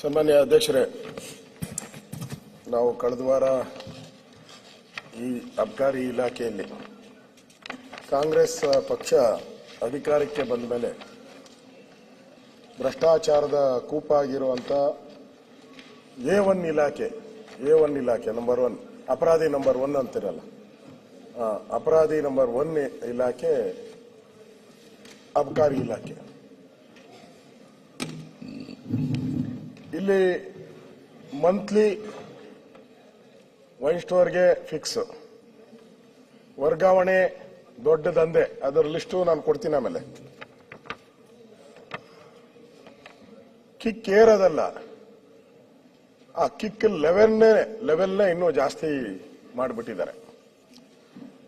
ಸನ್ಮಾನ್ಯ ಅಧ್ಯಕ್ಷರೇ, ನಾವು ಕಳೆದ ವಾರ ಈ ಅಬಕಾರಿ ಇಲಾಖೆಯಲ್ಲಿ ಕಾಂಗ್ರೆಸ್ ಪಕ್ಷ ಅಧಿಕಾರಕ್ಕೆ ಬಂದ ಮೇಲೆ ಭ್ರಷ್ಟಾಚಾರದ ಕೂಪಾಗಿರುವಂಥ A1 ಇಲಾಖೆ ನಂಬರ್ 1 ಅಪರಾಧಿ ನಂಬರ್ 1 ಅಂತಿರಲ್ಲ, ಅಪರಾಧಿ ನಂಬರ್ 1 ಇಲಾಖೆ ಅಬಕಾರಿ ಇಲಾಖೆ. ಇಲ್ಲಿ ಮಂತ್ಲಿ ವೈನ್ ಸ್ಟೋರ್ಗೆ ಫಿಕ್ಸ್, ವರ್ಗಾವಣೆ ದೊಡ್ಡ ದಂಧೆ, ಅದರ ಲಿಸ್ಟು ನಾನು ಕೊಡ್ತೀನಿ. ಆಮೇಲೆ ಕಿಕ್ ಏರೋದಲ್ಲ, ಆ ಕಿಕ್ ಲೆವೆಲ್ನೇ ಇನ್ನೂ ಜಾಸ್ತಿ ಮಾಡಿಬಿಟ್ಟಿದ್ದಾರೆ.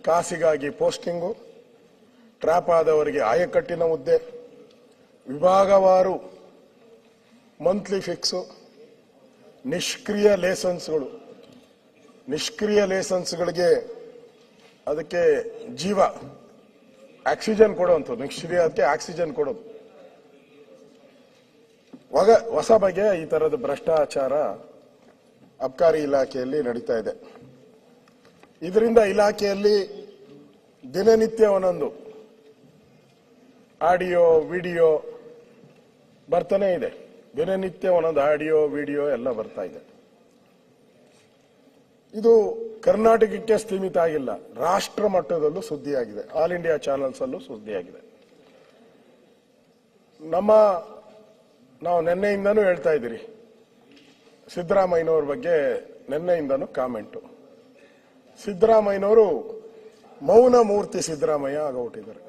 ಕಾಸಿಗಾಗಿ ಪೋಸ್ಟಿಂಗು, ಟ್ರ್ಯಾಪ್ ಆದವರಿಗೆ ಆಯಕಟ್ಟಿನ ಹುದ್ದೆ, ವಿಭಾಗವಾರು ಮಂತ್ಲಿ ಫಿಕ್ಸು, ನಿಷ್ಕ್ರಿಯ ಲೇಸನ್ಸ್ಗಳಿಗೆ ಅದಕ್ಕೆ ಜೀವ ಆಕ್ಸಿಜನ್ ಕೊಡುವಂಥದ್ದು, ನಿಷ್ಕ್ರಿಯಕ್ಕೆ ಆಕ್ಸಿಜನ್ ಕೊಡೋದು. ಹೊಸ ಬಗೆಯ ಈ ತರದ ಭ್ರಷ್ಟಾಚಾರ ಅಬಕಾರಿ ಇಲಾಖೆಯಲ್ಲಿ ನಡೀತಾ ಇದೆ. ಇದರಿಂದ ಇಲಾಖೆಯಲ್ಲಿ ದಿನನಿತ್ಯ ಒಂದೊಂದು ಆಡಿಯೋ ವಿಡಿಯೋ ಬರ್ತಾನೆ ಇದೆ. ದಿನನಿತ್ಯ ಒಂದೊಂದು ಆಡಿಯೋ ವಿಡಿಯೋ ಎಲ್ಲ ಬರ್ತಾ ಇದೆ. ಇದು ಕರ್ನಾಟಕಕ್ಕೆ ಸೀಮಿತ ಆಗಿಲ್ಲ, ರಾಷ್ಟ್ರ ಮಟ್ಟದಲ್ಲೂ ಸುದ್ದಿಯಾಗಿದೆ, ಆಲ್ ಇಂಡಿಯಾ ಚಾನೆಲ್ಸ್ ಅಲ್ಲೂ ಸುದ್ದಿಯಾಗಿದೆ. ನಾವು ನಿನ್ನೆಯಿಂದನೂ ಹೇಳ್ತಾ ಇದ್ದೀರಿ, ಸಿದ್ದರಾಮಯ್ಯನವ್ರ ಬಗ್ಗೆ ನಿನ್ನೆಯಿಂದನೂ ಕಾಮೆಂಟು. ಸಿದ್ದರಾಮಯ್ಯನವರು ಮೌನ ಮೂರ್ತಿ ಸಿದ್ದರಾಮಯ್ಯ ಆಗೋಗ್ಬಿಟ್ಟಿದ್ದಾರೆ.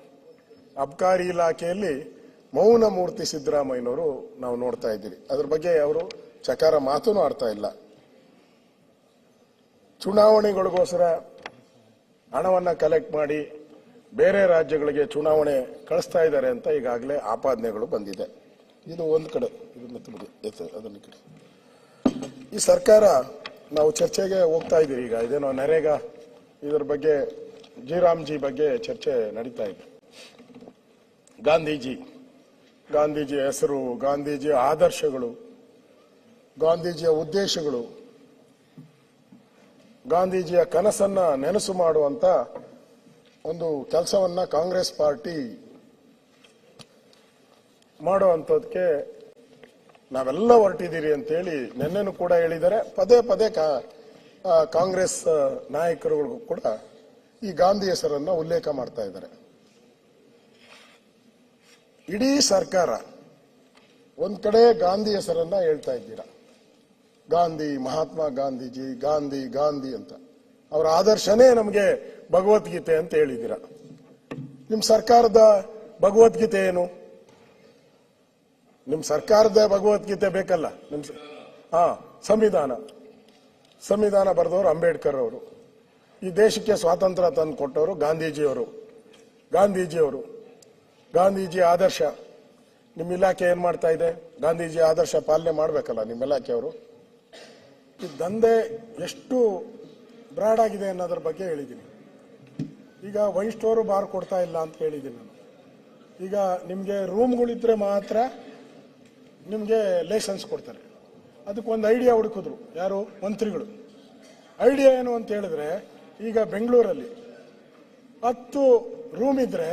ಅಬಕಾರಿ ಇಲಾಖೆಯಲ್ಲಿ ಮೌನ ಮೂರ್ತಿ ಸಿದ್ದರಾಮಯ್ಯನವರು ನಾವು ನೋಡ್ತಾ ಇದ್ದೀರಿ. ಅದ್ರ ಬಗ್ಗೆ ಅವರು ಚಕಾರ ಮಾತೂ ಆಡ್ತಾ ಇಲ್ಲ. ಚುನಾವಣೆಗಳಿಗೋಸ್ಕರ ಹಣವನ್ನ ಕಲೆಕ್ಟ್ ಮಾಡಿ ಬೇರೆ ರಾಜ್ಯಗಳಿಗೆ ಚುನಾವಣೆ ಕಳಿಸ್ತಾ ಇದ್ದಾರೆ ಅಂತ ಈಗಾಗಲೇ ಆಪಾದನೆಗಳು ಬಂದಿದೆ. ಇದು ಒಂದು ಕಡೆ. ಅದನ್ನ ಕಡೆ ಈ ಸರ್ಕಾರ ನಾವು ಚರ್ಚೆಗೆ ಹೋಗ್ತಾ ಇದ್ದೀರಿ. ಈಗ ಇದೇನೋ ನರೇಗಾ ಇದರ ಬಗ್ಗೆ ಜಿ ಬಗ್ಗೆ ಚರ್ಚೆ ನಡೀತಾ ಇದೆ. ಗಾಂಧೀಜಿ ಹೆಸರು, ಗಾಂಧೀಜಿಯ ಆದರ್ಶಗಳು, ಗಾಂಧೀಜಿಯ ಉದ್ದೇಶಗಳು, ಗಾಂಧೀಜಿಯ ಕನಸನ್ನ ನೆನಸು ಮಾಡುವಂತ ಒಂದು ಕೆಲಸವನ್ನ ಕಾಂಗ್ರೆಸ್ ಪಾರ್ಟಿ ಮಾಡುವಂತದಕ್ಕೆ ನಾವೆಲ್ಲ ಹೊರಟಿದ್ದೀರಿ ಅಂತೇಳಿ ನಿನ್ನೆನೂ ಕೂಡ ಹೇಳಿದ್ದಾರೆ. ಪದೇ ಕಾಂಗ್ರೆಸ್ ನಾಯಕರುಗಳಿಗೂ ಕೂಡ ಈ ಗಾಂಧಿ ಹೆಸರನ್ನ ಉಲ್ಲೇಖ ಮಾಡ್ತಾ ಇದ್ದಾರೆ. ಇಡೀ ಸರ್ಕಾರ ಒಂದ್ ಕಡೆ ಗಾಂಧಿ ಹೆಸರನ್ನ ಹೇಳ್ತಾ ಇದ್ದೀರಾ. ಗಾಂಧಿ, ಮಹಾತ್ಮ ಗಾಂಧೀಜಿ, ಗಾಂಧಿ ಅಂತ ಅವರ ಆದರ್ಶನೇ ನಮಗೆ ಭಗವದ್ಗೀತೆ ಅಂತ ಹೇಳಿದ್ದೀರಾ. ನಿಮ್ ಸರ್ಕಾರದ ಭಗವದ್ಗೀತೆ ಏನು? ನಿಮ್ ಸರ್ಕಾರದ ಭಗವದ್ಗೀತೆ ಬೇಕಲ್ಲ. ಸಂವಿಧಾನ ಬರೆದವರು ಅಂಬೇಡ್ಕರ್ ಅವರು, ಈ ದೇಶಕ್ಕೆ ಸ್ವಾತಂತ್ರ್ಯ ತಂದು ಕೊಟ್ಟವರು ಗಾಂಧೀಜಿಯವರು. ಗಾಂಧೀಜಿ ಆದರ್ಶ ನಿಮ್ಮ ಇಲಾಖೆ ಏನ್ ಮಾಡ್ತಾ ಇದೆ? ಗಾಂಧೀಜಿ ಆದರ್ಶ ಪಾಲನೆ ಮಾಡ್ಬೇಕಲ್ಲ ನಿಮ್ಮ ಇಲಾಖೆಯವರು. ಈ ದಂಧೆ ಎಷ್ಟು ಬ್ರಾಡ್ ಆಗಿದೆ ಅನ್ನೋದ್ರ ಬಗ್ಗೆ ಹೇಳಿದ್ದೀನಿ. ಈಗ ವೈನ್ ಸ್ಟೋರು ಬಾರ್ ಕೊಡ್ತಾ ಇಲ್ಲ ಅಂತ ಹೇಳಿದ್ದೀನಿ ನಾನು. ಈಗ ನಿಮ್ಗೆ ರೂಮ್ಗಳಿದ್ರೆ ಮಾತ್ರ ನಿಮ್ಗೆ ಲೈಸೆನ್ಸ್ ಕೊಡ್ತಾರೆ. ಅದಕ್ಕೊಂದು ಐಡಿಯಾ ಹುಡುಕಿದ್ರು ಯಾರು? ಮಂತ್ರಿಗಳು. ಐಡಿಯಾ ಏನು ಅಂತ ಹೇಳಿದ್ರೆ, ಈಗ ಬೆಂಗಳೂರಲ್ಲಿ 10 ರೂಮ್ ಇದ್ರೆ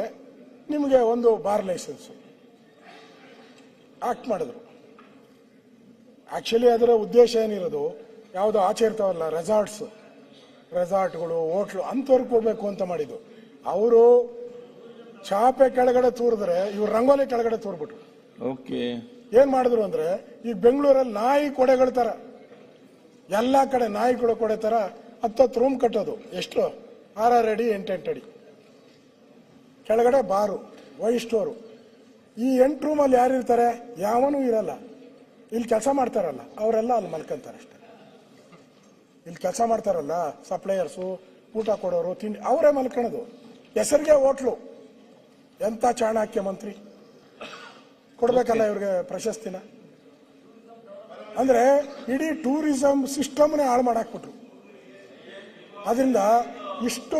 ನಿಮಗೆ ಒಂದು ಬಾರ್ ಲೈಸೆನ್ಸ್ ಆಕ್ಟ್ ಮಾಡಿದ್ರು. ಆಕ್ಚುಲಿ ಅದರ ಉದ್ದೇಶ ಏನಿರೋದು, ಯಾವುದೋ ಆಚೆ ಇರ್ತಾವಲ್ಲ ರೆಸಾರ್ಟ್ಗಳು, ಹೋಟ್ಲು, ಅಂತವ್ರಿಗೆ ಕೊಡ್ಬೇಕು ಅಂತ ಮಾಡಿದ್ದು. ಅವರು ಚಾಪೆ ಕೆಳಗಡೆ ತೂರಿದ್ರೆ ಇವ್ರು ರಂಗೋಲಿ ಕೆಳಗಡೆ ತೂರ್ಬಿಟ್ರು. ಏನ್ ಮಾಡಿದ್ರು ಅಂದ್ರೆ, ಈಗ ಬೆಂಗಳೂರಲ್ಲಿ ನಾಯಿ ಕೊಡೆಗಳ ತರ ಎಲ್ಲಾ ಕಡೆ ನಾಯಿಗಳು ಕೊಡೆ ತರ 10 ರೂಮ್ ಕಟ್ಟೋದು. ಎಷ್ಟು? 6 ಅಡಿ 8 ಅಡಿ ಕೆಳಗಡೆ ಬಾರು, ವೈನ್ ಸ್ಟೋರು. ಈ 8 ರೂಮಲ್ಲಿ ಯಾರಿರ್ತಾರೆ? ಯಾವನೂ ಇರಲ್ಲ. ಇಲ್ಲಿ ಕೆಲಸ ಮಾಡ್ತಾರಲ್ಲ ಅವರೆಲ್ಲ ಅಲ್ಲಿ ಮಲ್ಕೊಂತಾರೆ ಅಷ್ಟೇ. ಇಲ್ಲಿ ಕೆಲಸ ಮಾಡ್ತಾರಲ್ಲ ಸಪ್ಲೈಯರ್ಸು, ಊಟ ಕೊಡೋರು, ತಿಂಡಿ, ಅವರೇ ಮಲ್ಕೊಳ್ಳೋದು. ಹೆಸರಿಗೆ ಹೋಟ್ಲು. ಎಂತ ಚಾಣಕ್ಯ ಮಂತ್ರಿ! ಕೊಡ್ಬೇಕಲ್ಲ ಇವ್ರಿಗೆ ಪ್ರಶಸ್ತಿನ. ಅಂದ್ರೆ ಇಡೀ ಟೂರಿಸಂ ಸಿಸ್ಟಮ್ನೇ ಹಾಳು ಮಾಡಾಕ್ಬಿಟ್ರು. ಅದರಿಂದ ಇಷ್ಟು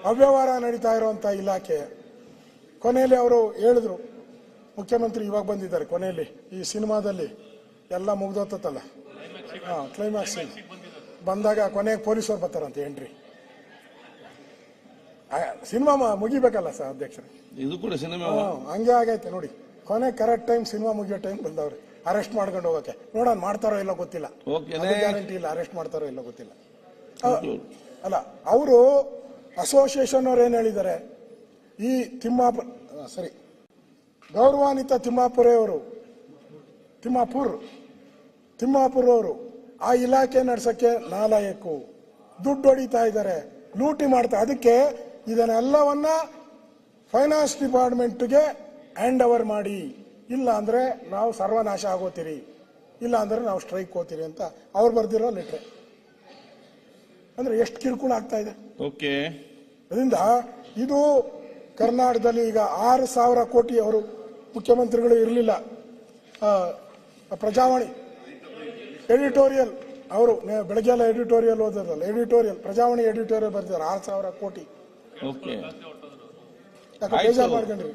ಅವ್ಯವಹಾರ ನಡೀತಾ ಇರುವಂತ ಇಲಾಖೆ ಕೊನೆಯಲ್ಲಿ ಅವರು ಹೇಳಿದ್ರು, ಮುಖ್ಯಮಂತ್ರಿ ಇವಾಗ ಬಂದಿದ್ದಾರೆ, ಕೊನೆಯಲ್ಲಿ ಈ ಸಿನಿಮಾದಲ್ಲಿ ಎಲ್ಲ ಮುಗ್ದೋತಲ್ಲ. ಕ್ಲೈಮ್ಯಾಕ್ಸ್ ಬಂದಾಗ ಕೊನೆಗೆ ಪೊಲೀಸರು ಬರ್ತಾರಂತೆ ಎಂಟ್ರಿ. ಸಿನಿಮಾ ಮುಗಿಬೇಕಲ್ಲ ಸರ್ ಅಧ್ಯಕ್ಷರೇ, ಇದು ಕೂಡ ಸಿನಿಮಾ ಹಂಗೆ ಆಗೈತೆ ನೋಡಿ. ಕೊನೆ ಕರೆಕ್ಟ್ ಟೈಮ್ ಸಿನಿಮಾ ಮುಗಿಯೋ ಟೈಮ್ ಬಂದವ್ರೆ ಅರೆಸ್ಟ್ ಮಾಡ್ಕೊಂಡು ಹೋಗಕ್ಕೆ. ನೋಡೋಣ ಮಾಡ್ತಾರೋ ಇಲ್ಲ ಗೊತ್ತಿಲ್ಲ, ಗ್ಯಾರಂಟಿ ಇಲ್ಲ, ಅರೆಸ್ಟ್ ಮಾಡ್ತಾರೋ ಇಲ್ಲ ಗೊತ್ತಿಲ್ಲ. ಅಲ್ಲ, ಅವರು ಅಸೋಸಿಯೇಷನ್ ಅವ್ರು ಏನ್ ಹೇಳಿದ್ದಾರೆ, ಈ ಸರಿ ಗೌರವಾನ್ವಿತ ತಿಮ್ಮಾಪುರ್ ಅವರು ಆ ಇಲಾಖೆ ನಡ್ಸಕ್ಕೆ ನಾಲಾಯಕು, ದುಡ್ಡು ಹೊಡಿತಾ ಇದ್ದಾರೆ, ಲೂಟಿ ಮಾಡ್ತಾ. ಅದಕ್ಕೆ ಇದನ್ನೆಲ್ಲವನ್ನ ಫೈನಾನ್ಸ್ ಡಿಪಾರ್ಟ್ಮೆಂಟ್ಗೆ ಹ್ಯಾಂಡ್ ಓವರ್ ಮಾಡಿ, ಇಲ್ಲ ಅಂದ್ರೆ ನಾವು ಸರ್ವನಾಶ ಆಗೋತೀರಿ, ಇಲ್ಲ ಅಂದ್ರೆ ನಾವು ಸ್ಟ್ರೈಕ್ ಹೋಗ್ತೀರಿ ಅಂತ ಅವ್ರು ಬರ್ದಿರೋ ಲೆಟ್ರೆ. ಅಂದ್ರೆ ಎಷ್ಟು ಕಿರುಕುಳ ಆಗ್ತಾ ಇದೆ. ಓಕೆ, ಅದರಿಂದ ಇದು ಕರ್ನಾಟಕದಲ್ಲಿ ಈಗ 6,000 ಕೋಟಿ ಅವರು ಮುಖ್ಯಮಂತ್ರಿಗಳು ಇರಲಿಲ್ಲ. ಪ್ರಜಾವಾಣಿ ಎಡಿಟೋರಿಯಲ್ ಅವರು ಬೆಳಗ್ಗೆ ಎಲ್ಲ ಎಡಿಟೋರಿಯಲ್ ಓದೋದಲ್ಲ, ಎಡಿಟೋರಿಯಲ್ ಪ್ರಜಾವಾಣಿ ಎಡಿಟೋರಿಯಲ್ ಬರ್ತಿದ್ದಾರೆ 6,000 ಕೋಟಿ. ಬೇಜಾರು ಮಾಡ್ಕೊಂಡ್ರಿ.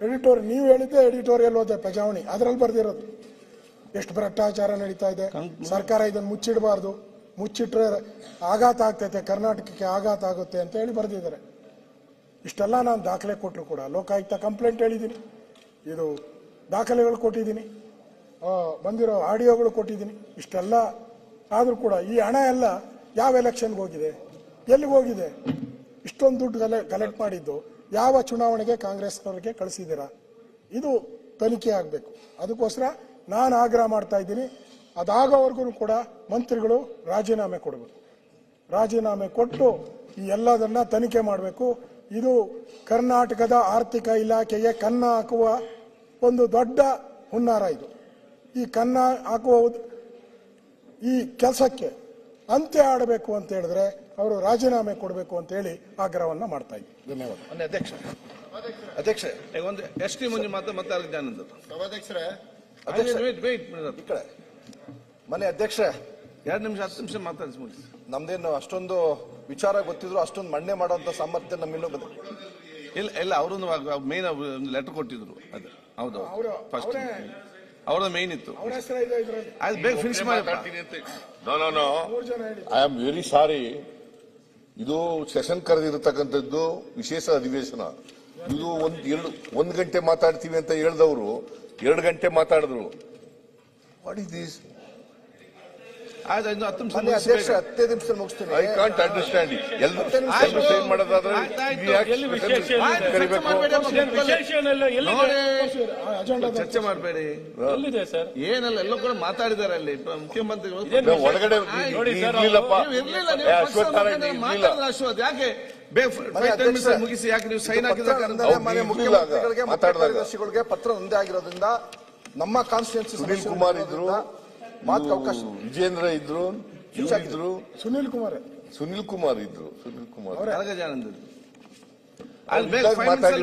ಎಡಿಟೋರಿಯಲ್ ನೀವು ಹೇಳಿದ್ದೆ, ಎಡಿಟೋರಿಯಲ್ ಓದೆ ಪ್ರಜಾವಾಣಿ, ಅದರಲ್ಲಿ ಬರ್ದಿರೋದು. ಎಷ್ಟು ಭ್ರಷ್ಟಾಚಾರ ನಡೀತಾ ಇದೆ, ಸರ್ಕಾರ ಇದನ್ನು ಮುಚ್ಚಿಡಬಾರ್ದು, ಮುಚ್ಚಿಟ್ರೆ ಆಘಾತ ಆಗ್ತೈತೆ, ಕರ್ನಾಟಕಕ್ಕೆ ಆಘಾತ ಆಗುತ್ತೆ ಅಂತ ಹೇಳಿ ಬರ್ದಿದ್ದಾರೆ. ಇಷ್ಟೆಲ್ಲ ನಾನು ದಾಖಲೆ ಕೊಟ್ಟರು ಕೂಡ ಲೋಕಾಯುಕ್ತ ಕಂಪ್ಲೇಂಟ್ ಹೇಳಿದ್ದೀನಿ, ಇದು ದಾಖಲೆಗಳು ಕೊಟ್ಟಿದ್ದೀನಿ, ಬಂದಿರೋ ಆಡಿಯೋಗಳು ಕೊಟ್ಟಿದ್ದೀನಿ. ಇಷ್ಟೆಲ್ಲ ಆದರೂ ಕೂಡ ಈ ಹಣ ಎಲ್ಲ ಯಾವ ಎಲೆಕ್ಷನ್ಗೆ ಹೋಗಿದೆ, ಎಲ್ಲಿಗೆ ಹೋಗಿದೆ? ಇಷ್ಟೊಂದು ದುಡ್ಡು ಕಲೆಕ್ಟ್ ಮಾಡಿದ್ದು ಯಾವ ಚುನಾವಣೆಗೆ ಕಾಂಗ್ರೆಸ್ನವರಿಗೆ ಕಳಿಸಿದ್ದೀರಾ? ಇದು ತನಿಖೆ ಆಗಬೇಕು. ಅದಕ್ಕೋಸ್ಕರ ನಾನು ಆಗ್ರಹ ಮಾಡ್ತಾ ಇದ್ದೀನಿ, ಅದಾಗೋವರೆಗೂ ಕೂಡ ಮಂತ್ರಿಗಳು ರಾಜೀನಾಮೆ ಕೊಡಬೇಕು. ರಾಜೀನಾಮೆ ಕೊಟ್ಟು ಈ ಎಲ್ಲದನ್ನ ತನಿಖೆ ಮಾಡಬೇಕು. ಇದು ಕರ್ನಾಟಕದ ಆರ್ಥಿಕ ಇಲಾಖೆಗೆ ಕನ್ನ ಹಾಕುವ ಒಂದು ದೊಡ್ಡ ಹುನ್ನಾರ. ಇದು ಈ ಕನ್ನ ಹಾಕುವ ಈ ಕೆಲಸಕ್ಕೆ ಅಂತ್ಯ ಆಡಬೇಕು ಅಂತ ಹೇಳಿದ್ರೆ ಅವರು ರಾಜೀನಾಮೆ ಕೊಡಬೇಕು ಅಂತ ಹೇಳಿ ಆಗ್ರಹವನ್ನ ಮಾಡ್ತಾ ಇದ್ದೀನಿ. ಧನ್ಯವಾದ. ಅಧ್ಯಕ್ಷ ಒಂದು ಎಸ್.ಟಿ. ಮಂಜು ಮಾತಾಡಿದ್ದಾನಂತ ಸಭಾಧ್ಯಕ್ಷರೇ, ಮನೆ ಅಧ್ಯಕ್ಷ 2 ನಿಮಿಷ 10 ನಿಮಿಷ ಮಾತಾಡಿಸಿ ಮುಗಿಸಿ. ನಮ್ದೇನು ಅಷ್ಟೊಂದು ವಿಚಾರ ಗೊತ್ತಿದ್ರು ಅಷ್ಟೊಂದು ಮಂಡನೆ ಮಾಡುವಂತ ಸಾಮರ್ಥ್ಯ ನಮ್ಮಿನ್ನೂ ಇಲ್ಲ ಅವರೊಂದು ಮೇನ್ ಒಂದು ಲೆಟರ್ ಕೊಟ್ಟಿದ್ರು. ಅದು ಹೌದು, ಫಸ್ಟ್ ಅವರ ಮೇನ್ ಇತ್ತು. ಅದು ಬೇಗ ಫಿನಿಶ್ ಮಾಡಿ. I am very sorry. ಇದು ಸೆಷನ್ ಕರೆದಿರತಕ್ಕಂಥದ್ದು ವಿಶೇಷ ಅಧಿವೇಶನ. ಇದು ಒಂದು ಗಂಟೆ ಮಾತಾಡ್ತೀವಿ ಅಂತ ಹೇಳಿದವರು 2 ಗಂಟೆ ಮಾತಾಡಿದ್ರು. What is this? ಅಧ್ಯಕ್ಷ 10 ನಿಮಿಷ ಮುಗಿಸ್ತೀನಿ. I can't understand. ಎಲ್ಲರೂ ಸೈನ್ ಮಾಡೋದಾದ್ರೆ ಚರ್ಚೆ ಮಾಡಬೇಡಿ. ಏನಲ್ಲ ಎಲ್ಲ ಕೂಡ ಮಾತಾಡಿದ್ದಾರೆ ಅಲ್ಲಿ ಮುಖ್ಯಮಂತ್ರಿಗಳು. ಒಳಗಡೆ ಯಾಕೆ ಮುಗಿಸಿ ಯಾಕೆ ನೀವು ಸೈನ್ ಹಾಕಿದ್ರೆ ಮುಖ್ಯಮಂತ್ರಿಗಳಿಗೆ ಕಾರ್ಯದರ್ಶಿಗಳಿಗೆ ಪತ್ರ ಒಂದೇ ಆಗಿರೋದ್ರಿಂದ ನಮ್ಮ ಕಾನ್ಸ್ಟಿಟ್ಯೂನ್ಸಿ ಸುನೀಲ್ ಕುಮಾರ್ ಇದ್ರು, ಅವಕಾಶ ವಿಜೇಂದ್ರ ಇದ್ರು, ಸುನೀಲ್ ಕುಮಾರ್ ಇದ್ರು.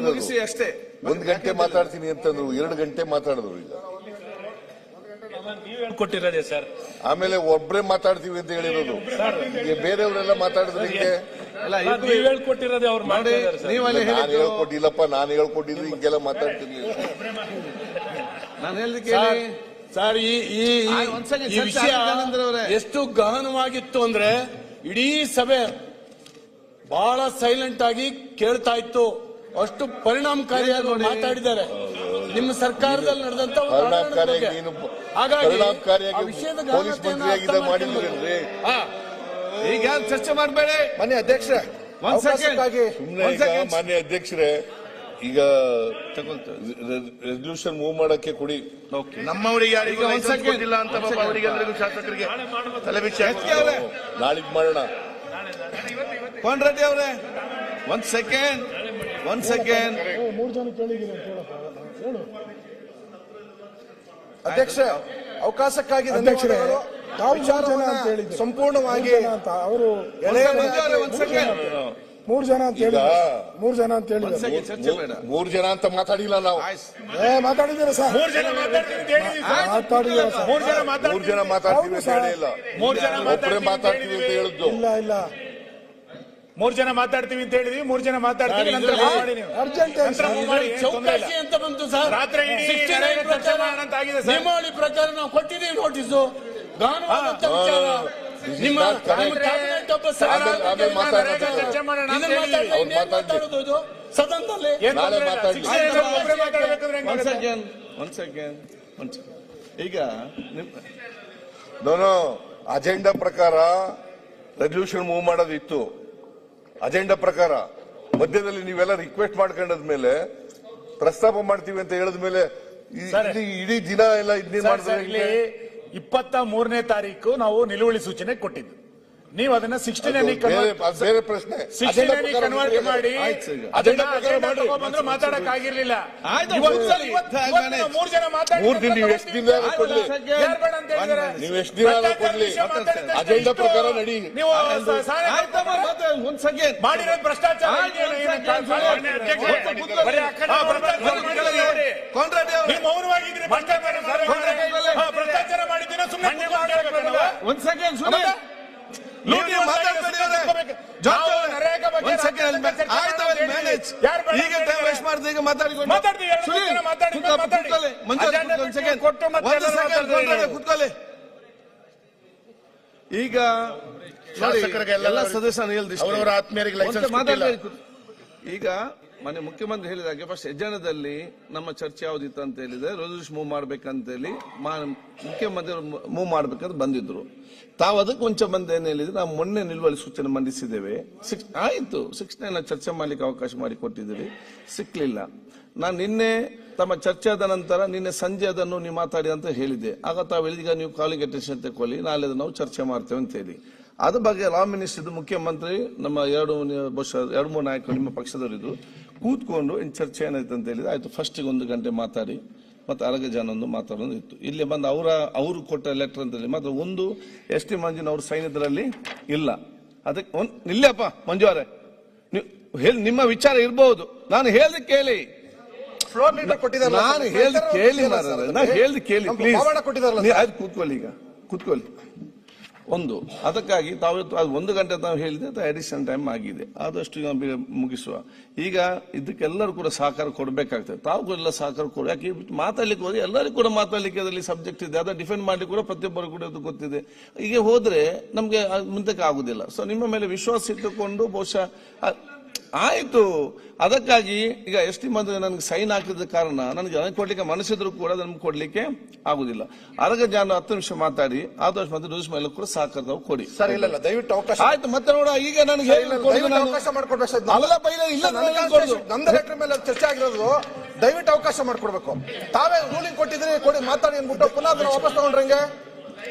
ಮುಗಿಸಿ ಅಷ್ಟೇ. 1 ಗಂಟೆ ಮಾತಾಡ್ತೀನಿ ಅಂತಂದ್ರು, 2 ಗಂಟೆ ಮಾತಾಡಿದ್ರು. ಈಗ ಕೊಟ್ಟಿರೋದೇ ಸರ್. ಆಮೇಲೆ ಒಬ್ರೇ ಮಾತಾಡ್ತೀವಿ ಅಂತ ಹೇಳಿರೋದು, ಬೇರೆಯವರೆಲ್ಲ ಮಾತಾಡಿದ್ರೆ ಹಿಂಗೆ ಹೇಳ್ಕೊಟ್ಟಿರೋದೇ ಅವ್ರು ಮಾಡಿ. ನಾನು ಹೇಳ್ಕೊಟ್ಟಿಲ್ಲಪ್ಪ, ನಾನು ಹೇಳ್ಕೊಟ್ಟಿದ್ರೆ ಹಿಂಗೆಲ್ಲ ಮಾತಾಡ್ತಿರ್ಲಿಲ್ಲ. ನಾನು ಹೇಳಿದ ಸರ್, ಈ ವಿಷಯ ಎಷ್ಟು ಗಹನವಾಗಿತ್ತು ಅಂದ್ರೆ ಇಡೀ ಸಭೆ ಬಹಳ ಸೈಲೆಂಟ್ ಆಗಿ ಕೇಳ್ತಾ ಇತ್ತು. ಅಷ್ಟು ಪರಿಣಾಮಕಾರಿಯಾಗಿ ಮಾತಾಡಿದ್ದಾರೆ ನಿಮ್ಮ ಸರ್ಕಾರದಲ್ಲಿ ನಡೆದಂತ. ಹಾಗಾಗಿ ಪೊಲೀಸ್ ಮಂತ್ರಿಯಾಗಿದೆ ಮಾಡಿದ್ರಿ. ಈಗ ಚರ್ಚೆ ಮಾಡಬೇಡಿ. ಮನೆ ಅಧ್ಯಕ್ಷ ಮಾನ್ಯ ಅಧ್ಯಕ್ಷರೇ, ಈಗ ರೆಸಲ್ಯೂಷನ್ ಮೂವ್ ಮಾಡಕ್ಕೆ ಕೊಡಿ. ನಮ್ಮವರಿಗೆ ಯಾರಿಗೂ ಕೊಟ್ಟಿಲ್ಲ ಅಂತ ಅವರಿಗೆ ಶಾಸಕರಿಗೆ ತಲೆ ಬಿಚ್ಚ ನಾಳಿದ್ ಮಾಡೋಣ. ಕೋನ್ ರೆಡ್ಡಿ ಅವರೇ, ಒಂದ್ ಸೆಕೆಂಡ್ 3 ಜನ ಕೇಳಿದ್ದೀನಿ. ಅಧ್ಯಕ್ಷ ಅವಕಾಶಕ್ಕಾಗಿ ಸಂಪೂರ್ಣವಾಗಿ ಅವರು 3 ಜನ ಅಂತ ಹೇಳಿ 3 ಜನ ಅಂತ ಹೇಳಿ 3 ಜನ ಅಂತ ಮಾತಾಡಿಲ್ಲ ನಾವು. ಮಾತಾಡಿದ್ದೀರಾ ಸರ್? 3 ಜನ ಮಾತಾಡಿದ್ದೀರಾ ಸರ್? 3 ಜನ ಮಾತಾಡ್ತೀವಿ ಅಂತ ಹೇಳಿಲ್ಲ, ಒಬ್ಬರೇ ಮಾತಾಡ್ತೀವಿ ಅಂತ ಹೇಳಿದ್ದು. ಇಲ್ಲ 3 ಜನ ಮಾತಾಡ್ತೀವಿ ಅಂತ ಹೇಳಿದ್ವಿ, 3 ಜನ ಮಾತಾಡ್ತೀವಿ, ನಂತರ ಮಾಡಿ ನೀವು. ಅರ್ಜೆಂಟ್ ನಂತರ ಮಾಡಿ, ಏನ್ ತೊಂದ್ರೆ ಇಲ್ಲ. ಚೌಕಾಸಿ ಅಂತ ಬಂತು ಸರ್. ರಾತ್ರಿ ಇಡೀ 69 ಚರ್ಚೆ ಮಾಡೋಣ ಅಂತ ಆಗಿದೆ ಸರ್. ನಿಯಮಾವಳಿ ಪ್ರಕಾರ ನಾವು ಕೊಟ್ಟಿದ್ದೀವಿ ನೋಟಿಸು. ಗಹನವಾದಂತ ವಿಚಾರ. ನಿಮ್ಮ ಕ್ಯಾಬಿನೆಟ್ ಒಬ್ಬ ಆಮೇಲೆ ಮಾತಾಡೋದು. ಚರ್ಚೆ ಮಾಡೋಣ ಅಂತ ಇದನ್ನ ಹೇಳಿ. ಮಾತಾಡಿದ್ರೆ ಇನ್ನೇನ್ ಮಾತಾಡೋದು ಇದು ಸದನದಲ್ಲಿ? ಏನ್ ತೊಂದ್ರೆ ಇಲ್ಲ. ಮಾತಾಡಿ. 69 ಒಬ್ರೇ ಮಾತಾಡ್ಬೇಕಾದ್ರೆ ಹೆಂಗ್ ಒಂದ್ ಆಗುತ್ತೆ? ಸೆಕೆಂಡ್ ಈಗ ನಾನು ಅಜೆಂಡಾ ಪ್ರಕಾರ ರೆಸಲ್ಯೂಷನ್ ಮೂವ್ ಮಾಡೋದಿತ್ತು. ಅಜೆಂಡಾ ಪ್ರಕಾರ ಮಧ್ಯದಲ್ಲಿ ನೀವೆಲ್ಲ ರಿಕ್ವೆಸ್ಟ್ ಮಾಡ್ಕೊಂಡದ್ಮೇಲೆ ಪ್ರಸ್ತಾಪ ಮಾಡ್ತೀವಿ ಅಂತ ಹೇಳಿದ್ಮೇಲೆ ಇಡೀ ದಿನ ಎಲ್ಲ ಇದನ್ನೇ ಮಾಡಿದ್ರೆ 23ನೇ ತಾರೀಕು ನಾವು ನಿಲುವಳಿ ಸೂಚನೆ ಕೊಟ್ಟಿದ್ದು. ನೀವು ಅದನ್ನ 69 ಬೇರೆ ಪ್ರಶ್ನೆ. 69 ಕನ್ವರ್ಟ್ ಮಾಡಿ ಅಜೆಂಡಾ ಪ್ರಕಾರ ಮಾಡಿ. ಬಂದ್ರೆ ಮಾತಾಡಕ್ ಆಗಿರ್ಲಿಲ್ಲ. ಆಯ್ತು, ಇವತ್ತು 3 ಜನ ಮಾತಾಡಿ 3 ದಿನ ನೀವು ಎಷ್ಟು ದಿನ ಕೊಡ್ಲಿ, ಯಾರು ಬೇಡ ಅಂತ ಹೇಳಿದಾರೆ? ನೀವು ಎಷ್ಟು ದಿನ ಕೊಡ್ಲಿ, ಅಜೆಂಡಾ ಪ್ರಕಾರ ನಡಿ. ನೀವು ಒಂದ್ ಸೆಕೆಂಡ್ ಮಾಡಿರೋದು ಭ್ರಷ್ಟಾಚಾರ. ನೀವು ಮೌನವಾಗಿದ್ದೀರಿ. ಭ್ರಷ್ಟಾಚಾರ ಮಾಡಿದ್ದೀರ ಸುಮ್ಮನೆ ಒಂದ್ ಸೆಕೆಂಡ್ ಸುಮ್ಮನೆ ಲೂಟಿ ಮಾತಾಡ್ಬೇಡಿ. ಈಗ ಟೈಮ್ ವೇಸ್ಟ್ ಮಾಡಿದ್ರೆ ಈಗ ಮಾತಾಡಿಕೊಂಡು ಕೂತ್ಕೊಳ್ಳಿ. ಈಗ ಎಲ್ಲ ಸದಸ್ಯರು ಅವರವರ ಆತ್ಮೀಯರಿಗೆ ಲೈಸೆನ್ಸ್ ಮಾತಾಡಬೇಕು. ಈಗ ಮನೆ ಮುಖ್ಯಮಂತ್ರಿ ಹೇಳಿದಾಗೆ ಫಸ್ಟ್ ಎಜೆಂಡಾದಲ್ಲಿ ನಮ್ಮ ಚರ್ಚೆ ಯಾವ್ದಿತ್ತು ಅಂತ ಹೇಳಿದ್ರೆ ರೆಸಲ್ಯೂಷನ್ ಮೂವ್ ಮಾಡ್ಬೇಕಂತ ಹೇಳಿ ಮುಖ್ಯಮಂತ್ರಿ ಮೂವ್ ಮಾಡ್ಬೇಕಂತ ಬಂದಿದ್ರು. ತಾವು ಅದಕ್ಕೆ ಮುಂಚೆ ಬಂದ ಏನ್ ಹೇಳಿದ್ರೆ ನಾವು ಮೊನ್ನೆ ನಿಲುವಳಿ ಸೂಚನೆ ಮಂಡಿಸಿದ್ದೇವೆ. ಆಯ್ತು, 69 ಚರ್ಚೆ ಮಾಡ್ಲಿಕ್ಕೆ ಅವಕಾಶ ಮಾಡಿ ಕೊಟ್ಟಿದ್ದೀರಿ, ಸಿಕ್ಲಿಲ್ಲ. ನಾನು ನಿನ್ನೆ ತಮ್ಮ ಚರ್ಚೆ ಆದ ನಂತರ ನಿನ್ನೆ ಸಂಜೆ ಅದನ್ನು ನೀವು ಮಾತಾಡಿ ಅಂತ ಹೇಳಿದ್ದೆ. ಆಗ ತಾವು ಹೇಳಿದ ನೀವು ಕಾಲಿಗೆ ಅಟೆನ್ಷನ್ ತಗೊಳ್ಳಿ, ನಾಳೆ ನಾವು ಚರ್ಚೆ ಮಾಡ್ತೇವೆ ಅಂತ ಹೇಳಿ. ಅದ್ರ ಬಗ್ಗೆ ಲಾ ಮಿನಿಸ್ಟರ್ ಮುಖ್ಯಮಂತ್ರಿ ನಮ್ಮ 2-3 ನಾಯಕರು ನಿಮ್ಮ ಪಕ್ಷದವರಿದ್ರು ಕೂತ್ಕೊಂಡು ಇನ್ ಚರ್ಚೆ ಏನಾಯ್ತು ಅಂತ ಹೇಳಿದ್ರೆ ಆಯ್ತು, ಫಸ್ಟ್ 1 ಗಂಟೆ ಮಾತಾಡಿ ಮತ್ತೆ ಅರಗ ಜನ ಒಂದು ಮಾತಾಡೋದು ಇತ್ತು. ಇಲ್ಲಿ ಬಂದು ಅವರು ಕೊಟ್ಟ ಲೆಟರ್ ಅಂತ ಹೇಳಿ ಮಾತ್ರ ಒಂದು ಎಸ್ ಟಿ ಮಂಜುನ ಅವ್ರ ಸೈನ್ಯದಲ್ಲಿ ಇಲ್ಲ. ಅದಕ್ಕೆ ನಿಲ್ಲಪ್ಪ ಮಂಜು ಅವರೇ, ನಿಮ್ಮ ವಿಚಾರ ಇರಬಹುದು, ನಾನು ಹೇಳ್ದೆ ಕೇಳಿ, ನಾನು ಹೇಳ್ದೆ ಕೇಳಿ, ನಾನು ಹೇಳ್ದೆ ಕೇಳಿ ಪ್ಲೀಸ್. ಆಯ್ತು, ಕೂತ್ಕೊಳ್ಳಿ, ಈಗ ಕೂತ್ಕೊಳ್ಳಿ. ಒಂದು ಅದಕ್ಕಾಗಿ ತಾವು 1 ಗಂಟೆ ತಾವು ಹೇಳಿದೆ, ಅಡಿಷನಲ್ ಟೈಮ್ ಆಗಿದೆ, ಆದಷ್ಟು ಮುಗಿಸುವ. ಈಗ ಇದಕ್ಕೆಲ್ಲರೂ ಕೂಡ ಸಹಕಾರ ಕೊಡಬೇಕಾಗ್ತದೆ. ತಾವು ಎಲ್ಲ ಸಹಕಾರ ಕೊಡಿ. ಯಾಕೆ ಮಾತಾಡ್ಲಿಕ್ಕೆ ಹೋದ್ರೆ ಎಲ್ಲರಿಗೂ ಕೂಡ ಮಾತಾಡ್ಲಿಕ್ಕೆ ಅದರಲ್ಲಿ ಸಬ್ಜೆಕ್ಟ್ ಇದೆ, ಅದನ್ನ ಡಿಫೆಂಡ್ ಮಾಡ್ಲಿಕ್ಕೆ ಕೂಡ ಪ್ರತಿಯೊಬ್ಬರು ಕೂಡ ಅದು ಗೊತ್ತಿದೆ. ಈಗ ಹೋದ್ರೆ ನಮ್ಗೆ ಮುಂದಕ್ಕೆ ಆಗುದಿಲ್ಲ. ಸೊ ನಿಮ್ಮ ಮೇಲೆ ವಿಶ್ವಾಸ ಇಟ್ಟುಕೊಂಡು ಬಹುಶಃ ಆಯ್ತು. ಅದಕ್ಕಾಗಿ ಈಗ ಎಸ್ ಟಿ ಮಂತ್ರಿ ನನಗೆ ಸೈನ್ ಹಾಕಿದ ಕಾರಣ ನನಗೆ ಕೊಡ್ಲಿಕ್ಕೆ ಮನಸ್ಸಿದ್ರು ಕೂಡ ನಮ್ಗೆ ಕೊಡ್ಲಿಕ್ಕೆ ಆಗುದಿಲ್ಲ. ಅರಗ ಜನ 10 ನಿಮಿಷ ಮಾತಾಡಿ ಆದಷ್ಟು ಮತ್ತೆ ರುಜು ಮೇಲೆ ಕೂಡ ಸಹಕಾರ ಕೊಡಿ ಸರ್. ಇಲ್ಲ ದಯವಿಟ್ಟು ಅವಕಾಶ ಆಯ್ತು. ಮತ್ತೆ ನೋಡ, ಈಗ ನನಗೆ ಅವಕಾಶ ಮಾಡಿಕೊಡ್ಬೇಕು. ನಂದು ಲೆಟರ್ ಮೇಲೆ ಚರ್ಚೆ ಆಗಿರೋದು, ದಯವಿಟ್ಟು ಅವಕಾಶ ಮಾಡಿಕೊಡ್ಬೇಕು. ತಾವೇ ರೂಲಿಂಗ್ ಕೊಟ್ಟಿದ್ರಿ, ಕೊಡಿ ಮಾತಾಡಿ ಅಂದ್ಬಿಟ್ಟು ಪುನಃ ಅದನ್ನ ವಾಪಸ್ ತಗೊಂಡ್ರಂಗೆ.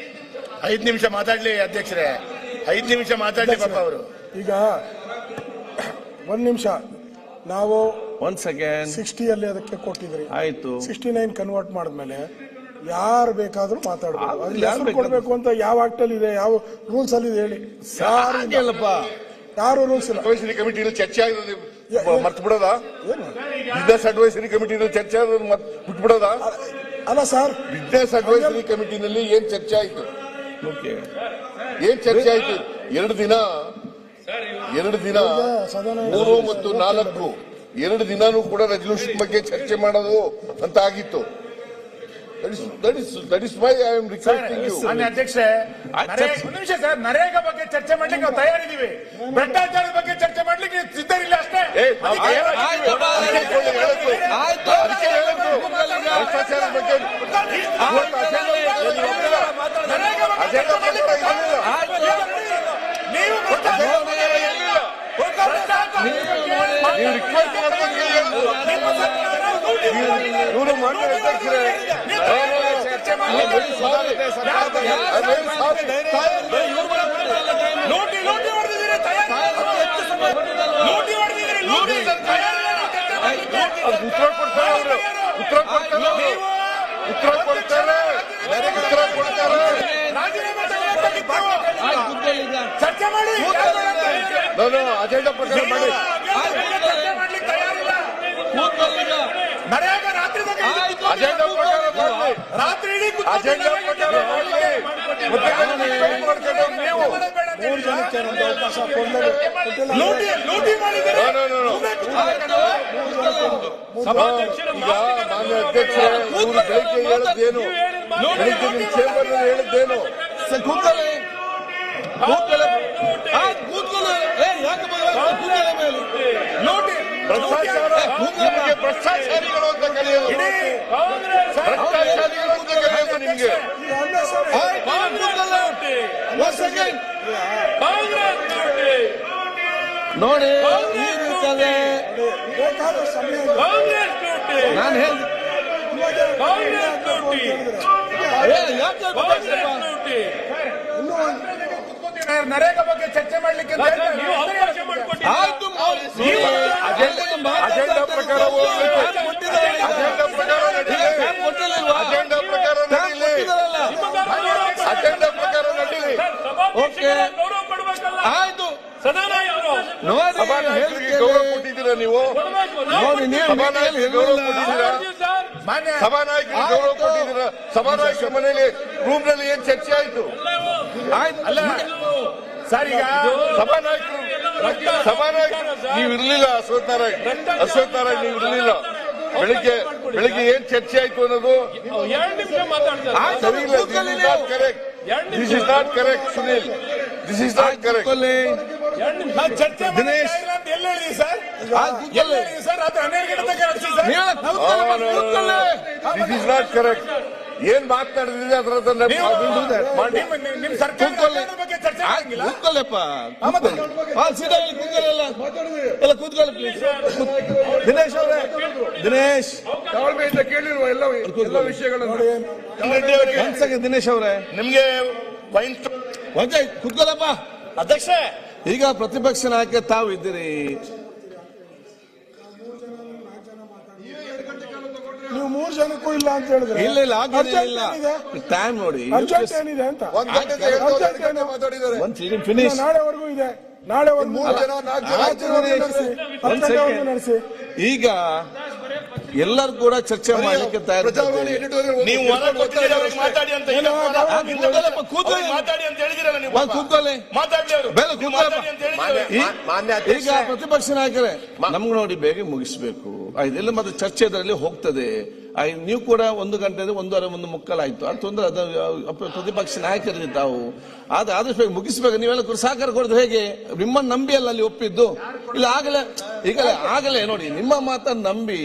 5 ನಿಮಿಷ ಮಾತಾಡ್ಲಿ ಅಧ್ಯಕ್ಷರೇ, 5 ನಿಮಿಷ ಮಾತಾಡ್ಲಿ ಪಾಪ ಅವರು. ಈಗ 1 ನಿಮಿಷ ನಾವು 1 ಸೆಕೆಂಡ್ 60 ಅದಕ್ಕೆ ಕೊಟ್ಟಿದ್ರಿ. ಆಯ್ತು, 69 ಕನ್ವರ್ಟ್ ಮಾಡಿದ್ಮೇಲೆ ಯಾರು ಬೇಕಾದ್ರೂ ಮಾತಾಡಬಹುದು. ಯಾರು ಬೇಕಾದ್ರೂ ಕೊಡ್ಬೇಕು ಅಂತ ಯಾವ ಆಕ್ಟ್ ಅಲ್ಲಿ ಇದೆ, ಯಾವ ರೂಲ್ಸ್ ಅಲ್ಲಿ ಇದೆ ಹೇಳಿ? ಯಾರು ರೂಲ್ಸ್ ಇಲ್ಲ. ಅಡ್ವೈಸರಿ ಕಮಿಟಿಯಲ್ಲಿ ಚರ್ಚೆ ಆಗಿರೋದು ಮರ್ತು ಬಿಡೋದಾ? ಬಿಸ್ನೆಸ್ ಅಡ್ವೈಸರಿ ಕಮಿಟಿನಲ್ಲಿ ಚರ್ಚೆ ಆಗೋದು ಬಿಟ್ಬಿಡೋದಾ? ಅಲ್ಲ ಸರ್, ಬಿಸ್ನೆಸ್ ಅಡ್ವೈಸರಿ ಕಮಿಟಿನಲ್ಲಿ ಏನ್ ಚರ್ಚೆ ಆಯ್ತು? ಏನ್ ಚರ್ಚೆ ಆಯ್ತು? 2 ದಿನ 3 ಮತ್ತು 4 2 ದಿನಾನೂ ಕೂಡ ರೆಸಲ್ಯೂಷನ್ ಬಗ್ಗೆ ಚರ್ಚೆ ಮಾಡೋದು ಅಂತ ಆಗಿತ್ತು. That is why I am requesting you. ಅಧ್ಯಕ್ಷರೇ, 1 ನಿಮಿಷ ಸರ್, ನರೇಗಾ ಬಗ್ಗೆ ಚರ್ಚೆ ಮಾಡ್ಲಿಕ್ಕೆ ನಾವು ತಯಾರಿದ್ದೀವಿ, ಭ್ರಷ್ಟಾಚಾರದ ಬಗ್ಗೆ ಚರ್ಚೆ ಮಾಡ್ಲಿಕ್ಕೆ ಸಿದ್ಧರಿಲ್ಲ ಅಷ್ಟೇ. ಇವರು ಮಾಡಿದ ಅಧ್ಯಕ್ಷರೇ, ಉತ್ತರ ಕೊಡ್ತಾರೆ. ಚರ್ಚೆ ಮಾಡಿ ಅಜೆಂಡಾ ಪ್ರಕಾರ ಮಾಡಿ. ನರೇಗಾ ರಾತ್ರಿ ಅಜೆಂಡಾ ಪ್ರಕಾರ ರಾತ್ರಿ ಇಡೀ ಅಜೆಂಡಾ ಪ್ರಕಾರ ಮಾಡಿ. ನೀವು ಮೂರು ಜನಕ್ಕೆ ಒಂದು ಅವಕಾಶ ಕೊಟ್ಟಿಲ್ಲ. ಲೂಟಿ ಮಾಡಿದ್ದೀರಿ. ಈಗ ಮಾನ್ಯ ಅಧ್ಯಕ್ಷರೇ, ಇವರು ಬೆಳಿಗ್ಗೆ ಹೇಳಿದ್ದೇನು, ಬೆಳಿಗ್ಗೆ ನಿಮ್ಮ ಚೇಂಬರ್ ನಲ್ಲಿ ಹೇಳಿದ್ದೇನು? ಕೂತ್ಕೊಳ್ಳಿ ಭ್ರಷ್ಟಾಚಾರ, ನಿಮಗೆ ಭ್ರಷ್ಟಾಚಾರಿಗಳು ಅಂತ ಕರೆಯೋದು, ಭ್ರಷ್ಟಾಚಾರಿಗಳು ಅಂತ ಕರೆಯೋದು ನಿಮಗೆ. ನೋಡಿ ಈ ರೀತಿಯಾಗಿ ಬೇಕಾದ ಸಮಯ ಇದೆ. ನಾನು ಹೇಳಿ ನರೇಗಾ ಬಗ್ಗೆ ಚರ್ಚೆ ಮಾಡ್ಲಿಕ್ಕೆ ಅಂತ ಹೇಳ್ತಾರೆ. ನೀವು ಅವಕಾಶ ಮಾಡಿಕೊಟ್ಟಿದ್ದೀರಾ. ಆಯ್ತು ಅಜೆಂಡಾ ಪ್ರಕಾರ ಹೋಗ್ಬೇಕು. ಅಜೆಂಡಾ ಪ್ರಕಾರ ನಡೀಲಿ. ಅಜೆಂಡಾ ಪ್ರಕಾರ ನಡೀಲಿ. ಅಜೆಂಡಾ ಪ್ರಕಾರ ನಡೀಲಿ. ಓಕೆ ಗೌರವ ಕೊಡ್ಬೇಕಲ್ಲ. ಆಯ್ತು ಸದಾನಾಯಕರು ನೋಡಿ ಸಭಾನಾಯಕರಿಗೆ ಗೌರವ ಕೊಟ್ಟಿದ್ದೀರಾ ನೀವು? ನೋಡಿ ನೀವು ಸಭಾನಾಯಕರಿಗೆ ಗೌರವ ಕೊಟ್ಟಿದ್ದೀರಾ? ಸಭಾನಾಯಕರಿಗೆ ಗೌರವ ಕೊಟ್ಟಿದ್ದೀರಾ? ಸಭಾನಾಯಕರ ಮನೆಯಲ್ಲಿ ರೂಮ್ ನಲ್ಲಿ ಏನ್ ಚರ್ಚೆ ಆಯ್ತು? ಅಲ್ಲ ಸರ್, ಈಗ ಸಭಾನಾಯಕರು ನೀವು ಇರ್ಲಿಲ್ಲ. ಅಶ್ವಥ್ ನಾರಾಯಣ್ ನೀವು ಇರ್ಲಿಲ್ಲ. ಬೆಳಿಗ್ಗೆ ಏನ್ ಚರ್ಚೆ ಆಯ್ತು ಅನ್ನೋದು 2 ನಿಮಿಷ ಮಾತಾಡ್ತಾರೆ. ಸರಿ ಇಲ್ಲ. This is not correct. This is not correct Sunil. This is not correct. ನಾನು ಚರ್ಚೆ ದಿನೇಶ್. ಮಾಡಿಲ್ಲ ಅಂತ ಎಲ್ಲಿ ಹೇಳಿದ್ವಿ ಸರ್? ಎಲ್ಲಿ ಹೇಳಿದ್ವಿ ಸರ್? ರಾತ್ರಿ 12 ಗಂಟೆ ತನಕ ನಡೆಸಿ sir. This is not correct. ಏನ್ ಮಾತನಾಡಿದ್ರೆ ಅದರ ಮಾಡಿ. ನಿಮ್ ಸರ್ಕಾರ ಬಗ್ಗೆ ಚರ್ಚೆ ಮಾಡಂಗಿಲ್ಲ. ಕೂತ್ಕೊಳ್ಳಪ್ಪ ಎಲ್ಲ ಕೂತ್ಕೊಳ್ಳಿ ಪ್ಲೀಸ್. ದಿನೇಶ್ ಅವರೇ, ದಿನೇಶ್ ತಾಳ್ಮೆಯಿಂದ ಕೇಳಿರುವ ಎಲ್ಲ ವಿಷಯಗಳನ್ನು ಒಂದ್ ಸೆಕೆಂಡ್. ದಿನೇಶ್ ಅವರೇ ನಿಮ್ಗೆ ಒಂದೇ ಕೂತ್ಕೊಳ್ಳಪ್ಪ. ಅಧ್ಯಕ್ಷ, ಈಗ ಪ್ರತಿಪಕ್ಷ ನಾಯಕ ತಾವು ಇದ್ದೀರಿ. ನೀವು 3 ಜನಕ್ಕೂ ಇಲ್ಲ ಅಂತ ಹೇಳಿದ್ರೆ ಇಲ್ಲ ಇಲ್ಲ ಟೈಮ್ ನೋಡಿ. ಅರ್ಜೆಂಟ್ ಏನಿದೆ ಅಂತ. ಮಾತಾಡಿದ್ದಾರೆ. ಫಿನಿಶ್. ನಾಳೆವರೆಗೂ ಇದೆ. ನಾಳೆವರೆಗೂ 3 ಜನ 4 ಜನ ನಡೆಸಿ. ಈಗ ಎಲ್ಲರೂ ಕೂಡ ಚರ್ಚೆ ಮಾಡ್ಲಿಕ್ಕೆ ಪ್ರಜಾವಾಣಿ ತಯಾರಿ. ಎಡಿಟೋರಿಯಲ್ ನೀವು ಹೊರ ಕೊಟ್ಟಿದ್ದೀರಿ, ಅವ್ರಿಗೆ ಮಾತಾಡಿ ಅಂತ ಹೇಳಿದ್ರಲ್ಲ. ಕೂತ್ಕೊಳ್ಳಿ ಮಾತಾಡಿ ಅಂತ ಹೇಳಿದಿರಲ್ಲ ನೀವು. ಕೂತ್ಕೊಳ್ಳಿ ಮಾತಾಡ್ಲಿ ಅವರು. ಬೇಗ ನೀವು ಕೂತ್ಕೊಳ್ಳಿ. ಮಾತಾಡಿ ಅಂತ ಹೇಳಿದಿರಲ್ಲ. ಮಾನ್ಯ ಈಗ ಪ್ರತಿಪಕ್ಷ ನಾಯಕರೇ, ನಮ್ಗೆ ನೋಡಿ ಬೇಗ ಮುಗಿಸ್ಬೇಕು. ಇದೆಲ್ಲ ಮತ್ತೆ ಚರ್ಚೆ ಇದರಲ್ಲಿ ಹೋಗ್ತದೆ. ನೀವು ಕೂಡ 1 ಗಂಟೆ 1:30 ಆಯ್ತು. ಅದು ತೊಂದರೆ. ಅದು ಪ್ರತಿಪಕ್ಷ ನಾಯಕರಿಗೆ ತಾವು ಆದಷ್ಟು ಬೇಗ ಮುಗಿಸ್ಬೇಕು. ನೀವೆಲ್ಲ ಸಹಕಾರ ಕೊಡೋದು ಹೇಗೆ? ನಿಮ್ಮನ್ನು ನಂಬಿ ಅಲ್ಲ ಅಲ್ಲಿ ಒಪ್ಪಿದ್ದು. ಇಲ್ಲ ಆಗಲೇ ನೋಡಿ ನಿಮ್ಮ ಮಾತನ್ನು ನಂಬಿ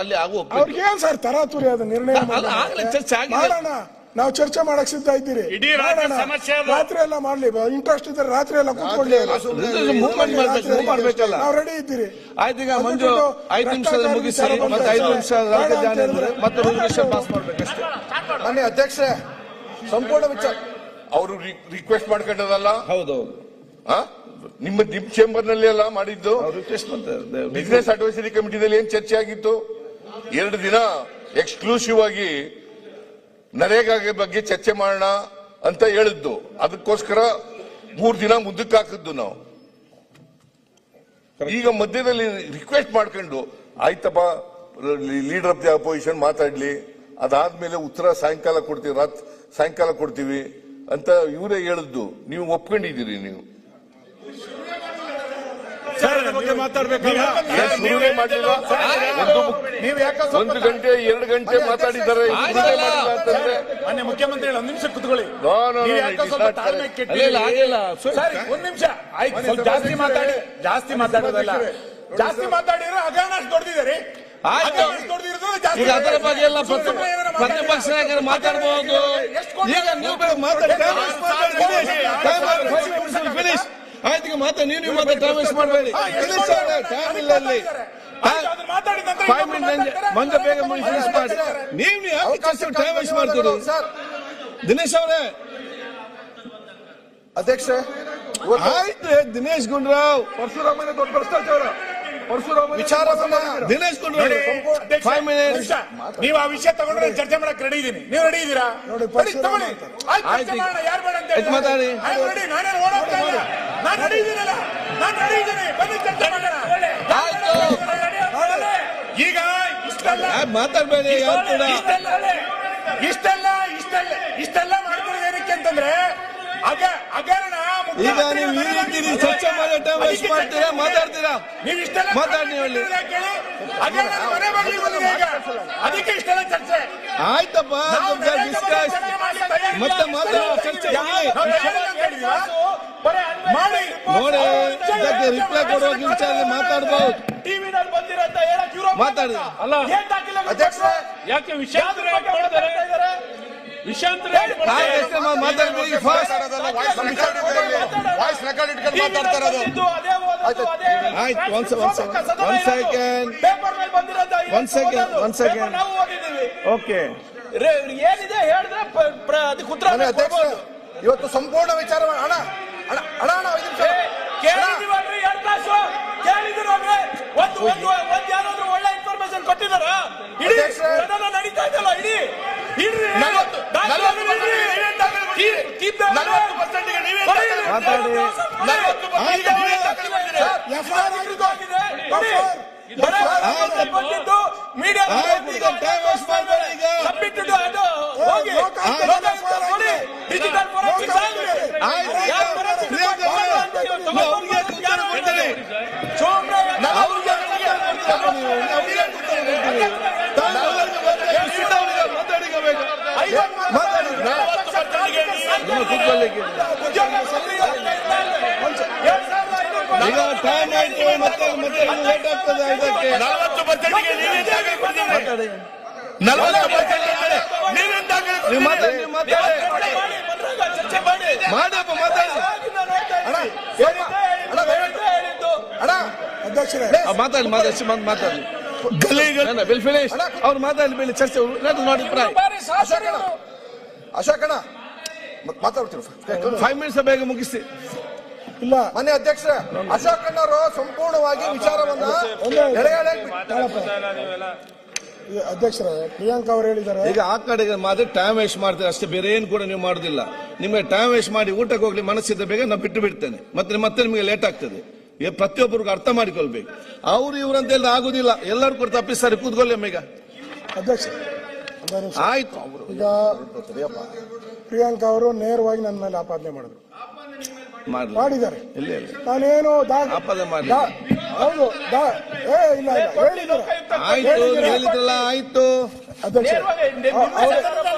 ಅಲ್ಲಿ ಆಗು ಒಪ್ಪಿದ್ದು. ಅವ್ರಿಗೆ ಏನ್ ಸರ್ ತರಾತುರಿ ಅದು ನಿರ್ಣಯ ಆಗಲೇ ಚರ್ಚೆ ಆಗಿದೆ. ಮಾಡೋಣ. ನಾವು ಚರ್ಚೆ ಮಾಡಕ್ ಸಿದ್ಧ ಇದ್ದೀರಿ. ಇಡೀ ರಾಜ್ಯ ಸಮಸ್ಯೆ ಅದು. ರಾತ್ರಿ ಎಲ್ಲ ಮಾಡ್ಲಿ. ಇಂಟ್ರೆಸ್ಟ್ ಇದ್ರೆ ರಾತ್ರಿ ಎಲ್ಲ ಕೂತ್ಕೊಳ್ಳಿ. ಮೂವ್ಮೆಂಟ್ ಮಾಡ್ಬೇಕಲ್ಲ. ನಾವು ರೆಡಿ ಇದ್ದೀರಿ. ಆಯ್ತು. ಈಗ ಮಂಜು 5 ನಿಮಿಷದಲ್ಲಿ ಮುಗಿಸಿ ಮತ್ತೆ 5 ನಿಮಿಷ ಮತ್ತೆ ರೆಸಲ್ಯೂಷನ್ ಪಾಸ್ ಮಾಡ್ಬೇಕಷ್ಟೇ. ಮಾನ್ಯ ಅಧ್ಯಕ್ಷರೇ, ಸಂಪೂರ್ಣ ವಿಚಾರ ಅವರು ರಿಕ್ವೆಸ್ಟ್ ಮಾಡ್ಕೊಂಡದಲ್ಲ. ಹೌದೌದು. ನಿಮ್ಮ ಚೇಂಬರ್ ನಲ್ಲಿ ಎಲ್ಲ ಮಾಡಿದ್ದು. ರಿಕ್ವೆಸ್ಟ್ ಮಾಡ್ತಾರೆ. ಬಿಸಿನೆಸ್ ಅಡ್ವೈಸರಿ ಕಮಿಟಿದಲ್ಲಿ ಏನ್ ಚರ್ಚೆ ಆಗಿತ್ತು? 2 ದಿನ ಎಕ್ಸ್ಕ್ಲೂಸಿವ್ ಆಗಿ ನರೇಗಾ ಬಗ್ಗೆ ಚರ್ಚೆ ಮಾಡೋಣ ಅಂತ ಹೇಳಿದ್ದು. ಅದಕ್ಕೋಸ್ಕರ 3 ದಿನ ಮುಂದಕ್ಕೆ ಹಾಕಿದ್ದು ನಾವು. ಈಗ ಮಧ್ಯದಲ್ಲಿ ರಿಕ್ವೆಸ್ಟ್ ಮಾಡ್ಕೊಂಡು ಆಯ್ತಪ್ಪ ಲೀಡರ್ ಆಫ್ ದಿ ಅಪೋಸಿಷನ್ ಮಾತಾಡ್ಲಿ, ಅದಾದ್ಮೇಲೆ ಉತ್ತರ ಸಾಯಂಕಾಲ ಕೊಡ್ತೀವಿ ಅಂತ ಇವರೇ ಹೇಳಿದ್ದು. ನೀವು ಒಪ್ಕೊಂಡಿದ್ದೀರಿ. ನೀವು ಮಾತಾಡ್ಬೇಕಲ್ಲ. ಶುರುವೇ ಮಾಡಿಲ್ಲ. 1 ಗಂಟೆ 2 ಗಂಟೆ ಮಾತಾಡಿದ್ದಾರೆ. ಅಂತಂದ್ರೆ ಮಾನ್ಯ ಮುಖ್ಯಮಂತ್ರಿಗಳು 1 ನಿಮಿಷ ಕುತ್ಕೊಳ್ಳಿ. No, ಸ್ವಲ್ಪ ತಾಳ್ಮೆ ಕೆಟ್ಟಿಲ್ಲ. ಸರಿ 1 ನಿಮಿಷ ಆಯ್ತು. ಸ್ವಲ್ಪ ಜಾಸ್ತಿ ಮಾತಾಡೋದಲ್ಲ. ಜಾಸ್ತಿ ಮಾತಾಡಿದ್ರೆ ಹಗರಣ ದೊಡ್ಡದಿದೆ. ಈಗ ಅದರ ಬಗ್ಗೆ ಎಲ್ಲ ಪ್ರತಿಪಕ್ಷ ನಾಯಕರು ಮಾತಾಡಬಹುದು. ಈಗ ನೀವು ಮಾತಾಡಿ ಫಿನಿಶ್ ಆಯ್ತು. ಈಗ ನೀವು ಮಾತಾಡಿ ಟೈಮ್ ವೇಸ್ಟ್ ಮಾಡಬೇಡಿ. ಟೈಮ್ ಇಲ್ಲ ಅಲ್ಲಿ. 5 ಮಿನಿಟ್ ಮಂಜ ಬೇಗ ಫಿನಿಶ್ ಮಾಡಿ. ನೀವು ಯಾಕೆ ಟೈಮ್ ವೇಸ್ಟ್ ಮಾಡ್ತೀರಿ? ದಿನೇಶ್ ಅವರೇ. ಅಧ್ಯಕ್ಷರೇ, ಆಯ್ತು. ದಿನೇಶ್ ಗುಂಡೂರಾವ್ ಪರಶುರಾಮನ ದೊಡ್ಡ ಭ್ರಷ್ಟಾಚಾರ ವಿಚಾರವನ್ನ ದಿನೇಶ್ ಗುಂಡೂರಾವ್ 5 ಮಿನಿಟ್ಸ್. ನೀವು ಆ ವಿಷಯ ತಗೊಂಡ್ರೆ ಚರ್ಚೆ ಮಾಡಕ್ ರೆಡಿ ಇದೀನಿ. ನೀವು ರೆಡಿ ಇದ್ದೀರಾ? ತಗೊಳ್ಳಿ. ಯಾರು ಬೇಡ ಅಂತ ಮಾತಾಡಿ. ನಾನೇ ಓಡೋಗ್ತಾ ಇಲ್ಲ. ನಾನು ರೆಡಿ ಇದ್ದೀನಲ್ಲ. ನಾನು ರೆಡಿ ಇದ್ದೀನಿ. ಬನ್ನಿ ಚರ್ಚೆ ಮಾಡೋಣ. ಈಗ ಇಷ್ಟೆಲ್ಲ ಮಾತಾಡ್ಬೇಡಿ. ಯಾರು ಕೂಡ ಇಷ್ಟೆಲ್ಲ ಮಾಡ್ತಿರೋದು ಏನಕ್ಕೆ ಅಂತಂದ್ರೆ ಹಗರಣ ಈಗ ನೀವು ಈ ರೀತಿ ನೀವು ಚರ್ಚೆ ಮಾಡಿ ಟೈಮ್ ವೇಸ್ಟ್ ಮಾಡ್ತೀರಾ, ಮಾತಾಡ್ತೀರಾ? ನೀವು ಇಷ್ಟೆಲ್ಲ ಮಾತಾಡಿ ನೀವು ಹೇಳಿ. ಹಗರಣ ಮನೆ ಬಾಗಿಲಿಗೆ ಬಂದಿದೆ ಈಗ, ಅದಕ್ಕೆ ಇಷ್ಟೆಲ್ಲ ಚರ್ಚೆ. ಆಯ್ತಪ್ಪ, ಡಿಸ್ಕಸ್ ಮತ್ತೆ ಮಾತಾಡೋ ಚರ್ಚೆ ಮಾಡಿ ನೋಡಿ, ಇದಕ್ಕೆ ರಿಪ್ಲೈ ಕೊಡುವ ವಿಚಾರ ಮಾತಾಡಬಹುದು. ಟಿವಿನಲ್ಲಿ ಬಂದಿರಂತ ಹೇಳಕ್ ಇವ್ರು ಮಾತಾಡಿ. ಅಲ್ಲ ಏನ್ ದಾಖಲೆ ಅಧ್ಯಕ್ಷರೇ ಯಾಕೆ ವಿಷಯಾಂತರ ವಿಷಯಾಂತರ ಮಾತಾಡ್ಬೇಕು ಫಾಸ್ಟ್. ವಾಯ್ಸ್ ರೆಕಾರ್ಡ್ ಇಟ್ಕೊಂಡು ಮಾತಾಡ್ತಾ ಇರೋದು. ಆಯ್ತು, ಒಂದ್ ಸೆಕೆಂಡ್. ಪೇಪರ್ ಮೇಲೆ ಬಂದಿರಂತ One second. ನಾವು ಓದಿದೀವಿ. ಓಕೆ, ಏನಿದೆ ಹೇಳಿದ್ರೆ ಅದಕ್ಕೆ ಉತ್ತರ ಮನೆ ಅಧ್ಯಕ್ಷರೇ, ಇವತ್ತು ಸಂಪೂರ್ಣ ವಿಚಾರ ಅಣ್ಣ ಅಣ್ಣ ಅಣ್ಣ ಅಣ್ಣ ಐದು ನಿಮಿಷ. ಕೇಳಿದಿವಲ್ರಿ 2 ತಾಸು ಕೇಳಿದಿರಲ್ರಿ. ಒಂದು ಯಾರಾದ್ರೂ ಒಳ್ಳೆ ಇನ್ಫಾರ್ಮೇಶನ್ ಕೊಟ್ಟಿದಾರ? ಇಡೀ ಅಧ್ಯಕ್ಷರೇ, ಸದನ ನಡೀತಾ ಇದೆಯಲ್ಲ, ಇಡೀ 40% ಗೆ ನೀವೇ ಮಾತಾಡಿ. ಮೀಡಿಯಾ ಡಿಜಿಟಲ್ ಈಗ ಟೈಮ್ ಆಯ್ತು, ಮತ್ತೆ ಲೇಟ್ ಆಗ್ತದೆ. ಇದಕ್ಕೆ 40% ಗೆ ನೀವೇ ದಾಖಲೆ ಕೊಡ್ತೀರಿ. ಮಾತಾಡಿ. 40% ನೀವೇ ದಾಖಲೆ ನೀವು ಮಾತಾಡಿ, ನೀವು ಮಾತಾಡಿ. ಚರ್ಚೆ ಮಾಡಿ ಮಾಡಪ್ಪ, ಮಾತಾಡಿ. ಅಣ್ಣ ಅಧ್ಯಕ್ಷರೇ, ಮಾತಾಡಿ, ಮಾತಾಡಿ. Will finish. ಅವ್ರು ಮಾತಾಡಿ, ಬೆಳಿ ಚರ್ಚೆ ನೋಡಿ. ಅಶೋಕ್ ಅಣ್ಣ ಮಾತಾಡ್ತೀವಿ. 5 ಮಿನಿಟ್ಸ್ ಬೇಗ ಮುಗಿಸಿ. ಇಲ್ಲ ಮನೆ ಅಧ್ಯಕ್ಷರೇ, ಅಶೋಕ್ ಅಣ್ಣವರು ಸಂಪೂರ್ಣವಾಗಿ ವಿಚಾರವನ್ನ ಅಧ್ಯಕ್ಷರೇ, ಪ್ರಿಯಾಂಕಾ ಅವರು ಹೇಳಿದ್ದಾರೆ. ಈಗ ಆ ಕಡೆಗೆ ಮಾತ್ರ ಟೈಮ್ ವೇಸ್ಟ್ ಮಾಡ್ತಾರೆ ಅಷ್ಟೇ, ಬೇರೆ ಏನು ಕೂಡ ನೀವು ಮಾಡುದಿಲ್ಲ. ನಿಮಗೆ ಟೈಮ್ ವೇಸ್ಟ್ ಮಾಡಿ ಊಟಕ್ಕೆ ಹೋಗ್ಲಿ ಮನಸ್ಸಿದ್ದ ಬೇಗ ನಾನು ಬಿಟ್ಟು ಬಿಡ್ತೇನೆ. ಮತ್ತೆ ನಿಮಗೆ ಲೇಟ್ ಆಗ್ತದೆ. ಪ್ರತಿಯೊಬ್ಬರಿಗೂ ಅರ್ಥ ಮಾಡಿಕೊಳ್ಬೇಕು. ಅವ್ರು ಇವ್ರಂತ ಎಲ್ಲ ಆಗುದಿಲ್ಲ. ಎಲ್ಲರೂ ಕೂಡ ತಪ್ಪಿಸ್ತಾರೆ. ಕೂತ್ಕೊಳ್ಳಿ ಈಗ. ಅಧ್ಯಕ್ಷ ಆಯ್ತು. ಈಗ ಪ್ರಿಯಾಂಕಾ ಅವರು ನೇರವಾಗಿ ನನ್ನ ಮೇಲೆ ಆಪಾದನೆ ಮಾಡಿದ್ದಾರೆ. ನಾನೇನು ಆಪಾದನೆ ಮಾಡಿ. ಹೌದು ಇಲ್ಲ ಹೇಳಿದ್ದಾರೆ. ಆಯ್ತು, ಹೇಳಿದ್ರಲ್ಲ, ಆಯ್ತು. ಅಧ್ಯಕ್ಷ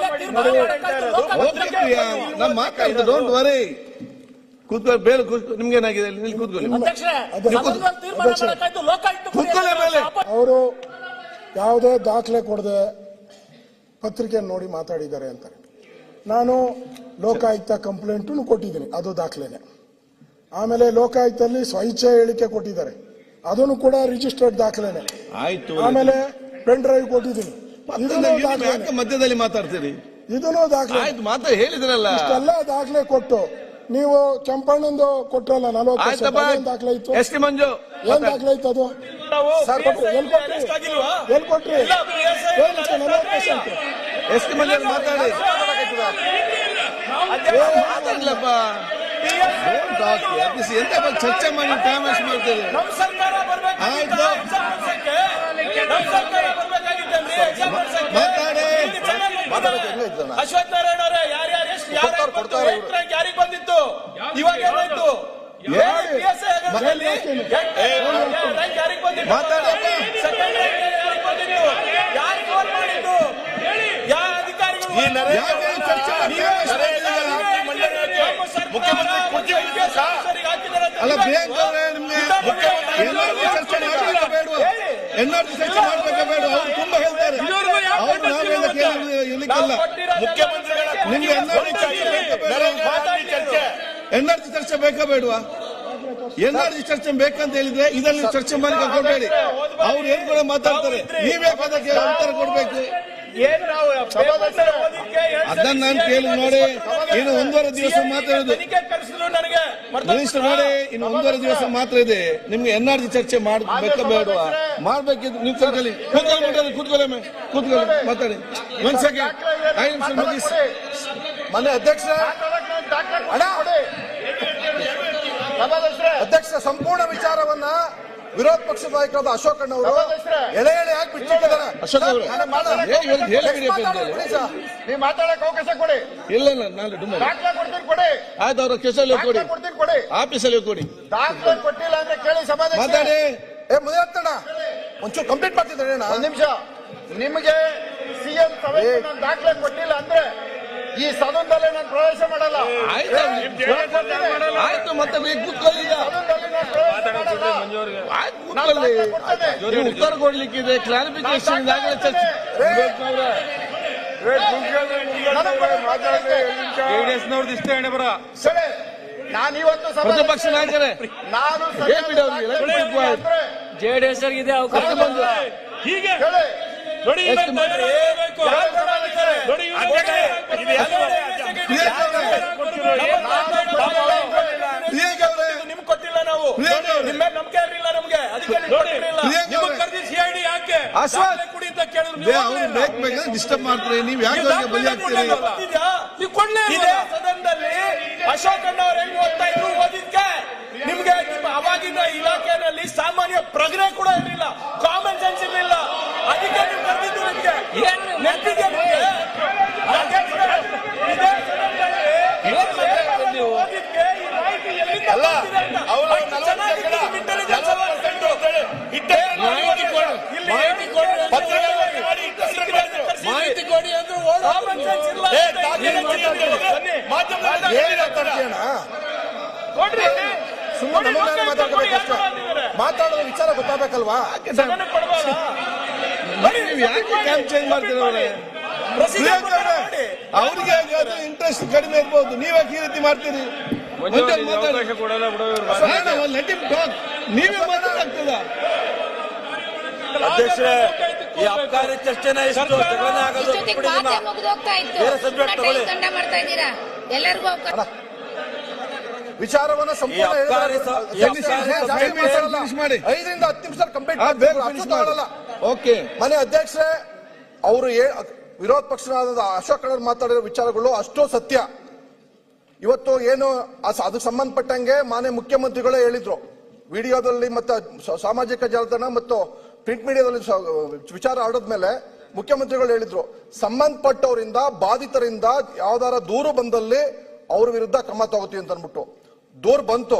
ಓಕೆ ಪ್ರಿಯಾ, ನಾನು ಮಾತಾಡ್ತೇನೆ, ಡೋಂಟ್ ವರಿ. ಕೂತ್ಕೊಳ್ಳಿ, ಬೇರೆ ನಿಮ್ಗೇನಾಗಿದೆ? ಇಲ್ಲಿ ಕೂತ್ಕೊಳ್ಳಿ. ಕೂತ್ಕೊಳ್ಳಿ ಮೇಲೆ. ಅವರು ಯಾವುದೇ ದಾಖಲೆ ಕೊಡದೆ ಪತ್ರಿಕೆ ನೋಡಿ ಮಾತಾಡಿದ್ದಾರೆ ಅಂತಾರೆ. ನಾನು ಲೋಕಾಯುಕ್ತ ಕಂಪ್ಲೇಂಟು ಕೊಟ್ಟಿದ್ದೀನಿ, ಅದು ದಾಖಲೆನೆ. ಆಮೇಲೆ ಲೋಕಾಯುಕ್ತಲ್ಲಿ ಸ್ವಇಚ್ಛೆ ಹೇಳಿಕೆ ಕೊಟ್ಟಿದ್ದಾರೆ, ಅದನ್ನು ಕೂಡ ರಿಜಿಸ್ಟರ್ಡ್ ದಾಖಲೆನೆ. ಆಯ್ತು. ಆಮೇಲೆ ಪೆನ್ ಡ್ರೈವ್ ಕೊಟ್ಟಿದ್ದೀನಿ, ಮಧ್ಯದಲ್ಲಿ ಮಾತಾಡ್ತೀರಿ. ಇದನ್ನು ದಾಖಲೆ. ಆಯ್ತು, ಹೇಳಿದ್ರಲ್ಲ. ಇಷ್ಟೆಲ್ಲ ದಾಖಲೆ ಕೊಟ್ಟು ನೀವು ಕೆಂಪಣ್ಣಂದು ಕೊಟ್ರಲ್ಲ 40 ದಾಖಲೆ ಇತ್ತು. ಎಸ್ ಟಿ ಮಂಜು ಏನ್ ದಾಖಲೆ ಇತ್ತು ಅದು? ಎಲ್ ಕೊಟ್ರಿ? ಎಸ್ ಟಿ ಮಂಜು ಮಾತಾಡಿ. ಮಾತಾಡ್ಲಪ್ಪ, ಎಂತ ಚರ್ಚೆ ಮಾಡಿ ಟೈಮ್ ವೇಸ್ಟ್ ಮಾಡ್ತೀರಿ. ಆಯ್ತು, ಮಾತಾಡಿ. ಅಶ್ವಥ್ ನಾರಾಯಣ ಅವರೇ, ಯಾರಿಗೆ ಬಂದಿತ್ತು? ಇವಾಗ ಏನಾಯ್ತು? ಯಾರಿಗೆ ಬಂದಿತ್ತು? ಯಾರು ಫೋನ್ ಮಾಡಿದ್ದು? ಯಾವ ಅಧಿಕಾರಿಗಳು? ಅಲ್ಲ ಪ್ರಿಯಾಂಕಾ ಅವರೇ, ನಿಮ್ಗೆ ಚರ್ಚೆ ಮಾಡಬೇಕಾ ಬೇಡವಾ? ಎನ್ಆರ್ಜಿ ಚರ್ಚೆ ಮಾಡಬೇಕಾ ಬೇಡ? ಅವ್ರು ತುಂಬಾ ಹೇಳ್ತಾರೆ. ಅವ್ರು ನಾವೆಲ್ಲ ಕೇಳಲಿಕ್ಕಲ್ಲ. ನಿಮ್ಗೆ ಎನ್ಆರ್ಜಿ ಚರ್ಚೆ ಬೇಕಾ ಬೇಡವಾ? ಎನ್ಆರ್ಜಿ ಚರ್ಚೆ ಬೇಕಂತ ಹೇಳಿದ್ರೆ ಇದರಲ್ಲಿ ಚರ್ಚೆ ಮಾಡಿ ಕೊಡಬೇಡಿ. ಅವ್ರು ಏನ್ ಕೂಡ ಮಾತಾಡ್ತಾರೆ, ನೀವೇ ಅದಕ್ಕೆ ಉತ್ತರ ಕೊಡ್ಬೇಕು. ಅದನ್ನ ನಾನು ಕೇಳಿ ನೋಡಿ. ಇನ್ನು 1.5 ದಿವಸ ಮಾತ್ರ ಇರೋದು ಮಿನಿಸ್ಟರ್ ನೋಡಿ. ಇನ್ನು 1.5 ದಿವಸ ಮಾತ್ರ ಇದೆ. ನಿಮ್ಗೆ ಎನ್ಆರ್ಜಿ ಚರ್ಚೆ ಮಾಡ್ಬೇಕಾ ಬೇಡವಾ? ಮಾಡ್ಬೇಕಿದ್ದು ನೀವು ಕೂತ್ಕೊಳ್ಳಿ, ಮಾತಾಡಿ. 1 ಸೆಕೆಂಡ್, 5 ನಿಮಿಷ ಮುಗಿಸಿ. ಮನೆ ಅಧ್ಯಕ್ಷ ಅಧ್ಯಕ್ಷ ಸಂಪೂರ್ಣ ವಿಚಾರವನ್ನ ವಿರೋಧ ಪಕ್ಷದ ನಾಯಕರಾದ ಅಶೋಕ್ ಅಣ್ಣ ಅವರು ಎಳೆ ಹಾಕಿ ಬಿಟ್ಟಿದ್ದಾರೆ. ಅಶೋಕ್ ಅವರು ಹೇಳಿ ನೀವು ಮಾತಾಡಕ್ ಅವಕಾಶ ಕೊಡಿ. ಇಲ್ಲ ನಾನು ದಾಖಲೆ ಕೊಡ್ತೀನಿ ಕೊಡಿ. ಆಯ್ತು ಅವ್ರ ಕೇಸಲ್ಲಿ ಕೊಡಿ, ಕೊಡ್ತೀನಿ ಕೊಡಿ. ಆಫೀಸಲ್ಲಿ ಕೊಡಿ. ದಾಖಲೆ ಕೊಟ್ಟಿಲ್ಲ ಅಂದ್ರೆ ಕೇಳಿ ಸಮಾಧಾನ ಮಾತಾಡಿ. ಮುಂದೆ ಆಗ್ತಾನ ಒಂಚೂರು ಕಂಪ್ಲೀಟ್ ಮಾಡ್ತಿದ್ದಾರೆ. ಒಂದ್ ನಿಮಿಷ. ನಿಮಗೆ ಸಿಎಂ ದಾಖಲೆ ಕೊಟ್ಟಿಲ್ಲ ಅಂದ್ರೆ ಈ ಸದನದಲ್ಲಿ ನಾನು ಪ್ರವೇಶ ಮಾಡಲ್ಲ. ಆಯ್ತು ಮತ್ತೆ ಕೂತ್ಕೊಳ್ಳಿ, ಸದನದಲ್ಲಿ ನಾನು ಪ್ರವೇಶ ಮಾಡಲ್ಲ. ಕೂತ್ಕೊಳ್ಳಿ. ಉತ್ತರ ಕೊಡ್ಲಿಕ್ಕಿದೆ, ಕ್ಲಾರಿಫಿಕೇಶನ್ ಇದಾಗಲೇ ಚರ್ಚೆ. ಸರಿ, ನಾನು ಇವತ್ತು ಪ್ರತಿಪಕ್ಷ ನಾಯಕರೇ ನಾನು ಜೆಡಿಎಸ್ ಇದೆ ಅವಕಾಶ ಹೀಗೆ ಹೇಳಿ ನೋಡಿ. ನಿಮ್ಗೆ ಕೊಟ್ಟಿಲ್ಲ, ನಾವು ನಿಮ್ಮ ನಂಬಿಕೆ ಇರಲಿಲ್ಲ ನಮ್ಗೆ, ಅದಕ್ಕೆ ನಿಮ್ಗೆ ಕರೆದಿ ಸಿಐಡಿ ಯಾಕೆ ಕುಡಿ ಅಂತ ಕೇಳಿದ್ರು. ಡಿಸ್ಟರ್ಬ್ ಮಾಡ್ತಾರೆ ನೀವು, ಯಾಕೆ ಬಲಿ ಆಗ್ತೀರಿ? ಇದೇ ಸದನದಲ್ಲಿ ಅಶೋಕ್ ಅಣ್ಣ ಅವ್ರು ಹೆಂಗ್ ಓದ್ತಾ ಇದ್ರು ಓದಿದ್ಕೆ ನಿಮ್ಗೆ ನಿಮ್ಮ ಅವಾಗಿನ ಇಲಾಖೆಯಲ್ಲಿ ಸಾಮಾನ್ಯ ಪ್ರಜ್ಞೆ ಕೂಡ ಇರಲಿಲ್ಲ, ಕಾಮನ್ ಸೆನ್ಸ್ ಇರಲಿಲ್ಲ. ಅದಕ್ಕೆ ನೀವು ಕರೆದಿದ್ದು ನಿಮ್ಗೆ ನೆನಪಿಗೆ ಇದೇ ಸದನದಲ್ಲಿ ಓದಿದ್ಕೆ ಈ ಮಾಹಿತಿ ಎಲ್ಲಿಂದ ಬಂದಿದೆ ಅಂತ ಮಾಹಿತಿ ಕೊಡಿ ಅಂದ್ರೆ ಮಾತಾಡೋದು ವಿಚಾರ ಗೊತ್ತಾಗಬೇಕಲ್ವಾ? ನೀವು ಯಾಕೆ ಕ್ಯಾಂಪ್ ಚೇಂಜ್ ಮಾಡ್ತೀರ? ಅವ್ರಿಗೆ ಇಂಟ್ರೆಸ್ಟ್ ಕಡಿಮೆ ಇರ್ಬೋದು, ನೀವ್ಯಾಕೆ ಈ ರೀತಿ ಮಾಡ್ತೀರಿ? ನೀವೇ ಮಾತಾಡ್ತದ ಅಧ್ಯಕ್ಷರೇ, ಈ ಅಬ್ಕಾರಿ ಚರ್ಚೆನ ಎಷ್ಟು ಜಗಳನೆ ಆಗೋದು ಮುಗಿದೋಗ್ತಾ ಇತ್ತು. ದಂಡ ಮಾಡ್ತಾ ಇದ್ದೀರಾ ಎಲ್ಲರಿಗೂ ಅವಕಾಶ. ವಿಚಾರವನ್ನ ಸಂಪೂರ್ಣ 5ರಿಂದ 10 ನಿಮಿಷ ಕಂಪ್ಲೀಟ್ ಮಾಡಲ್ಲ. ಓಕೆ, ಮನೆ ಅಧ್ಯಕ್ಷರೇ, ಅವರು ವಿರೋಧ ಪಕ್ಷದ ಅಶೋಕ್ ಅಣ್ಣ ಮಾತಾಡಿರೋ ವಿಚಾರಗಳು ಅಷ್ಟೋ ಸತ್ಯ. ಇವತ್ತು ಏನು ಅದಕ್ಕೆ ಸಂಬಂಧಪಟ್ಟಂಗೆ ಮಾನ್ಯ ಮುಖ್ಯಮಂತ್ರಿಗಳೇ ಹೇಳಿದ್ರು ವಿಡಿಯೋದಲ್ಲಿ, ಮತ್ತೆ ಸಾಮಾಜಿಕ ಜಾಲತಾಣ ಮತ್ತು ಪ್ರಿಂಟ್ ಮೀಡಿಯಾದಲ್ಲಿ ವಿಚಾರ ಆಡೋದ್ಮೇಲೆ ಮುಖ್ಯಮಂತ್ರಿಗಳು ಹೇಳಿದ್ರು, ಸಂಬಂಧಪಟ್ಟವರಿಂದ ಬಾಧಿತರಿಂದ ಯಾವ್ದಾರ ದೂರು ಬಂದಲ್ಲಿ ಅವ್ರ ವಿರುದ್ಧ ಕ್ರಮ ತಗೋತೀವಿ ಅಂತ ಅನ್ಬಿಟ್ಟು. ದೂರು ಬಂತು,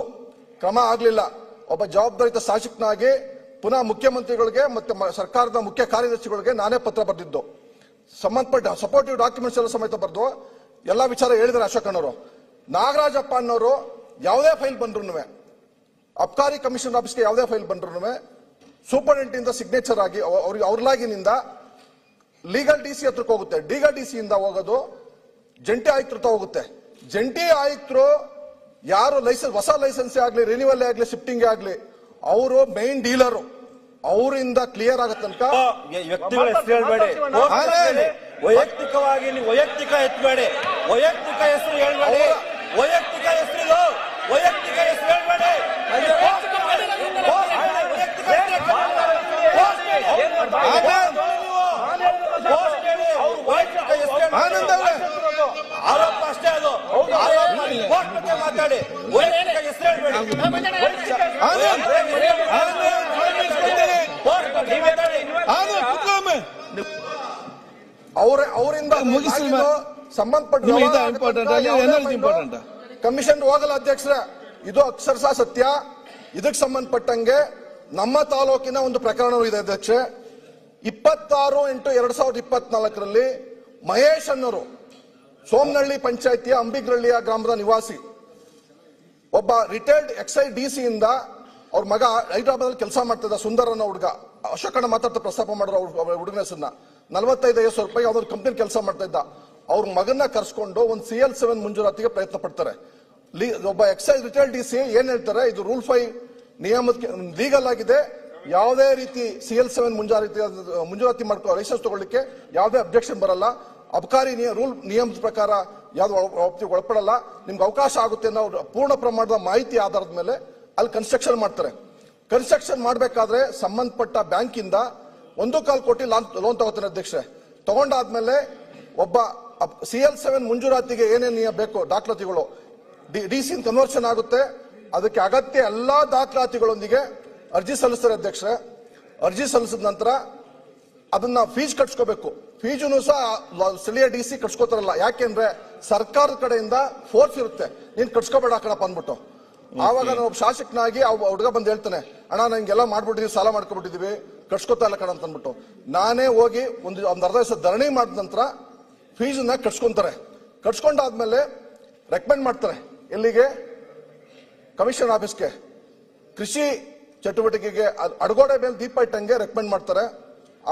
ಕ್ರಮ ಆಗ್ಲಿಲ್ಲ. ಒಬ್ಬ ಜವಾಬ್ದಾರಿತ ಶಾಸಕನಾಗಿ ಪುನಃ ಮುಖ್ಯಮಂತ್ರಿಗಳಿಗೆ ಮತ್ತೆ ಸರ್ಕಾರದ ಮುಖ್ಯ ಕಾರ್ಯದರ್ಶಿಗಳಿಗೆ ನಾನೇ ಪತ್ರ ಬರೆದಿದ್ದು. ಸಂಬಂಧಪಟ್ಟ ಸಪೋರ್ಟಿವ್ ಡಾಕ್ಯುಮೆಂಟ್ಸ್ ಎಲ್ಲ ಸಮೇತ ಬರೆದು ಎಲ್ಲಾ ವಿಚಾರ ಹೇಳಿದ್ದಾರೆ ಅಶೋಕ್ ಅಣ್ಣವರು. ನಾಗರಾಜಪ್ಪ ಅನ್ನೋರು ಯಾವುದೇ ಫೈಲ್ ಬಂದ್ರು, ಅಬ್ಕಾರಿ ಕಮಿಷನ್ ಆಫೀಸ್ಗೆ ಯಾವುದೇ ಫೈಲ್ ಬಂದ್ರು ಸೂಪರಿಂಟೆಂಡೆಂಟ್ ಇಂದ ಸಿಗ್ನೇಚರ್ ಆಗಿ ಅವ್ರಲಾಗಿನಿಂದ ಲೀಗಲ್ ಡಿಸಿ ಹತ್ರಕ್ಕೆ ಹೋಗುತ್ತೆ. ಲೀಗಲ್ ಡಿಸಿ ಇಂದ ಹೋಗೋದು ಜಂಟಿ ಆಯುಕ್ತರ ಹತ್ರ ಹೋಗುತ್ತೆ. ಜಂಟಿ ಆಯುಕ್ತರು ಯಾರು ಲೈಸೆನ್ಸ್, ಹೊಸ ಲೈಸೆನ್ಸ್ ಆಗ್ಲಿ, ರಿನ್ಯೂವಲ್ ಆಗ್ಲಿ, ಶಿಫ್ಟಿಂಗ್ ಆಗ್ಲಿ, ಅವರು ಮೈನ್ ಡೀಲರು. ಅವರಿಂದ ಕ್ಲಿಯರ್ ಆಗೋ ತನಕ ವ್ಯಕ್ತಿಗಳ ಹೆಸರು ಹೇಳ್ಬೇಡಿ, ವೈಯಕ್ತಿಕವಾಗಿ ನೀವು ವೈಯಕ್ತಿಕ ಎತ್ತಬೇಡಿ, ವೈಯಕ್ತಿಕ ಹೆಸರು ಹೇಳ್ಬೇಡಿ, ವೈಯಕ್ತಿಕ ಹೆಸರು ವೈಯಕ್ತಿಕ ಹೆಸರು ಹೇಳ್ಬೇಡಿ. ಆರೋಪ ಅಷ್ಟೇ, ಅದು ಮಾತಾಡಿ, ವೈಯಕ್ತಿಕ ಹೆಸರು ಹೇಳ್ಬೇಡಿ. ಅವರಿಂದ ಸಂಬಂಧಪಟ್ಟ ಕಮಿಷನ್ ಹೋಗಲ್ಲ ಅಧ್ಯಕ್ಷರೇ. ಇದು ಅಕ್ಷರಶಃ ಸತ್ಯ. ಇದಕ್ಕೆ ಸಂಬಂಧಪಟ್ಟಂಗೆ ನಮ್ಮ ತಾಲೂಕಿನ ಒಂದು ಪ್ರಕರಣವೂ ಇದೆ ಅಧ್ಯಕ್ಷೆ. 26/8/2024 ಮಹೇಶ್ ಅನ್ನೋರು ಸೋಮನಹಳ್ಳಿ ಪಂಚಾಯಿತಿಯ ಅಂಬಿಗ್ರಳ್ಳಿಯ ಗ್ರಾಮದ ನಿವಾಸಿ, ಒಬ್ಬ ರಿಟೈರ್ಡ್ ಎಕ್ಸೈಸ್ ಡಿಸಿ ಇಂದ ಅವ್ರ ಮಗ ಹೈದರಾಬಾದ್ ಅಲ್ಲಿ ಕೆಲಸ ಮಾಡ್ತಿದ್ದ ಸುಂದರ್ ಅನ್ನೋ ಹುಡುಗ. ಅಶೋಕಣ್ಣ ಮಾತಾಡ್ತಾ ಪ್ರಸ್ತಾಪ ಮಾಡಿರೋ ಹುಡುಗನ ಹೆಸರನ್ನ 45,000 ರೂಪಾಯಿ ಯಾವ್ದಾದ್ರು ಕಂಪ್ನಿ ಕೆಲಸ ಮಾಡ್ತಾ ಇದ್ದ. ಅವ್ರ ಮಗನ್ನ ಕರ್ಸ್ಕೊಂಡು ಒಂದು CL7 ಮುಂಜೂರಾತಿಗೆ ಪ್ರಯತ್ನ ಪಡ್ತಾರೆ. ಒಬ್ಬ ಎಕ್ಸೈಸ್ ರಿಟೈರ್ಡ್ ಡಿಸಿ ಏನ್ ಹೇಳ್ತಾರೆ, ಇದು ರೂಲ್ 5 ನಿಯಮಕ್ಕೆ ಲೀಗಲ್ ಆಗಿದೆ, ಯಾವುದೇ ರೀತಿ CL7 ಮುಂಜೂರಾತಿ ಮಾಡ್ಕೊ ಲೈಸೆನ್ಸ್ ತಗೊಳ್ಳಿಕ್ಕೆ ಯಾವುದೇ ಅಬ್ಜೆಕ್ಷನ್ ಬರಲ್ಲ, ಅಬಕಾರಿ ರೂಲ್ ನಿಯಮದ ಪ್ರಕಾರ ಯಾವ್ದು ಒಳಪಡಲ್ಲ, ನಿಮ್ಗೆ ಅವಕಾಶ ಆಗುತ್ತೆ ಅನ್ನೋ ಪೂರ್ಣ ಪ್ರಮಾಣದ ಮಾಹಿತಿ ಆಧಾರದ ಮೇಲೆ ಅಲ್ಲಿ ಕನ್ಸ್ಟ್ರಕ್ಷನ್ ಮಾಡ್ತಾರೆ. ಕನ್ಸ್ಟ್ರಕ್ಷನ್ ಮಾಡಬೇಕಾದ್ರೆ ಸಂಬಂಧಪಟ್ಟ ಬ್ಯಾಂಕಿಂದ 1.25 ಕೋಟಿ ಲೋನ್ ತಗೋತಾನೆ ಅಧ್ಯಕ್ಷರೇ. ತಗೊಂಡಾದ್ಮೇಲೆ ಒಬ್ಬ CL7 ಮುಂಜೂರಾತಿಗೆ ಏನೇನು ಬೇಕು ದಾಖಲಾತಿಗಳು ಡಿಸಿ ಕನ್ವರ್ಷನ್ ಆಗುತ್ತೆ. ಅದಕ್ಕೆ ಅಗತ್ಯ ಎಲ್ಲಾ ದಾಖಲಾತಿಗಳೊಂದಿಗೆ ಅರ್ಜಿ ಸಲ್ಲಿಸ್ತಾರೆ ಅಧ್ಯಕ್ಷರೇ. ಅರ್ಜಿ ಸಲ್ಲಿಸಿದ ನಂತರ ಅದನ್ನ ಫೀಸ್ ಕಟ್ಸ್ಕೋಬೇಕು. ಫೀಜುನು ಸಹ ಸ್ಥಳೀಯ DC ಕಟ್ಸ್ಕೋತಾರಲ್ಲ. ಯಾಕೆಂದ್ರೆ ಸರ್ಕಾರದ ಕಡೆಯಿಂದ ಫೋರ್ಸ್ ಇರುತ್ತೆ, ನೀನ್ ಕಟ್ಸ್ಕೋಬೇಡ ಕಣಪ್ಪ ಅಂದ್ಬಿಟ್ಟು. ಆವಾಗ ನಾನು ಶಾಸಕನಾಗಿ ಹುಡುಗ ಬಂದು ಹೇಳ್ತಾನೆ, ಅಣ್ಣ ನಂಗೆಲ್ಲ ಮಾಡ್ಬಿಟ್ಟಿದೀವಿ, ಸಾಲ ಮಾಡ್ಕೊಬಿಟ್ಟಿದೀವಿ, ಕಟ್ಸ್ಕೊತಾ ಇಲ್ಲ ಕಣ ಅಂತ ಅಂದ್ಬಿಟ್ಟು ನಾನೇ ಹೋಗಿ ಒಂದು ಅರ್ಧ ದಿವಸ ಧರಣಿ ಮಾಡಿದ ನಂತರ ಫೀಸನ್ನ ಕಟ್ಸ್ಕೊಂತಾರೆ. ಕಟ್ಸ್ಕೊಂಡಾದ್ಮೇಲೆ ರೆಕಮೆಂಡ್ ಮಾಡ್ತಾರೆ ಎಲ್ಲಿಗೆ, ಕಮಿಷನ್ ಆಫೀಸ್ಗೆ. ಕೃಷಿ ಚಟುವಟಿಕೆಗೆ ಅಡಗೋಡೆ ಮೇಲೆ ದೀಪ ಇಟ್ಟಂಗೆ ರೆಕಮೆಂಡ್ ಮಾಡ್ತಾರೆ.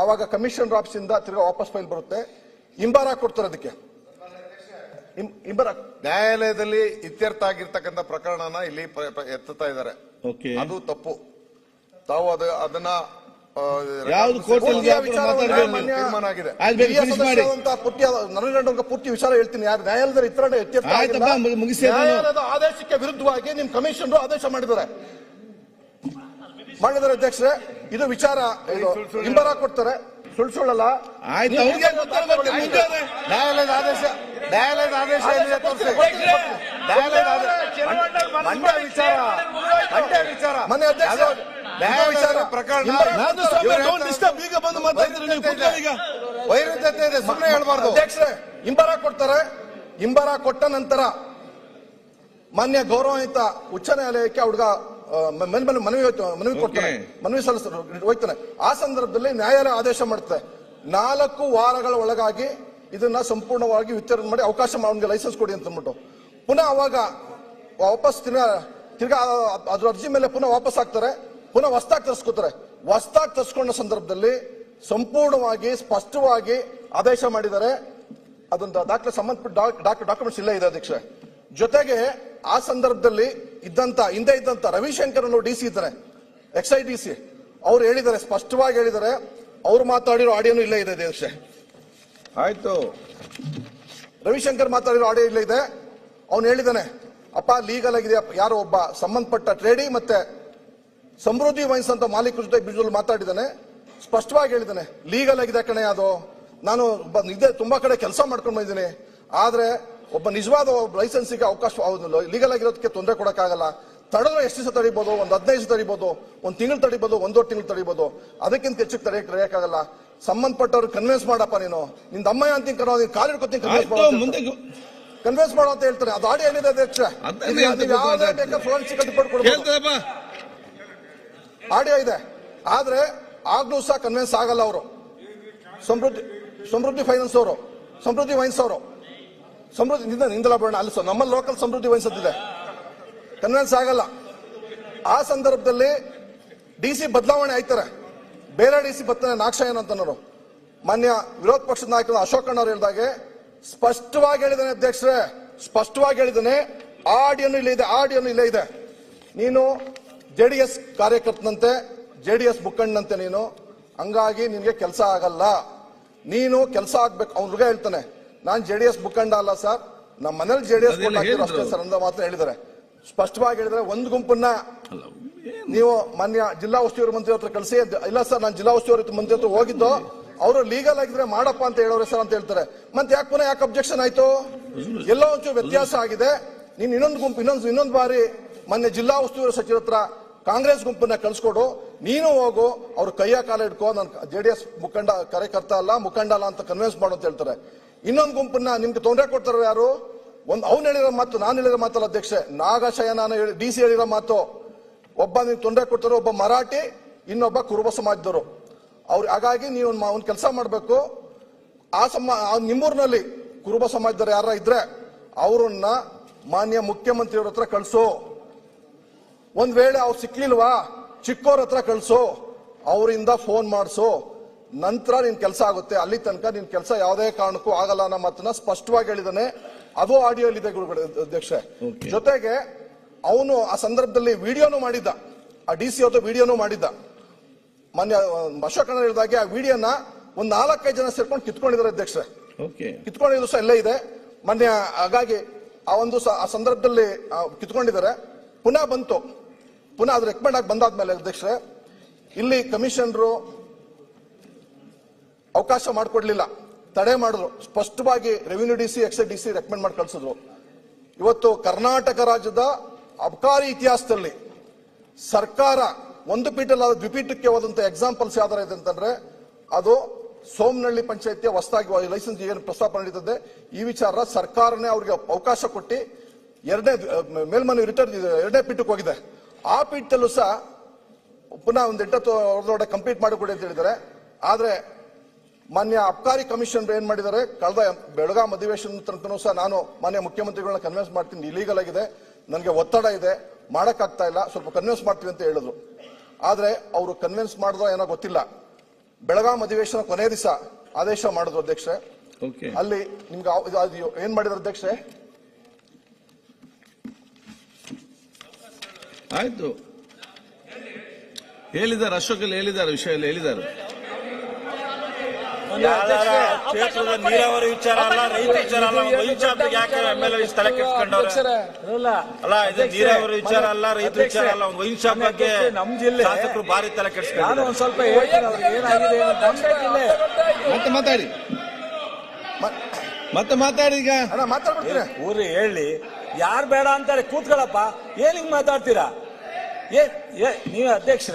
ಆವಾಗ ಕಮಿಷನರ್ ಆಫೀಸ್ ಇಂದ ತಿರ್ಗಾ ವಾಪಸ್ ಫೈಲ್ ಬರುತ್ತೆ, ಹಿಂಬಾರ ಕೊಡ್ತಾರೆ. ಅದಕ್ಕೆ ಹಿಂಬಾರ ನ್ಯಾಯಾಲಯದಲ್ಲಿ ಇತ್ಯರ್ಥ ಆಗಿರ್ತಕ್ಕಂಥ ಪ್ರಕರಣನ ಇಲ್ಲಿ ಎತ್ತುತ್ತಾ ಇದ್ದಾರೆ. ಅದು ತಪ್ಪು. ತಾವು ಅದನ್ನ ಯಾವ್ದು ಕೋರ್ಟ್ ತೀರ್ಮಾನ ಆಗಿದೆ. ಪೂರ್ತಿ ವಿಚಾರ ಹೇಳ್ತೀನಿ. ಯಾರು ನ್ಯಾಯಾಲಯದಲ್ಲಿ ನ್ಯಾಯಾಲಯದ ಆದೇಶಕ್ಕೆ ವಿರುದ್ಧವಾಗಿ ನಿಮ್ ಕಮಿಷನರ್ ಆದೇಶ ಮಾಡಿದ್ದಾರೆ ಅಧ್ಯಕ್ಷರೇ. ಇದು ವಿಚಾರ ಹಿಂಬಾರ ಕೊಡ್ತಾರೆ, ಸುಳ್ಳಲ್ಲ. ನ್ಯಾಯಾಲಯದ ಆದೇಶ ಏನಿದೆ ತೋರಿಸಿ. ವಿಚಾರ ಮನೆ ಅಧ್ಯಕ್ಷ ಪ್ರಕರಣ ವೈರುಧ್ಯತೆ ಇದೆ, ಸುಮ್ಮನೆ ಹೇಳ್ಬಾರ್ದು ಅಧ್ಯಕ್ಷರೇ. ಹಿಂಬಾರ ಕೊಡ್ತಾರೆ. ಹಿಂಬಾರ ಕೊಟ್ಟ ನಂತರ ಮಾನ್ಯ ಗೌರವಾನ್ವಿತ ಉಚ್ಚ ನ್ಯಾಯಾಲಯಕ್ಕೆ ಹುಡುಗ ಮನವಿ ಕೊಡ್ತಾರೆ, ಮನವಿ ಸಲ್ಲಿಸ್ತಾರೆ, ಹೋಗ್ತಾನೆ. ಆ ಸಂದರ್ಭದಲ್ಲಿ ನ್ಯಾಯಾಲಯ ಆದೇಶ ಮಾಡುತ್ತೆ, 4 ವಾರಗಳ ಒಳಗಾಗಿ ಇದನ್ನ ಸಂಪೂರ್ಣವಾಗಿ ವಿತರಣೆ ಮಾಡಿ ಅವಕಾಶ ಅವನಿಗೆ ಲೈಸೆನ್ಸ್ ಕೊಡಿ ಅಂತ ಅಂದ್ಬಿಟ್ಟು ಪುನಃ ಅವಾಗ ವಾಪಸ್ ತಿರ್ಗಾ ಅದ್ರ ಅರ್ಜಿ ಮೇಲೆ ಪುನಃ ವಾಪಸ್ ಹಾಕ್ತಾರೆ. ಪುನಃ ಹೊಸದಾಗಿ ತರಿಸ್ಕೊತಾರೆ. ಹೊಸದಾಗಿ ತರಿಸ್ಕೊಂಡ ಸಂದರ್ಭದಲ್ಲಿ ಸಂಪೂರ್ಣವಾಗಿ ಸ್ಪಷ್ಟವಾಗಿ ಆದೇಶ ಮಾಡಿದ್ದಾರೆ. ಅದೊಂದು ದಾಖಲೆ ಸಂಬಂಧಪಟ್ಟ ಡಾಕ್ಯುಮೆಂಟ್ಸ್ ಇಲ್ಲೇ ಇದೆ ಅಧ್ಯಕ್ಷ. ಜೊತೆಗೆ ಆ ಸಂದರ್ಭದಲ್ಲಿ ಹಿಂದೆ ಇದ್ದಂತ ರವಿಶಂಕರ್ ಅನ್ನೋ DC ಇದ್ದಾರೆ, ಎಕ್ಸೈಸ್ DC, ಅವ್ರು ಹೇಳಿದ್ದಾರೆ, ಸ್ಪಷ್ಟವಾಗಿ ಹೇಳಿದ್ದಾರೆ. ಅವ್ರು ಮಾತಾಡಿರೋ ಆಡಿಯೋನು ಇಲ್ಲೇ ಇದೆ ಅಧ್ಯಕ್ಷ. ಆಯ್ತು, ರವಿಶಂಕರ್ ಮಾತಾಡಿರೋ ಆಡಿಯೋ ಇಲ್ಲೇ ಇದೆ. ಅವ್ನು ಹೇಳಿದ್ದಾನೆ, ಅಪ್ಪ ಲೀಗಲ್ ಆಗಿದೆ, ಯಾರೋ ಒಬ್ಬ ಸಂಬಂಧಪಟ್ಟ ಟ್ರೇಡಿ ಮತ್ತೆ ಸಮೃದ್ಧಿ ವೈನ್ಸ್ ಅಂತ ಮಾಲೀಕರ ಜೊತೆ ಬಿಜುವಲ್ ಮಾತಾಡಿದ್ದಾನೆ. ಸ್ಪಷ್ಟವಾಗಿ ಹೇಳಿದ್ದಾನೆ, ಲೀಗಲ್ ಆಗಿದೆ ಕಣೆ, ಅದು ನಾನು ತುಂಬಾ ಕಡೆ ಕೆಲಸ ಮಾಡ್ಕೊಂಡು ಬಂದಿದ್ದೀನಿ. ಆದ್ರೆ ಒಬ್ಬ ನಿಜವಾದ ಲೈಸೆನ್ಸಿಗೆ ಅವಕಾಶ ಲೀಗಲ್ ಆಗಿರೋದಕ್ಕೆ ತೊಂದರೆ ಕೊಡಕ್ಕಾಗಲ್ಲ. ತಡೆದ್ರೆ ಎಷ್ಟು ದಿವಸ ತಡಿಬಹುದು, ಒಂದು 15 ದಿವಸ ತಡಿಬಹುದು, 1 ತಿಂಗಳು ತಡಿಬಹುದು, 1.5 ತಿಂಗಳು ತಡಿಬಹುದು, ಅದಕ್ಕಿಂತ ಹೆಚ್ಚು ತಡೆಯಕ್ಕಾಗಲ್ಲ. ಸಂಬಂಧಪಟ್ಟವ್ರು ಕನ್ವಿನ್ಸ್ ಮಾಡಪ್ಪ, ನಿಂದ ಅಮ್ಮಯ್ಯ ಅಂತೀನಿ ಕಣೋ, ನೀನ್ ಕಾಲ್ ಹಿಡ್ಕೊತೀನಿ ಕನ್ವಿನ್ಸ್ ಮಾಡೋ ಅಂತ ಹೇಳ್ತಾರೆ. ಅದು ಆಡಿಯೋ ಏನಿದೆ ಅಧ್ಯಕ್ಷ, ಯಾವುದೇ ಬೇಕಾದ್ರೆ ಫೋರೆನ್ಸಿಕ್ ರಿಪೋರ್ಟ್ ಕೊಡ್ಬೋದು, ಆಡಿಯೋ ಇದೆ. ಆದ್ರೆ ಆಗ್ಲೂ ಸಹ ಕನ್ವಿನ್ಸ್ ಆಗಲ್ಲ ಅವರು. ಸಮೃದ್ಧಿ ಫೈನಾನ್ಸ್ ಅವರು, ಸಮೃದ್ಧಿ ವೈನ್ಸ್ ಅವರು, ನಿಂದಲ ಬರೋಣ ಅಲ್ಲಿ ನಮ್ಮಲ್ಲಿ ಲೋಕಲ್ ಸಮೃದ್ಧಿ ವೈನ್ಸ್ ಅಂತಿದೆ, ಕನ್ವಿನ್ಸ್ ಆಗಲ್ಲ. ಆ ಸಂದರ್ಭದಲ್ಲಿ DC ಬದಲಾವಣೆ ಆಯ್ತಾರೆ, ಬೇರೆ DC ಬರ್ತಾನೆ, ನಾಕ್ಷಯನ್ ಅಂತನವರು. ಮಾನ್ಯ ವಿರೋಧ ಪಕ್ಷದ ನಾಯಕರು ಅಶೋಕ್ ಅಣ್ಣವ್ರು ಹೇಳಿದಾಗೆ ಸ್ಪಷ್ಟವಾಗಿ ಹೇಳಿದ್ದಾನೆ ಅಧ್ಯಕ್ಷರೇ, ಸ್ಪಷ್ಟವಾಗಿ ಹೇಳಿದ್ದಾನೆ. ಆಡಿಯೋನು ಇಲ್ಲೇ ಇದೆ. ನೀನು JDS ಕಾರ್ಯಕರ್ತನಂತೆ, JDS ಮುಖಂಡನಂತೆ ನೀನು, ಹಂಗಾಗಿ ನಿನ್ಗೆ ಕೆಲಸ ಆಗಲ್ಲ. ನೀನು ಕೆಲಸ ಆಗ್ಬೇಕು. ಅವ್ನ ಹುಡುಗ ಹೇಳ್ತಾನೆ, ನಾನ್ JDS ಮುಖಂಡ ಅಲ್ಲ ಸರ್, ನಮ್ಮ ಮನೇಲಿ JDS ಅಷ್ಟೇ ಸರ್ ಅಂತ ಮಾತ್ರ ಹೇಳಿದ್ದಾರೆ. ಸ್ಪಷ್ಟವಾಗಿ ಹೇಳಿದ್ರೆ ಒಂದು ಗುಂಪನ್ನ ನೀವು ಮಾನ್ಯ ಜಿಲ್ಲಾ ಉಸ್ತುವಾರಿ ಮಂತ್ರಿ ಹತ್ರ ಕಳಿಸಿ, ಇಲ್ಲ ಸರ್ ನಾನು ಜಿಲ್ಲಾ ಉಸ್ತುವಾರಿ ಮಂತ್ರಿ ಹತ್ರ ಹೋಗಿದ್ದು, ಅವರು ಲೀಗಲ್ ಆಗಿದ್ರೆ ಮಾಡಪ್ಪ ಅಂತ ಹೇಳೋರೆ ಸರ್ ಅಂತ ಹೇಳ್ತಾರೆ. ಮತ್ತೆ ಯಾಕೆ ಅಬ್ಜೆಕ್ಷನ್ ಆಯ್ತು? ಎಲ್ಲೋ ಒಂಚೂರು ವ್ಯತ್ಯಾಸ ಆಗಿದೆ. ನೀನ್ ಇನ್ನೊಂದು ಗುಂಪು ಇನ್ನೊಂದು ಬಾರಿ ಮೊನ್ನೆ ಜಿಲ್ಲಾ ಉಸ್ತುವಾರಿ ಸಚಿವರ ಹತ್ರ ಕಾಂಗ್ರೆಸ್ ಗುಂಪನ್ನ ಕಳ್ಸಿಕೊಡು, ನೀನು ಹೋಗು, ಅವ್ರ ಕೈಯ ಕಾಲ ಇಟ್ಕೋ, ನಾನು JDS ಕಾರ್ಯಕರ್ತ ಅಲ್ಲ, ಮುಖಂಡ ಅಲ್ಲ ಅಂತ ಕನ್ವಿನ್ಸ್ ಮಾಡು ಅಂತ ಹೇಳ್ತಾರೆ. ಇನ್ನೊಂದು ಗುಂಪನ್ನ ನಿಮ್ಗೆ ತೊಂದರೆ ಕೊಡ್ತಾರ ಯಾರು? ಅವ್ನು ಹೇಳಿರೋ ಮಾತು, ನಾನು ಹೇಳಿರೋ ಮಾತಲ್ಲ ಅಧ್ಯಕ್ಷ, ನಾಗಶಯನ DC ಹೇಳಿರೋ ಮಾತು. ಒಬ್ಬ ನೀವು ತೊಂದರೆ ಕೊಡ್ತಾರೋ, ಒಬ್ಬ ಮರಾಠಿ, ಇನ್ನೊಬ್ಬ ಕುರುಬ ಸಮಾಜದವರು ಅವ್ರು. ಹಾಗಾಗಿ ನೀವು ಒಂದು ಕೆಲಸ ಮಾಡಬೇಕು, ನಿಮ್ಮೂರಿನಲ್ಲಿ ಕುರುಬ ಸಮಾಜದವರು ಯಾರ ಇದ್ರೆ ಅವ್ರನ್ನ ಮಾನ್ಯ ಮುಖ್ಯಮಂತ್ರಿಯವ್ರ ಹತ್ರ ಕಳ್ಸು. ಒಂದ್ ವೇಳೆ ಅವ್ರು ಸಿಕ್ಲಿಲ್ವಾ, ಚಿಕ್ಕವ್ರ ಹತ್ರ ಕಳ್ಸು, ಅವರಿಂದ ಫೋನ್ ಮಾಡಿಸು, ನಂತರ ನಿನ್ ಕೆಲಸ ಆಗುತ್ತೆ. ಅಲ್ಲಿ ತನಕ ನಿನ್ ಕೆಲಸ ಯಾವುದೇ ಕಾರಣಕ್ಕೂ ಆಗಲ್ಲ ಅನ್ನೋ ಮಾತನ್ನ ಸ್ಪಷ್ಟವಾಗಿ ಹೇಳಿದಾನೆ. ಅದು ಆಡಿಯೋ ಇದೆ ಅಧ್ಯಕ್ಷ. ಜೊತೆಗೆ ಅವನು ಆ ಸಂದರ್ಭದಲ್ಲಿ ವಿಡಿಯೋನು ಮಾಡಿದ್ದ, ಆ DC ಅವ್ರ ವಿಡಿಯೋನು ಮಾಡಿದ್ದ. ಮಾನ್ಯ ಅಶೋಕ್ ಅಣ್ಣ ಹೇಳಿದಾಗೆ ಆ ವಿಡಿಯೋನ ಒಂದ್ 4-5 ಜನ ಸೇರ್ಕೊಂಡು ಕಿತ್ಕೊಂಡಿದ್ದಾರೆ ಅಧ್ಯಕ್ಷ. ಕಿತ್ಕೊಂಡಿದ್ದು ಸಹ ಎಲ್ಲೇ ಇದೆ ಮಾನ್ಯ. ಹಾಗಾಗಿ ಆ ಸಂದರ್ಭದಲ್ಲಿ ಕಿತ್ಕೊಂಡಿದ್ದಾರೆ. ಪುನಃ ಬಂತು, ಪುನಃ ಅದು ರೆಕಮೆಂಡ್ ಆಗಿ ಬಂದಾದ್ಮೇಲೆ ಅಧ್ಯಕ್ಷ ಇಲ್ಲಿ ಕಮಿಷನರು ಅವಕಾಶ ಮಾಡಿಕೊಡ್ಲಿಲ್ಲ, ತಡೆ ಮಾಡಿದ್ರು. ಸ್ಪಷ್ಟವಾಗಿ revenue DC, excise DC recommend ಮಾಡಿ ಕಳಿಸಿದ್ರು. ಇವತ್ತು ಕರ್ನಾಟಕ ರಾಜ್ಯದ ಅಬಕಾರಿ ಇತಿಹಾಸದಲ್ಲಿ ಸರ್ಕಾರ ಒಂದು ಪೀಠ ಅಲ್ಲ ದ್ವಿಪೀಠಕ್ಕೆ ಹೋದಂತ ಎಕ್ಸಾಂಪಲ್ಸ್ ಯಾವ್ದಾರ ಇದೆ ಅಂತಂದ್ರೆ ಅದು ಸೋಮನಹಳ್ಳಿ ಪಂಚಾಯತಿಯ ಹೊಸದಾಗಿ ಲೈಸೆನ್ಸ್ ಏನು ಪ್ರಸ್ತಾಪ ನಡೀತದೆ ಈ ವಿಚಾರ ಸರ್ಕಾರನೇ ಅವ್ರಿಗೆ ಅವಕಾಶ ಕೊಟ್ಟು ಮೇಲ್ಮನವಿ ರಿಟರ್ನ್ ಎರಡನೇ ಪೀಠಕ್ಕೆ ಹೋಗಿದೆ. ಆ ಪೀಠದಲ್ಲೂ ಸಹ ಪುನಃ ಒಂದು 8 ಕಂಪ್ಲೀಟ್ ಮಾಡಿಕೊಡಿ ಅಂತ ಹೇಳಿದ್ದಾರೆ. ಆದ್ರೆ ಮಾನ್ಯ ಅಬ್ಕಾರಿ ಕಮಿಷನ್ ಏನ್ ಮಾಡಿದ್ದಾರೆ, ಕಳೆದ ಬೆಳಗಾಂ ಅಧಿವೇಶನ ತನಕನೂ ಸಹ ನಾನು ಮಾನ್ಯ ಮುಖ್ಯಮಂತ್ರಿಗಳನ್ನ ಕನ್ವಿನ್ಸ್ ಮಾಡ್ತೀನಿ, ಇಲೀಗಲ್ ಆಗಿದೆ, ನನಗೆ ಒತ್ತಡ ಇದೆ, ಮಾಡಕ್ಕಾಗ್ತಾ ಇಲ್ಲ, ಸ್ವಲ್ಪ ಕನ್ವಿನ್ಸ್ ಮಾಡ್ತೀವಿ ಅಂತ ಹೇಳಿದ್ರು. ಆದ್ರೆ ಅವರು ಕನ್ವಿನ್ಸ್ ಮಾಡಿದ್ರೋ ಏನೋ ಗೊತ್ತಿಲ್ಲ. ಬೆಳಗಾಂ ಅಧಿವೇಶನ ಕೊನೆಯ ದಿವಸ ಆದೇಶ ಮಾಡಿದ್ರು ಅಧ್ಯಕ್ಷೆ. ಅಲ್ಲಿ ನಿಮ್ಗೆ ಏನ್ ಮಾಡಿದ್ರು ಅಧ್ಯಕ್ಷೆ? ಆಯ್ತು, ಹೇಳಿದ್ದಾರೆ, ಅಶೋಕ್ ಹೇಳಿದ್ದಾರೆ, ವಿಷಯ ಹೇಳಿದ್ದಾರೆ. ಕ್ಷೇತ್ರದ ನೀರಾವರಿ ವಿಚಾರ ಅಲ್ಲ, ರೈತ ವಿಚಾರ ಅಲ್ಲ, ವೈನ್ ಶಾಪ್ಗೆ ಯಾಕೆ MLA ತಲೆ ಕೆಡಿಸ್ಕೊಂಡವ್ರೆ? ಅಲ್ಲ, ಇದು ನೀರಾವರಿ ವಿಚಾರ ಅಲ್ಲ, ರೈತ ವಿಚಾರ ಅಲ್ಲ, ಒಂದು ವೈನ್ ಶಾಪ್ ಬಗ್ಗೆ ನಮ್ ಜಿಲ್ಲೆ ಶಾಸಕರು ಭಾರಿ ತಲೆ ಕೆಡಿಸ್ಕೊಂಡು ಒಂದ್ ಸ್ವಲ್ಪ ಮತ್ತೆ ಮಾತಾಡಿ ಈಗ ಮಾತಾಡ್ಬಿಡ್ತೀರಾ? ಊರಿ ಹೇಳಿ, ಯಾರು ಬೇಡ ಅಂತಾರೆ, ಕೂತ್ಕೊಳ್ಳಪ್ಪ, ಏನ್ ಹಿಂಗ್ ಮಾತಾಡ್ತೀರಾ? ನೀವೇ ಅಧ್ಯಕ್ಷ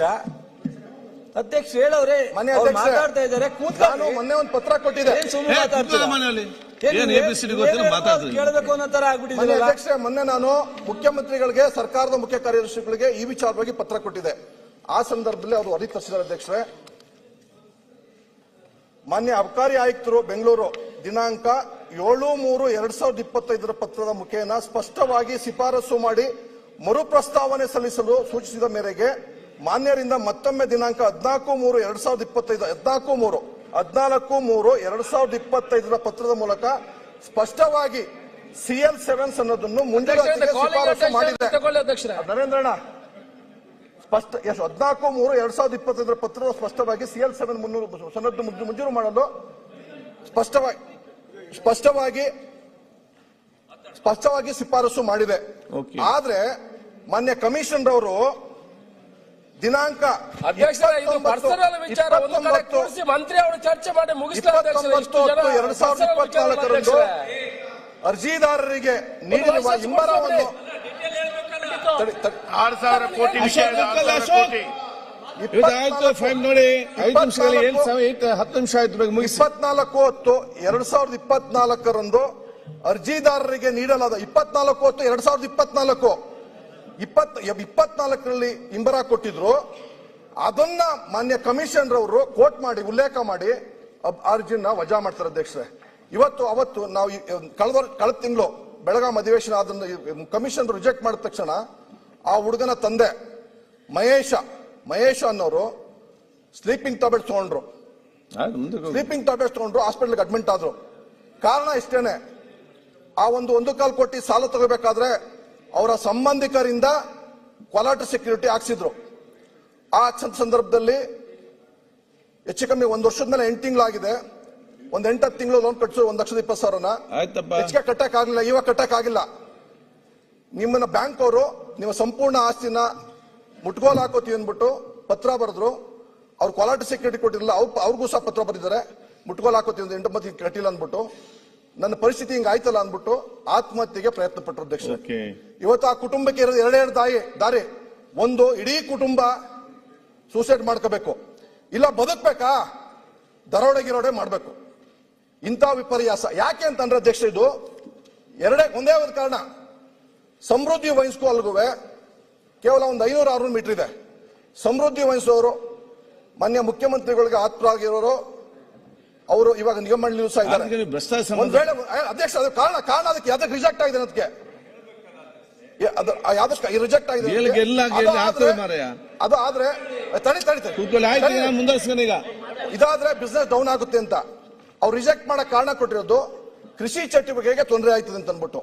ಹೇಳವ್ರೆ, ಮಾತಾಡ್ತಾ ಇದ್ದಾರೆ, ನಾನು ಮೊನ್ನೆ ಒಂದು ಪತ್ರ ಕೊಟ್ಟಿದ್ದೆ, ಕೇಳಬೇಕು ಅನ್ನೋ ತರ ಆಗ್ಬಿಟ್ಟಿದೆ. ಅಧ್ಯಕ್ಷ, ಮೊನ್ನೆ ನಾನು ಮುಖ್ಯಮಂತ್ರಿಗಳಿಗೆ, ಸರ್ಕಾರದ ಮುಖ್ಯ ಕಾರ್ಯದರ್ಶಿಗಳಿಗೆ ಈ ವಿಚಾರವಾಗಿ ಪತ್ರ ಕೊಟ್ಟಿದ್ದೆ. ಆ ಸಂದರ್ಭದಲ್ಲಿ ಅವರು ವರದಿ ತರಿಸಿದ್ದಾರೆ ಅಧ್ಯಕ್ಷರೇ. ಮಾನ್ಯ ಅಬಕಾರಿ ಆಯುಕ್ತರು ಬೆಂಗಳೂರು ದಿನಾಂಕ 7/3/2025 ಪತ್ರದ ಮುಖೇನ ಸ್ಪಷ್ಟವಾಗಿ ಶಿಫಾರಸು ಮಾಡಿ ಮರು ಪ್ರಸ್ತಾವನೆ ಸಲ್ಲಿಸಲು ಸೂಚಿಸಿದ ಮೇರೆಗೆ ಮಾನ್ಯರಿಂದ ಮತ್ತೊಮ್ಮೆ ದಿನಾಂಕ 14/3/2025 ಪತ್ರದ ಮೂಲಕ ಸ್ಪಷ್ಟವಾಗಿ CL7 ಸನ್ನದನ್ನು ಮುಂದೂಡಲು ಶಿಫಾರಸು ಮಾಡಿದೆ. ನರೇಂದ್ರಣ್ಣ, 14/3/2025 ಪತ್ರದ ಸ್ಪಷ್ಟವಾಗಿ CL7 ಸನ್ನದ್ದು ಮಂಜೂರು ಮಾಡಲು ಸ್ಪಷ್ಟವಾಗಿ ಶಿಫಾರಸು ಮಾಡಿದೆ. ಆದ್ರೆ ಮಾನ್ಯ ಕಮಿಷನರ್ ಅವರು ದಿನಾಂಕ ಮಂತ್ರಿ ಅವರು ಚರ್ಚೆ ಮಾಡಿ 19/2024 ಅರ್ಜಿದಾರರಿಗೆ ನೀಡಿರುವ ಇಂಬರವನ್ನು 6,000 ಕೋಟಿ ಆಯ್ತು, ಫೈನ್ ನೋಡಿ, 5 ನಿಮಿಷದಲ್ಲಿ 10 ನಿಮಿಷ ಆಯ್ತು, 24/2024 ಅರ್ಜಿದಾರರಿಗೆ ನೀಡಲಾದ 24/2024 ಇಂಬರ ಕೊಟ್ಟಿದ್ರು. ಅದನ್ನ ಮಾನ್ಯ ಕಮಿಷನರ್ ಅವರು ಕೋಟ್ ಮಾಡಿ ಉಲ್ಲೇಖ ಮಾಡಿ ಅರ್ಜಿನ ವಜಾ ಮಾಡ್ತಾರೆ ಅಧ್ಯಕ್ಷರೇ. ಅವತ್ತು ನಾವು ಕಳೆದ ತಿಂಗಳು ಬೆಳಗಾಂ ಅಧಿವೇಶನ ಅದನ್ನು ಕಮಿಷನರ್ ರಿಜೆಕ್ಟ್ ಮಾಡಿದ ತಕ್ಷಣ ಆ ಹುಡುಗನ ತಂದೆ ಮಹೇಶ ಅನ್ನೋರು ಸ್ಲೀಪಿಂಗ್ ಟ್ಯಾಬ್ಲೆಟ್ಸ್ ತಗೊಂಡ್ರು, ಹಾಸ್ಪಿಟಲ್ಗೆ ಅಡ್ಮಿಟ್ ಆದ್ರು. ಕಾರಣ ಇಷ್ಟೇನೆ, ಆ ಒಂದು 1.25 ಕೋಟಿ ಸಾಲ ತಗೋಬೇಕಾದ್ರೆ ಅವರ ಸಂಬಂಧಿಕರಿಂದ ಕೊಲಾಟರ್ ಸೆಕ್ಯೂರಿಟಿ ಹಾಕ್ಸಿದ್ರು. ಆ ಸಂದರ್ಭದಲ್ಲಿ ಹೆಚ್ಚು ಕಮ್ಮಿ 1 ವರ್ಷದ ಮೇಲೆ 8 ತಿಂಗಳಾಗಿದೆ. ಒಂದು 8-10 ತಿಂಗಳು ಲೋನ್ ಕಟ್ಟಿಸೋ 1,20,000 ಹೆಚ್ಚಿಗೆ ಕಟ್ಟಕ್ ಆಗಿಲ್ಲ, ಇವಾಗ ಕಟ್ಟಕ್ ಆಗಿಲ್ಲ. ನಿಮ್ಮನ್ನ ಬ್ಯಾಂಕ್ ಅವರು ನಿಮ್ಮ ಸಂಪೂರ್ಣ ಆಸ್ತಿನ ಮುಟ್ಗೋಲ್ ಹಾಕೋತೀವಿ ಅಂದ್ಬಿಟ್ಟು ಪತ್ರ ಬರೆದ್ರು. ಅವ್ರು ಕೊಲಾಟರ್ ಸೆಕ್ಯೂರಿಟಿ ಕೊಟ್ಟಿರಲಿಲ್ಲ, ಅವ್ರಿಗೂ ಸಹ ಪತ್ರ ಬರೆದಿದ್ದಾರೆ, ಮುಟ್ಗೋಲ್ ಹಾಕೋತೀವಿ ಒಂದು 8 ಮಂದಿ ಕಟ್ಟಿಲ್ಲ ಅಂದ್ಬಿಟ್ಟು. ನನ್ನ ಪರಿಸ್ಥಿತಿ ಹಿಂಗ ಆಯ್ತಲ್ಲ ಅಂದ್ಬಿಟ್ಟು ಆತ್ಮಹತ್ಯೆಗೆ ಪ್ರಯತ್ನ ಪಟ್ಟರು ಅಧ್ಯಕ್ಷ. ಇವತ್ತು ಆ ಕುಟುಂಬಕ್ಕೆ ಇರೋದು 2 ದಾರಿ. ಒಂದು, ಇಡೀ ಕುಟುಂಬ ಸೂಸೈಡ್ ಮಾಡ್ಕೋಬೇಕು, ಇಲ್ಲ ಬದುಕ್ಬೇಕಾ ದರೋಡೆಗಿರೋಡೆ ಮಾಡ್ಬೇಕು. ಇಂಥ ವಿಪರ್ಯಾಸ ಯಾಕೆ ಅಂತಂದ್ರೆ ಅಧ್ಯಕ್ಷ, ಇದು ಒಂದೇ ಒಂದು ಕಾರಣ. ಸಮೃದ್ಧಿ ವೈನ್ಸ್ಗೂ ಅಲ್ಗೂ ಕೇವಲ ಒಂದು 500-600 ಮೀಟರ್ ಇದೆ. ಸಮೃದ್ಧಿ ವಹಿಸುವವರು ಮಾನ್ಯ ಮುಖ್ಯಮಂತ್ರಿಗಳಿಗೆ ಆತ್ಮರಾಗಿರೋರು, ಅವರು ಇವಾಗ ನಿಗಮ ಮಂಡಳಿ ಸಹ ಇದ್ದಾರೆ. ಒಂದ್ ವೇಳೆ ಅಧ್ಯಕ್ಷ, ಅದು ಕಾರಣ ಅದಕ್ಕೆ ಯಾವ್ದಕ್ಕೆ ರಿಜೆಕ್ಟ್ ಆಗಿದೆ ಅನ್ನೋದಕ್ಕೆ, ಯಾವ್ದಕ್ಕೆ ರಿಜೆಕ್ಟ್ ಆಗಿದೆ ಅದು. ಆದ್ರೆ ಇದಾದ್ರೆ ಬಿಸ್ನೆಸ್ ಡೌನ್ ಆಗುತ್ತೆ ಅಂತ ಅವ್ರು ರಿಜೆಕ್ಟ್ ಮಾಡಕ್ ಕಾರಣ ಕೊಟ್ಟಿರೋದು ಕೃಷಿ ಚಟುವಟಿಕೆಗೆ ತೊಂದರೆ ಆಯ್ತದೆ ಅಂತ ಅನ್ಬಿಟ್ಟು.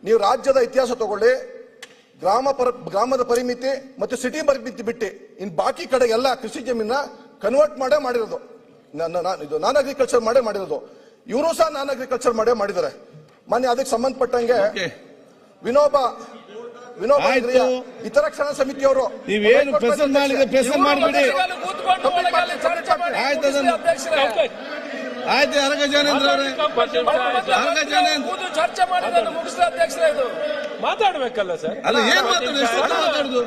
ನೀವು ರಾಜ್ಯದ ಇತಿಹಾಸ ತಗೊಳ್ಳಿ, ಗ್ರಾಮದ ಪರಿಮಿತಿ ಮತ್ತು ಸಿಟಿ ಪರಿಮಿತಿ ಬಿಟ್ಟು ಇನ್ ಬಾಕಿ ಕಡೆ ಎಲ್ಲ ಕೃಷಿ ಜಮೀನ ಕನ್ವರ್ಟ್ ಮಾಡಿರೋದು, ನಾನ್ ಅಗ್ರಿಕಲ್ಚರ್ ಮಾಡಿರೋದು. ಇವರು ಸಹ ನಾನ್ ಅಗ್ರಿಕಲ್ಚರ್ ಮಾಡಿದ್ದಾರೆ. ಮಾನ್ಯ ಅದಕ್ಕೆ ಸಂಬಂಧಪಟ್ಟಂಗೆ ವಿನೋಬ ಹಿತರಕ್ಷಣಾ ಸಮಿತಿಯವರು ನೀವೇನು ಪ್ರೆಸೆಂಟ್ ಮಾಡಿದ್ರೆ ಪ್ರೆಸೆಂಟ್ ಮಾಡಿಬಿಡಿ. ಆಯ್ತು, ಅರಗಜಾನೇಂದ್ರ ಅವರೇ, ಚರ್ಚೆ ಮಾಡಿ ಮುಗಿಸಿದ ಅಧ್ಯಕ್ಷರೇ, ಇದು ಮಾತಾಡ್ಬೇಕಲ್ಲ ಸರ್. ಅಲ್ಲ, ಏನ್ ಮಾತಾಡುದು?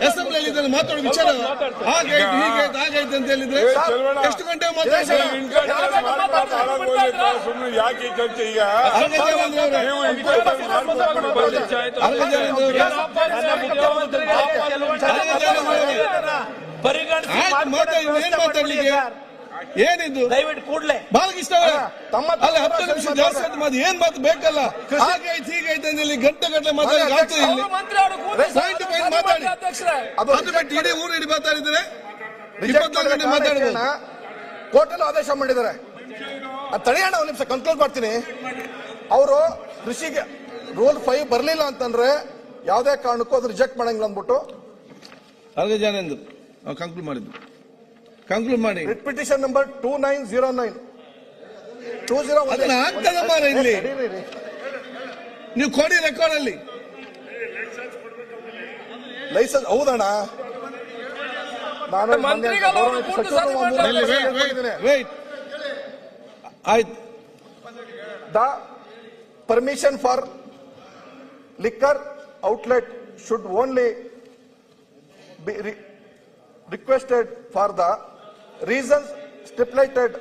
ಅಸೆಂಬ್ಲಿ ಮಾತಾಡೋ ವಿಚಾರ ಹಾಗಾಯ್ತು ಹೀಗಾಯ್ತು ಹಾಗಾಯ್ತು ಅಂತ ಹೇಳಿದ್ರೆ ಎಷ್ಟು ಗಂಟೆ ಯಾಕೆ ಚರ್ಚೆ ಈಗ ಏನ್ ಮಾತಾಡ್ಲಿಕ್ಕೆ ಏನಿದು ದಯವಿಟ್ಟು ಕೂಡ್ಲೆ ಬಾಲಕೃಷ್ಣ ಅಲ್ಲ 10 ನಿಮಿಷ ಜಾಸ್ತಿ ಆಯ್ತು ಮಾತು ಏನ್ ಮಾತು ಬೇಕಲ್ಲ ಹಾಗಾಯ್ತು ಹೀಗಾಯ್ತು ಅಂತ ಗಂಟೆ ಗಂಟೆ ಮಾತಾಡಿ ಆಗ್ತದೆ ಇಲ್ಲಿ ಪಾಯಿಂಟ್ ಪಾಯಿಂಟ್ ಮಾತಾಡಿ ಅದು ಬಿಟ್ಟು ಇಡೀ ಊರು ಇಡೀ ಮಾತಾಡಿದ್ರೆ 24 ಗಂಟೆ ಮಾತಾಡಿದ್ರೆ ಕೋರ್ಟಲ್ಲಿ ಆದೇಶ ಮಾಡಿದ್ದಾರೆ. ತಡೆಯೋಣ ಒಂದು ನಿಮಿಷ ಕನ್ಕ್ಲೂಡ್ ಮಾಡ್ತೀನಿ. ಅವರು ಕೃಷಿಗೆ ರೂಲ್ 5 ಬರಲಿಲ್ಲ ಅಂತಂದ್ರೆ ಯಾವುದೇ ಕಾರಣಕ್ಕೂ ಅದು ರಿಜೆಕ್ಟ್ ಮಾಡಂಗಿಲ್ಲ ಅಂದ್ಬಿಟ್ಟು ಅರ್ಗ ಜನ ಕಂಕ್ಲೂಡ್ ಮಾಡಿದ್ದು ಕಂಕ್ಲೂಡ್ ಮಾಡಿ ಪಿಟಿಷನ್ ನಂಬರ್ 2909 ಅದನ್ನ ಆಗ್ತದ ಮಾರ ಇಲ್ಲಿ ನೀವು ಕೊಡಿ ರೆಕಾರ್ಡ್ ಅಲ್ಲಿ ಲೈಸೆನ್ಸ್ ಹೌದಣ್ಣ. ನಾನು ಆಯ್ತು. The permission for liquor outlet should only be requested for the reasons stipulated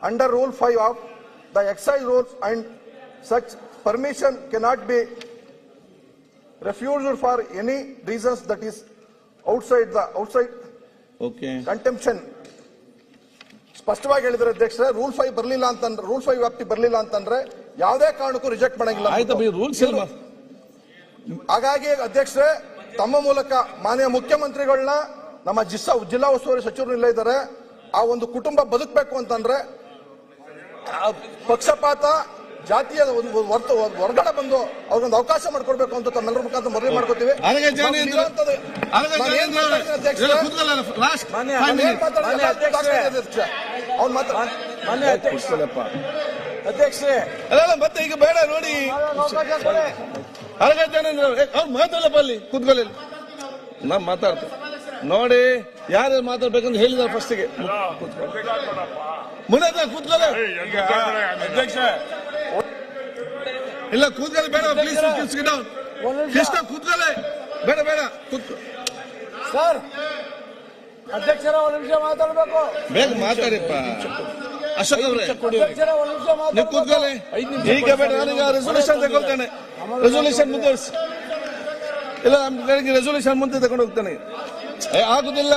under Rule 5 of the excise rules, and such permission cannot be refused for any reasons that is outside consumption. ಸ್ಪಷ್ಟವಾಗಿ ಹೇಳಿದ್ರೆ ಅಧ್ಯಕ್ಷರೇ, rule 5 ಬರಲಿಲ್ಲ ಅಂತಂದ್ರೆ, rule 5 ವ್ಯಾಪ್ತಿ ಬರಲಿಲ್ಲ ಅಂತಂದ್ರೆ ಯಾವುದೇ ಕಾರಣಕ್ಕೂ ರಿಜೆಕ್ಟ್ ಮಾಡಂಗಿಲ್ಲ. ಹಾಗಾಗಿ ಅಧ್ಯಕ್ಷರೇ, ತಮ್ಮ ಮೂಲಕ ಮಾನ್ಯ ಮುಖ್ಯಮಂತ್ರಿಗಳನ್ನ, ನಮ್ಮ ಜಿಲ್ಲಾ ಉಸ್ತುವಾರಿ ಸಚಿವರು ಇಲ್ಲ ಇದ್ದಾರೆ, ಆ ಒಂದು ಕುಟುಂಬ ಬದುಕಬೇಕು ಅಂತಂದ್ರೆ ಪಕ್ಷಪಾತ ಜಾತಿಯ ಹೊರಗಡೆ ಬಂದು ಅವ್ರಿಗೊಂದು ಅವಕಾಶ ಮಾಡ್ಕೊಡ್ಬೇಕು ಅಂತ ತಮ್ಮೆಲ್ಲರ ಮುಖಾಂತರ ಮನವಿ ಮಾಡ್ಕೋತೀವಿ. ಅಧ್ಯಕ್ಷರೇ ಮತ್ತೆ ಈಗ ಬೇಡ ನೋಡಿ ಅವ್ರು ಮಾತಾಡಪ್ಪ ಅಲ್ಲಿ ಕೂತ್ಕೊಳ್ಳಿ, ನಾ ಮಾತಾಡ್ತೇವೆ ನೋಡಿ ಯಾರು ಮಾತಾಡ್ಬೇಕಂತ ಹೇಳಿದಾರೆ ಫಸ್ಟಿಗೆ ಮುನ್ನ ಕೂತ್ಕೊಳ್ಳ ಅಧ್ಯಕ್ಷ ಇಲ್ಲ ಕೂತ್ಕೊಳ್ಳಿ ಬೇಡ ಪ್ಲೀಸ್ ಕೃಷ್ಣ ಕೂತ್ಕೊಳ್ಳಿ ಬೇಡ ಬೇಡ ಸರ್ ಅಧ್ಯಕ್ಷರ ಒಂದು ನಿಮಿಷ ಮಾತಾಡ್ಬೇಕು. ಬೇಗ ಮಾತಾಡಿಪ್ಪ ಅಶೋಕ್ ಅವರೇ, ಅಧ್ಯಕ್ಷರ ಒಂದು ನಿಮಿಷ ನೀವು ಕೂತ್ಕೊಳ್ಳಿ. ಈಗ ಬೇಡ, ನಾನೀಗ ರೆಸೊಲ್ಯೂಷನ್ ತಗೊಳ್ತೇನೆ. ರೆಸೊಲ್ಯೂಷನ್ ಮುಂದುವರಿಸಿ. ಇಲ್ಲ ನನಗೆ ರೆಸೊಲ್ಯೂಷನ್ ಮುಂದೆ ತಗೊಂಡು ಹೋಗ್ತಾನೆ. ಆಗುದಿಲ್ಲ,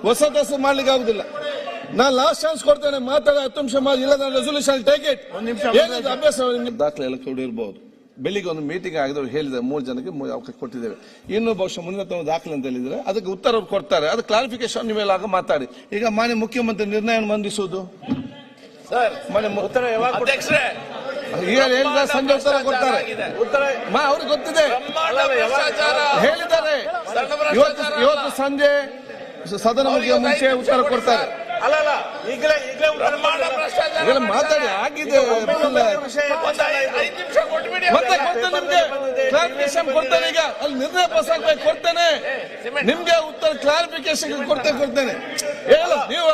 ಹೊಸ ಮಾಡ್ಲಿಕ್ಕೆ ಆಗುದಿಲ್ಲ. ನಾನು ಲಾಸ್ಟ್ ಚಾನ್ಸ್ ಕೊಡ್ತೇನೆ, ಮಾತಾಡ 10 ನಿಮಿಷ ಮಾಡಿ. ಇಲ್ಲ ನಾನು ರೆಸೊಲ್ಯೂಷನ್ ಟೇಕ್ ಇಟ್. ಅಭ್ಯಾಸ ದಾಖಲೆ ಎಲ್ಲ ಕೊಡಿರ್ಬಹುದು. ಬೆಳಿಗ್ಗೆ ಒಂದು ಮೀಟಿಂಗ್ ಆಗಿದ್ರು ಹೇಳಿದೆ, 3 ಜನಕ್ಕೆ ಅವಕಾಶ ಕೊಟ್ಟಿದ್ದೇವೆ. ಇನ್ನು ಬಹುಶಃ ಮುಂದಿನ ದಾಖಲೆ ಅಂತ ಹೇಳಿದ್ರೆ ಅದಕ್ಕೆ ಉತ್ತರ ಕೊಡ್ತಾರೆ. ಅದು ಕ್ಲಾರಿಫಿಕೇಶನ್ ನೀವೆಲ್ಲ ಆಗ ಮಾತಾಡಿ. ಈಗ ಮಾನ್ಯ ಮುಖ್ಯಮಂತ್ರಿ ನಿರ್ಣಯ ಮಂಡಿಸುವುದು ಸರ್, ಉತ್ತರ ಯಾವಾಗ ಅಧ್ಯಕ್ಷರೇ ಈಗ ಹೇಳಿದ ಸಂಜೆ ಉತ್ತರ ಕೊಡ್ತಾರೆ. ಅವ್ರಿಗೆ ಗೊತ್ತಿದೆ, ಹೇಳಿದ್ದಾರೆ. ಇವತ್ತು ಸಂಜೆ ಸದನ ಮುಂಚೆ ಉತ್ತರ ಕೊಡ್ತಾರೆ. ಅಲ್ಲ ಈಗಲೇ ಈಗಲೇ ಮಾತಾಡಿ ಆಗಿದೆ. ಮತ್ತೆ ಕೊಡ್ತೇನೆ ನಿಮ್ಗೆ ಕ್ಲಾರಿಫಿಕೇಶನ್ ಕೊಡ್ತೇನೆ. ಈಗ ಅಲ್ಲಿ ನಿರ್ಣಯ ಪಾಸ್ ಆಗ್ಬೇಕು ಕೊಡ್ತೇನೆ ನಿಮ್ಗೆ ಉತ್ತರ ಕ್ಲಾರಿಫಿಕೇಶನ್ ಕೊಡ್ತೇನೆ. ನೀವು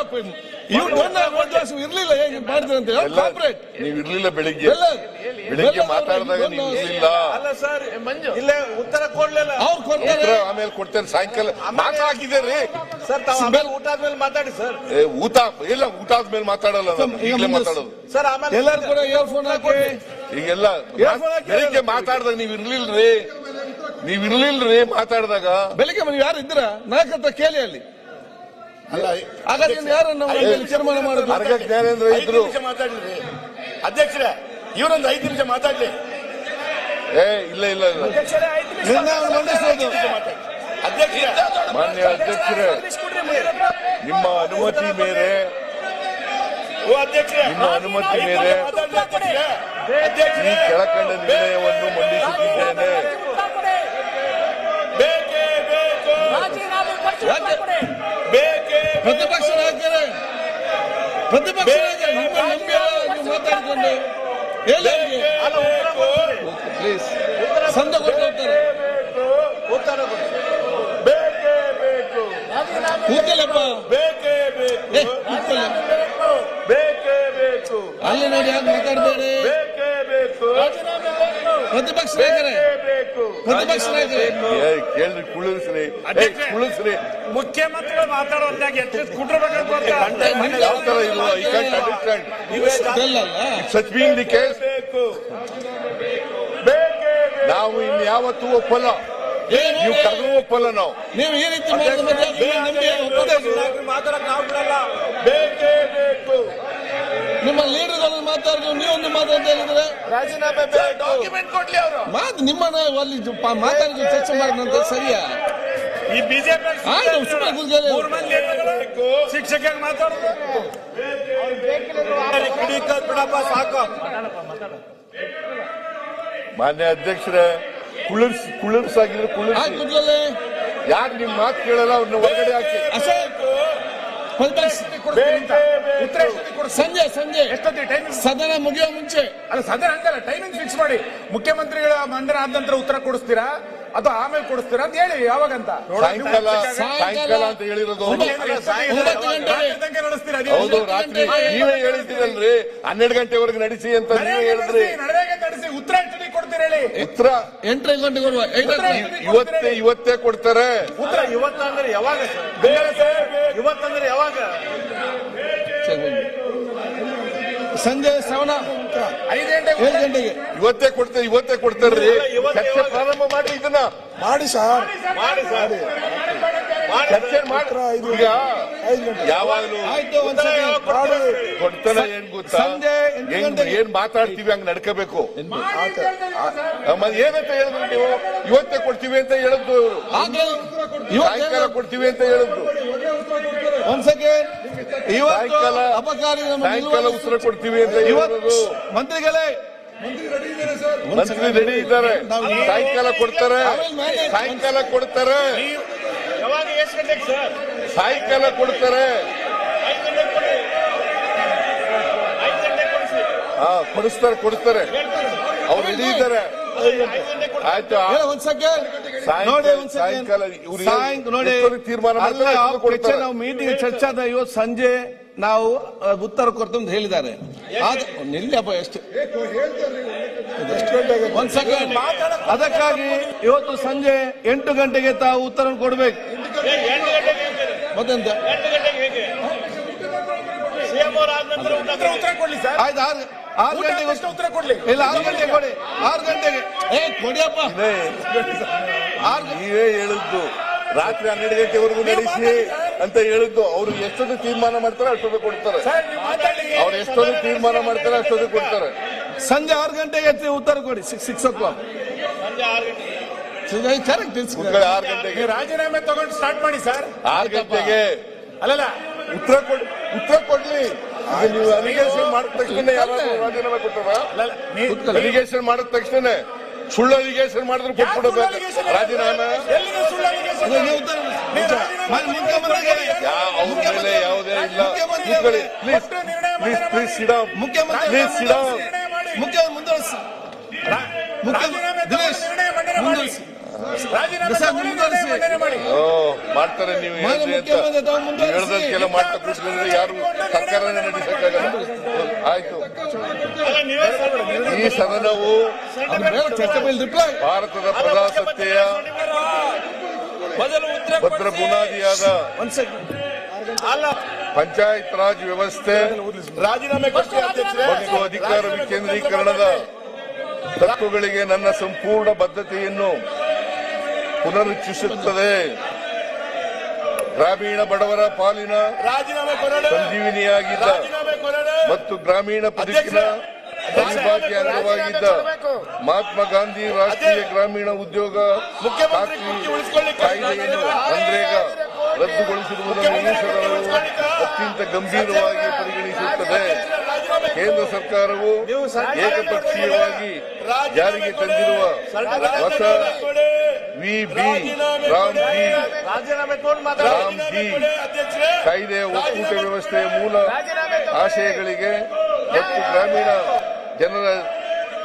ಇರ್ಲಿಲ್ಲ ಹೇಗೆ ಮಾಡಿದ್ರೆ ಅಂತ ಹೇಳಿ ಕಾರ್ಪೊರೇಟ್ ನೀವು ಇರ್ಲಿಲ್ಲ. ಬೆಳಿಗ್ಗೆ ಮಾತಾಡಿದಾಗ ನೀವು ಇರ್ಲಿಲ್ಲ. ಅಲ್ಲ ಸರ್, ಇಲ್ಲೇ ಉತ್ತರ ಕೊಡ್ಲಿಲ್ಲ. ಅವ್ರು ಕೊಡ್ತಾರೆ, ಆಮೇಲೆ ಕೊಡ್ತೇನೆ. ಸಾಯಂಕಾಲ ಹಾಕಿದ್ದೀರಿ ಸರ್, ಊಟ ಆದ್ಮೇಲೆ ಮಾತಾಡಿ ಸರ್. ಊಟ ಇಲ್ಲ, ಊಟ ಆದ್ಮೇಲೆ ಮಾತಾಡಲ್ಲ, ಈಗಲೇ ಮಾತಾಡೋದು ಸರ್. ಆಮೇಲೆ ಎಲ್ಲರೂ ಕೂಡ ಇಯರ್ಫೋನ್ ಹಾಕಿ. ಈಗೆಲ್ಲ ಬೆಳಿಗ್ಗೆ ಮಾತಾಡಿದಾಗ ನೀವು ಇರ್ಲಿಲ್ರಿ ಮಾತಾಡಿದಾಗ. ಬೆಳಿಗ್ಗೆ ನೀವು ಯಾರು ಇದ್ರ ನಾಯಕತ್ವ ಕೇಳಿ ಅಲ್ಲಿ. ಹಾಗಾದ್ರೆ ಯಾರು ನಮ್ಮ ತೀರ್ಮಾನ ಮಾಡೋದು? ಜ್ಞಾನೇಂದ್ರ ಇದ್ರು ಮಾತಾಡಿದ್ರಿ ಅಧ್ಯಕ್ಷರೇ, ಇವರೊಂದು 5 ನಿಮಿಷ ಮಾತಾಡ್ಲಿ. ಇಲ್ಲ ನಿರ್ಣಯ ಮಂಡಿಸೋದು. ಮಾನ್ಯ ಅಧ್ಯಕ್ಷರೇ, ನಿಮ್ಮ ಅನುಮತಿ ಮೇರೆ ಈ ಕೆಳಕಂಡ ನಿರ್ಣಯವನ್ನು ಮಂಡಿಸುತ್ತಿದ್ದೇನೆ. ಪ್ರತಿಪಕ್ಷ ನಾಯಕರೇ, ಮಾತಾಡಿಕೊಂಡು ಪ್ಲೀಸ್ ಸಂದ ಕೊಡ್ತಾರೆ. ಕೂತಲ್ಲಪ್ಪ, ಅಲ್ಲಿ ನೋಡಿ ಯಾಕೆ ಮಾತಾಡ್ಬೇಡಿ. ಪ್ರತಿಪಕ್ಷ ನಾಯಕರೇ, ಪ್ರತಿಪಕ್ಷ ನಾಯಕರೇ, ಕೇಳ್ರಿ, ಕುಳಿಸ್ರಿ, ಕುಳಿಸ್ರಿ. ಮುಖ್ಯಮಂತ್ರಿಗಳು ಮಾತಾಡುವಂತಾಗ ಎಷ್ಟು ಕುಟುಂಬ ಯಾವ ತರ ಇಲ್ವಾ? I can't understand. Such being the case, ನಾವು ಇನ್ಯಾವತ್ತೂ ಒಪ್ಪಲ್ಲ. ನೀವು ಕರೆದು ಒಪ್ಪಲ್ಲ. ನಾವು ನೀವು ಈ ರೀತಿ ಮಾತಾಡಕ್ ನಾವು ಬಿಡಲ್ಲ. ನಿಮ್ಮ ಲೀಡರ್ಗಳನ್ನು ಮಾತಾಡಿದ್ರು, ನೀವೊಂದು ಮಾತಾಡ್ತಾ ಹೇಳಿದ್ರೆ ರಾಜೀನಾಮೆ ಡಾಕ್ಯುಮೆಂಟ್ ಕೊಡ್ಲಿ ಅವರು. ನಿಮ್ಮನ್ನ ಅಲ್ಲಿ ಮಾತಾಡಿದ್ರು ಚರ್ಚೆ ಮಾಡಿದಂತ ಸರಿಯಾ? ಈ ಬಿಜೆಪಿ ಶಿಕ್ಷಕರಿಗೆ ಮಾತಾಡೋದು ಬಿಡಪ್ಪ ಸಾಕು. ಮಾನ್ಯ ಅಧ್ಯಕ್ಷರೇ, ಕುಳಿರ್ಸಾಗಿದ್ರೆ ಕುಳಿರ್ಸಿ. ಯಾರು ನಿಮ್ ಮಾತು ಕೇಳಲ್ಲ ಅವ್ರನ್ನ ಹೊರಗಡೆ ಹಾಕಿ. ಸಂಜೆ ಸದನ ಮುಗಿಯೋ ಮುಂಚೆ ಅಲ್ಲ, ಸದನ ಹಂಗಲ್ಲ, ಟೈಮಿಂಗ್ ಫಿಕ್ಸ್ ಮಾಡಿ. ಮುಖ್ಯಮಂತ್ರಿಗಳ ಮಂಡನೆ ಆದ ನಂತರ ಉತ್ತರ ಕೊಡಿಸ್ತೀರಾ ಅಥವಾ ಆಮೇಲೆ ಕೊಡಿಸ್ತೀರಾ ಅಂತ ಹೇಳಿ. ಯಾವಾಗಂತ ಸಾಯಂಕಾಲ ಅಂತ ಹೇಳಿರೋದು. ಹೌದು, ರಾತ್ರಿ ನೀವೇ ಹೇಳಿದ್ದೀರಲ್ರಿ 12 ಗಂಟೆವರೆಗೆ ನಡೆಸಿ ಅಂತ ನೀವೇ ಹೇಳಿದ್ರಿ. ನಡೆಸಿ ಉತ್ತರ ಎಷ್ಟು ಕೊಡ್ತೀರ ಹೇಳಿ? ಉತ್ತರ 8 ಗಂಟೆಗೆ ಇವತ್ತೇ ಕೊಡ್ತಾರೆ. ಉತ್ತರ ಇವತ್ತಂದ್ರೆ ಯಾವಾಗ? ಇವತ್ತಂದ್ರೆ ಯಾವಾಗ? ಸಂಜೆ 7 ಗಂಟೆಗೆ ಇವತ್ತೇ ಕೊಡ್ತಾರ್ರಿ. ಚರ್ಚೆ ಪ್ರಾರಂಭ ಮಾಡಿ, ಇದನ್ನ ಮಾಡಿ ಸರ್, ಚರ್ಚೆ ಮಾಡ್ರ. ಈಗ ಯಾವಾಗಲೂ ಕೊಡ್ತಾನೆ. ಏನ್ ಗೊತ್ತಾ, ಏನ್ ಮಾತಾಡ್ತೀವಿ ಹಂಗ್ ನಡ್ಕೋಬೇಕು. ಏನಂತ ಹೇಳಿದ್ರು ನೀವು? ಇವತ್ತೇ ಕೊಡ್ತೀವಿ ಅಂತ ಹೇಳಿದ್ರು, ಸಾಯಂಕಾಲ ಕೊಡ್ತೀವಿ ಅಂತ ಹೇಳಿದ್ರು. ಸಾಯಂಕಾಲ ಉತ್ತರ ಕೊಡ್ತೀವಿ ಅಂತ ಹೇಳಿದ್ರು. ಮಂತ್ರಿ ರೆಡಿ ಇದ್ದಾರೆ. ಸಾಯಂಕಾಲ ಕೊಡ್ತಾರೆ. ಯಾವಾಗ ಎಷ್ಟು ಗಂಟೆಗೆ ಸರ್? ಸಾಯಂಕಾಲ ಕೊಡ್ತಾರೆ. ಕೊಡಿಸ್ತಾರೆ. ಅವ್ರು ರೆಡಿ ಇದ್ದಾರೆ. ಆಯ್ತು, ಸಾಯಂಕಾಲ ತೀರ್ಮಾನ ನಾವು ಮೀಟಿಂಗ್ ಚರ್ಚೆ ಆದ ಇವತ್ತು ಸಂಜೆ ನಾವು ಉತ್ತರ ಕೊಡ್ತೀವಿ ಅಂತ ಹೇಳಿದ್ದಾರೆ. ನಿಲ್ಲಪ್ಪ, ಎಷ್ಟು ಒಂದ್ ಸೆಕೆಂಡ್. ಅದಕ್ಕಾಗಿ ಇವತ್ತು ಸಂಜೆ 8 ಗಂಟೆಗೆ ತಾವು ಉತ್ತರ ಕೊಡ್ಬೇಕು. ಮತ್ತೆಂತ ಉತ್ತರ ಕೊಡ್ಲಿ ಸರ್. ಆಯ್ತು, 6 ಗಂಟೆಗೆ ಉತ್ತರ ಕೊಡ್ಲಿ. ಇಲ್ಲ, 6 ಗಂಟೆಗೆ ಕೊಡಿ. 6 ಗಂಟೆಗೆ ಕೊಡಿಯಪ್ಪ. ನೀವೇ ಹೇಳಿದ್ದು ರಾತ್ರಿ 12 ಗಂಟೆವರೆಗೂ ನಡೆಸಿ ಅಂತ ಹೇಳಿದ್ದು. ಅವ್ರು ಎಷ್ಟೊಂದು ತೀರ್ಮಾನ ಮಾಡ್ತಾರೆ ಅಷ್ಟೊಂದು ಕೊಡ್ತಾರೆ. ಅವ್ರು ಎಷ್ಟೊಂದು ತೀರ್ಮಾನ ಮಾಡ್ತಾರೆ ಅಷ್ಟೊಂದು ಕೊಡ್ತಾರೆ. ಸಂಜೆ 6 ಗಂಟೆಗೆ ಉತ್ತರ ಕೊಡಿ. 6 o'clock. 6 ಗಂಟೆಗೆ ರಾಜೀನಾಮೆ ತಗೊಂಡು ಸ್ಟಾರ್ಟ್ ಮಾಡಿ ಸರ್. 6 ಗಂಟೆಗೆ ಅಲ್ಲಲ್ಲ, ಉತ್ತರ ಕೊಡ್ಲಿ. ನೀವು ಅಲಿಗೇಷನ್ ಮಾಡಿದ ತಕ್ಷಣ ಯಾರಾದ್ರೂ ರಾಜೀನಾಮೆ ಕೊಟ್ಟಾರ? ಅಲಿಗೇಷನ್ ಮಾಡಿದ ತಕ್ಷಣ ಸುಳ್ಳು ಅಲಿಗೇಷನ್ ಮಾಡಿದ್ರೆ ಕೊಟ್ಬಿಡಬೇಕು ರಾಜೀನಾಮೆ. ಅವ್ರ ಮೇಲೆ ಯಾವುದೇ ಇಲ್ಲ. Please sit down. ಮಾಡ್ತಾರೆ. ನೀವು ಹೇಳ್ದಕ್ಕೆಲ್ಲ ಮಾಡ್ತಾ ಕೂತ್ಕೊಂಡ್ರೆ ಯಾರು ಸರ್ಕಾರನೇ ನಡೆಸಕ್ಕಾಗಲ್ಲ. ಆಯ್ತು, ಈ ಸದನವು ಭಾರತದ ಪ್ರಜಾಸತ್ತೆಯ ಭದ್ರ ಬುನಾದಿಯಾದ ಪಂಚಾಯತ್ ರಾಜ್ ವ್ಯವಸ್ಥೆ ಮತ್ತು ಅಧಿಕಾರ ವಿಕೇಂದ್ರೀಕರಣದ ತತ್ವಗಳಿಗೆ ನನ್ನ ಸಂಪೂರ್ಣ ಬದ್ಧತೆಯನ್ನು ಪುನರುಚ್ಚರಿಸುತ್ತದೆ. ಗ್ರಾಮೀಣ ಬಡವರ ಪಾಲಿನ ಸಂಜೀವಿನಿಯಾಗಿದ್ದ ಮತ್ತು ಗ್ರಾಮೀಣ ಬದುಕಿನ ಅವಿಭಾಜ್ಯ ಅಂಗವಾಗಿದ್ದ ಮಹಾತ್ಮ ಗಾಂಧಿ ರಾಷ್ಟ್ರೀಯ ಗ್ರಾಮೀಣ ಉದ್ಯೋಗ ಕಾಯ್ದೆಯನ್ನು ಮನ್ರೇಗಾ ರದ್ದುಗೊಳಿಸಿರುವುದನ್ನು ಈ ಸದನವು ಅತ್ಯಂತ ಗಂಭೀರವಾಗಿ ಪರಿಗಣಿಸುತ್ತದೆ. ಕೇಂದ್ರ ಸರ್ಕಾರವು ಏಕಪಕ್ಷೀಯವಾಗಿ ಜಾರಿಗೆ ತಂದಿರುವ ಹೊಸ ವಿಬಿ ರಾಮ್ ಜಿ ಕಾಯ್ದೆಯ ಒಕ್ಕೂಟ ವ್ಯವಸ್ಥೆಯ ಮೂಲ ಆಶಯಗಳಿಗೆ ಮತ್ತು ಗ್ರಾಮೀಣ ಜನರ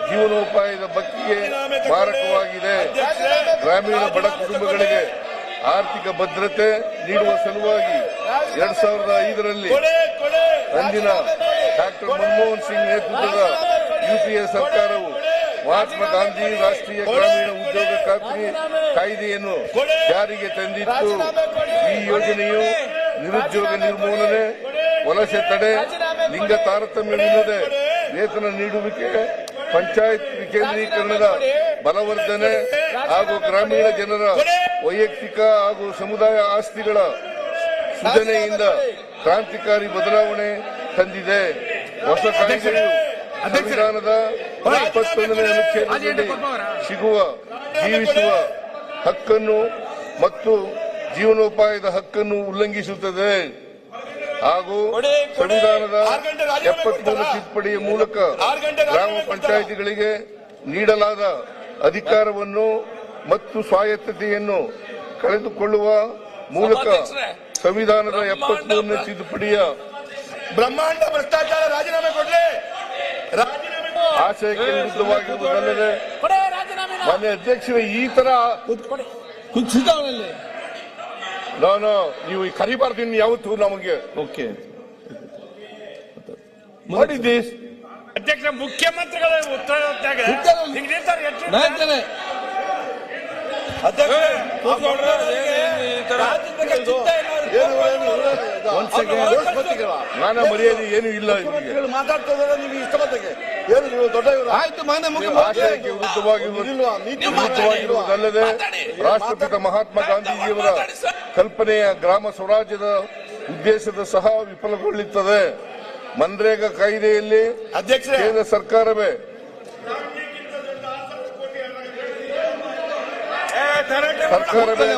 ಜೀವನೋಪಾಯದ ಬಗ್ಗೆಗೆ ಮಾರಕವಾಗಿದೆ. ಗ್ರಾಮೀಣ ಬಡ ಕುಟುಂಬಗಳಿಗೆ ಆರ್ಥಿಕ ಭದ್ರತೆ ನೀಡುವ ಸಲುವಾಗಿ 2005ರಲ್ಲಿ ಅಂದಿನ ಡಾಕ್ಟರ್ ಮನಮೋಹನ್ ಸಿಂಗ್ ನೇತೃತ್ವದ ಯುಪಿಎ ಸರ್ಕಾರವು ಮಹಾತ್ಮ ಗಾಂಧಿ ರಾಷ್ಟ್ರೀಯ ಗ್ರಾಮೀಣ ಉದ್ಯೋಗ ಖಾತ್ರಿ ಕಾಯ್ದೆಯನ್ನು ಜಾರಿಗೆ ತಂದಿತ್ತು. ಈ ಯೋಜನೆಯು ನಿರುದ್ಯೋಗ ನಿರ್ಮೂಲನೆ, ವಲಸೆ ತಡೆ, ಲಿಂಗ ತಾರತಮ್ಯವಿಲ್ಲದೆ ವೇತನ ನೀಡುವಿಕೆ, ಪಂಚಾಯತ್ ವಿಕೇಂದ್ರೀಕರಣದ ಬಲವರ್ಧನೆ ಹಾಗೂ ಗ್ರಾಮೀಣ ಜನರ ವೈಯಕ್ತಿಕ ಹಾಗೂ ಸಮುದಾಯ ಆಸ್ತಿಗಳ ಸೃಜನೆಯಿಂದ ಕ್ರಾಂತಿಕಾರಿ ಬದಲಾವಣೆ ತಂದಿದೆ. ಹೊಸ ಕಾಯ್ದೆಯು ಸಂವಿಧಾನದ 21ನೇ ಅನುಚ್ಛೇದದಲ್ಲಿ ಸಿಗುವ ಜೀವಿಸುವ ಹಕ್ಕನ್ನು ಮತ್ತು ಜೀವನೋಪಾಯದ ಹಕ್ಕನ್ನು ಉಲ್ಲಂಘಿಸುತ್ತದೆ ಹಾಗೂ ಸಂವಿಧಾನದ 73 ತಿದ್ದುಪಡಿಯ ಮೂಲಕ ಗ್ರಾಮ ಪಂಚಾಯಿತಿಗಳಿಗೆ ನೀಡಲಾದ ಅಧಿಕಾರವನ್ನು ಮತ್ತು ಸ್ವಾಯತ್ತತೆಯನ್ನು ಕಳೆದುಕೊಳ್ಳುವ ಮೂಲಕ ಸಂವಿಧಾನದ 73ನೇ ತಿದ್ದುಪಡಿಯ ಬ್ರಹ್ಮಾಂಡ ಭ್ರಷ್ಟಾಚಾರ ರಾಜೀನಾಮೆ ಕೊಡ್ಲಿ. ಆಶಯಕ್ಕೆ ವಿರುದ್ಧವಾಗಿರುವುದಲ್ಲದೆ ಮಾನ್ಯ ಅಧ್ಯಕ್ಷರೇ ಈ ತರ ನಾನು ನೀವು ಕರಿಬಾರ್ದು ಇನ್ನು ಯಾವತ್ತು ನಮಗೆ ಓಕೆ ಮಾಡಿದ್ದೀ ಅಧ್ಯಕ್ಷ ಮುಖ್ಯಮಂತ್ರಿಗಳ ಉತ್ತರ ಮಾನ ಮರ್ಯಾದೆ ಏನು ಇಲ್ಲ ಇವರಿಗೆ. ಮಾತಾಡ್ತಾ ಇದ್ದಾರೆ ನೀವು ಇಷ್ಟಪಟ್ಟಿಗೆ ಏನು ದೊಡ್ಡ ಆಯ್ತು ಮಾನ್ಯ ಆಶಯಕ್ಕೆ ವಿರುದ್ಧವಾಗಿರುವುದಲ್ಲದೆ ರಾಷ್ಟ್ರಪಿತ ಮಹಾತ್ಮ ಗಾಂಧೀಜಿಯವರ ಕಲ್ಪನೆಯ ಗ್ರಾಮ ಸ್ವರಾಜ್ಯದ ಉದ್ದೇಶದ ಸಹ ವಿಫಲಗೊಳ್ಳುತ್ತದೆ. ಮನ್ರೇಗಾ ಕಾಯ್ದೆಯಲ್ಲಿ ಕೇಂದ್ರ ಸರ್ಕಾರವೇ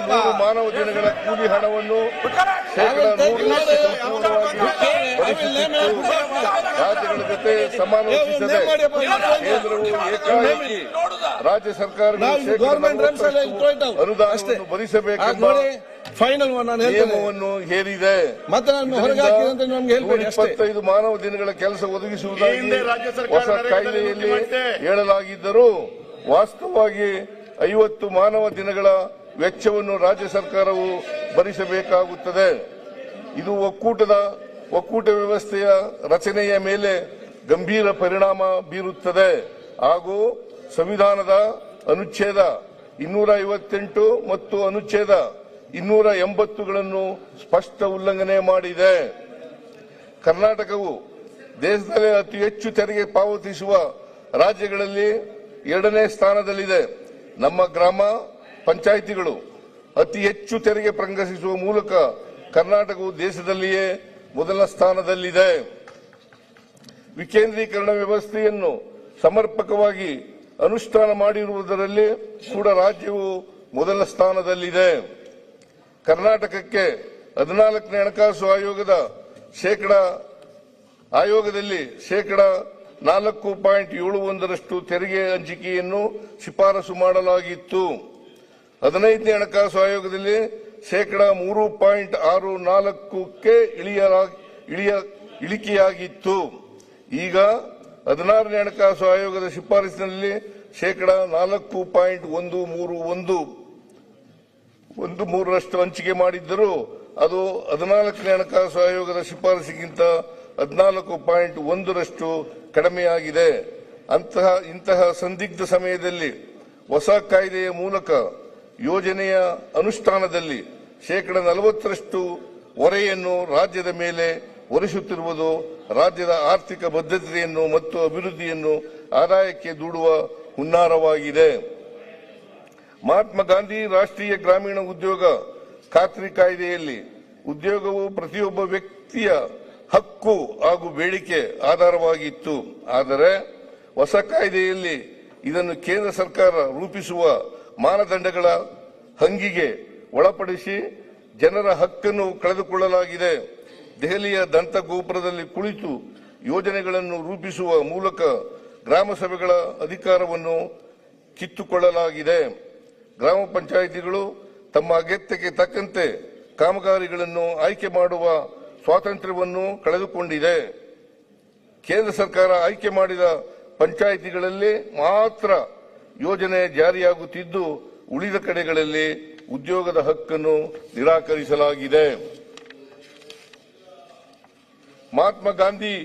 ಮೂರು ಮಾನವ ದಿನಗಳ ಕೂಲಿ ಹಣವನ್ನು ರಾಜ್ಯಗಳ ಜೊತೆ ಸಮಾಲೋಚಿಸದೆ ಕೇಂದ್ರವು ಏಕಾಏಕಿ ರಾಜ್ಯ ಸರ್ಕಾರಗಳು ಅನುದಾನವನ್ನು ಭರಿಸಬೇಕೆಂಬ ನಿಯಮವನ್ನು ಹೇರಿದೆ. 25 ಮಾನವ ದಿನಗಳ ಕೆಲಸ ಒದಗಿಸುವುದಾಗಿ ಹೊಸ ಕಾಯ್ದೆಯಲ್ಲಿ ಹೇಳಲಾಗಿದ್ದರೂ ವಾಸ್ತವವಾಗಿ 50 ಮಾನವ ದಿನಗಳ ವೆಚ್ಚವನ್ನು ರಾಜ್ಯ ಸರ್ಕಾರವು ಭರಿಸಬೇಕಾಗುತ್ತದೆ. ಇದು ಒಕ್ಕೂಟ ವ್ಯವಸ್ಥೆಯ ರಚನೆಯ ಮೇಲೆ ಗಂಭೀರ ಪರಿಣಾಮ ಬೀರುತ್ತದೆ ಹಾಗೂ ಸಂವಿಧಾನದ ಅನುಚ್ಛೇದ 258 ಮತ್ತು ಅನುಚ್ಛೇದ 280ಗಳನ್ನು ಸ್ಪಷ್ಟ ಉಲ್ಲಂಘನೆ ಮಾಡಿದೆ. ಕರ್ನಾಟಕವು ದೇಶದಲ್ಲಿ ಅತಿ ಹೆಚ್ಚು ತೆರಿಗೆ ಪಾವತಿಸುವ ರಾಜ್ಯಗಳಲ್ಲಿ 2ನೇ ಸ್ಥಾನದಲ್ಲಿದೆ. ನಮ್ಮ ಗ್ರಾಮ ಪಂಚಾಯಿತಿಗಳು ಅತಿ ಹೆಚ್ಚು ತೆರಿಗೆ ಸಂಗ್ರಹಿಸುವ ಮೂಲಕ ಕರ್ನಾಟಕವು ದೇಶದಲ್ಲಿಯೇ ಮೊದಲ ಸ್ಥಾನದಲ್ಲಿದೆ. ವಿಕೇಂದ್ರೀಕರಣ ವ್ಯವಸ್ಥೆಯನ್ನು ಸಮರ್ಪಕವಾಗಿ ಅನುಷ್ಠಾನ ಮಾಡಿರುವುದರಲ್ಲಿ ಕೂಡ ರಾಜ್ಯವು ಮೊದಲ ಸ್ಥಾನದಲ್ಲಿದೆ. ಕರ್ನಾಟಕಕ್ಕೆ 14ನೇ ಹಣಕಾಸು ಆಯೋಗದಲ್ಲಿ ಶೇಕಡಾ 4.71% ತೆರಿಗೆ ಹಂಚಿಕೆಯನ್ನು ಶಿಫಾರಸು ಮಾಡಲಾಗಿತ್ತು. 15ನೇ ಹಣಕಾಸು ಆಯೋಗದಲ್ಲಿ ಶೇಕಡಾ 3.64ಕ್ಕೆ ಇಳಿಕೆಯಾಗಿತ್ತು. ಈಗ 16ನೇ ಹಣಕಾಸು ಆಯೋಗದ ಶಿಫಾರಸಿನಲ್ಲಿ ಶೇಕಡಾ 4.131% ಹಂಚಿಕೆ ಮಾಡಿದ್ದರೂ ಅದು 14ನೇ ಹಣಕಾಸು ಆಯೋಗದ ಶಿಫಾರಸಿಗಿಂತ 14.1% ಕಡಿಮೆಯಾಗಿದೆ. ಇಂತಹ ಸಂದಿಗ್ಧ ಸಮಯದಲ್ಲಿ ಹೊಸ ಕಾಯ್ದೆಯ ಮೂಲಕ ಯೋಜನೆಯ ಅನುಷ್ಠಾನದಲ್ಲಿ ಶೇಕಡಾ 40% ಹೊರೆಯನ್ನು ರಾಜ್ಯದ ಮೇಲೆ ಹೊರಿಸುತ್ತಿರುವುದು ರಾಜ್ಯದ ಆರ್ಥಿಕ ಬದ್ಧತೆಯನ್ನು ಮತ್ತು ಅಭಿವೃದ್ಧಿಯನ್ನು ಆದಾಯಕ್ಕೆ ದೂಡುವ ಹುನ್ನಾರವಾಗಿದೆ. ಮಹಾತ್ಮ ಗಾಂಧಿ ರಾಷ್ಟ್ರೀಯ ಗ್ರಾಮೀಣ ಉದ್ಯೋಗ ಖಾತ್ರಿ ಕಾಯ್ದೆಯಲ್ಲಿ ಉದ್ಯೋಗವು ಪ್ರತಿಯೊಬ್ಬ ವ್ಯಕ್ತಿಯ ಹಕ್ಕು ಹಾಗೂ ಬೇಡಿಕೆ ಆಧಾರವಾಗಿತ್ತು. ಆದರೆ ಹೊಸ ಕಾಯ್ದೆಯಲ್ಲಿ ಇದನ್ನು ಕೇಂದ್ರ ಸರ್ಕಾರ ರೂಪಿಸುವ ಮಾನದಂಡಗಳ ಹಂಗಿಗೆ ಒಳಪಡಿಸಿ ಜನರ ಹಕ್ಕನ್ನು ಕಳೆದುಕೊಳ್ಳಲಾಗಿದೆ. ದೆಹಲಿಯ ದಂತ ಗೋಪುರದಲ್ಲಿ ಕುಳಿತು ಯೋಜನೆಗಳನ್ನು ರೂಪಿಸುವ ಮೂಲಕ ಗ್ರಾಮ ಸಭೆಗಳ ಅಧಿಕಾರವನ್ನು ಕಿತ್ತುಕೊಳ್ಳಲಾಗಿದೆ. ಗ್ರಾಮ ಪಂಚಾಯಿತಿಗಳು ತಮ್ಮ ಅಗತ್ಯಕ್ಕೆ ತಕ್ಕಂತೆ ಕಾಮಗಾರಿಗಳನ್ನು ಆಯ್ಕೆ ಮಾಡುವ ಸ್ವಾತಂತ್ರ್ಯವನ್ನು ಕಳೆದುಕೊಂಡಿದೆ. ಕೇಂದ್ರ ಸರ್ಕಾರ ಆಯ್ಕೆ ಮಾಡಿದ ಪಂಚಾಯಿತಿಗಳಲ್ಲಿ ಮಾತ್ರ ಯೋಜನೆ ಜಾರಿಯಾಗುತ್ತಿದ್ದು ಉಳಿದ ಕಡೆಗಳಲ್ಲಿ ಉದ್ಯೋಗದ ಹಕ್ಕನ್ನು ನಿರಾಕರಿಸಲಾಗಿದೆ. ಮಹಾತ್ಮ ಗಾಂಧಿ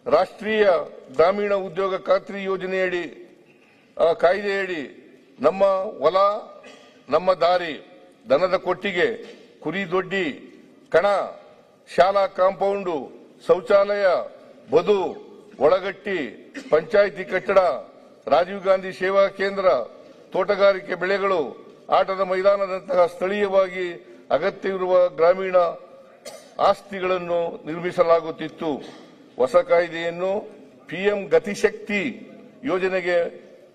ರಾಷ್ಟ್ರೀಯ ಗ್ರಾಮೀಣ ಉದ್ಯೋಗ ಖಾತ್ರಿ ಯೋಜನೆಯಡಿ ಕಾಯ್ದೆಯಡಿ ನಮ್ಮ ಹೊಲ ನಮ್ಮ ದಾರಿ, ದನದ ಕೊಟ್ಟಿಗೆ, ಕುರಿ ದೊಡ್ಡಿ, ಕಣ, ಶಾಲಾ ಕಾಂಪೌಂಡು, ಶೌಚಾಲಯ, ಬದು, ಒಳಗಟ್ಟಿ, ಪಂಚಾಯಿತಿ ಕಟ್ಟಡ, ರಾಜೀವ್ ಗಾಂಧಿ ಸೇವಾ ಕೇಂದ್ರ, ತೋಟಗಾರಿಕೆ ಬೆಳೆಗಳು, ಆಟದ ಮೈದಾನದಂತಹ ಸ್ಥಳೀಯವಾಗಿ ಅಗತ್ಯವಿರುವ ಗ್ರಾಮೀಣ ಆಸ್ತಿಗಳನ್ನು ನಿರ್ಮಿಸಲಾಗುತ್ತಿತ್ತು. ಹೊಸ ಕಾಯ್ದೆಯನ್ನು ಪಿಎಂ ಗತಿಶಕ್ತಿ ಯೋಜನೆಗೆ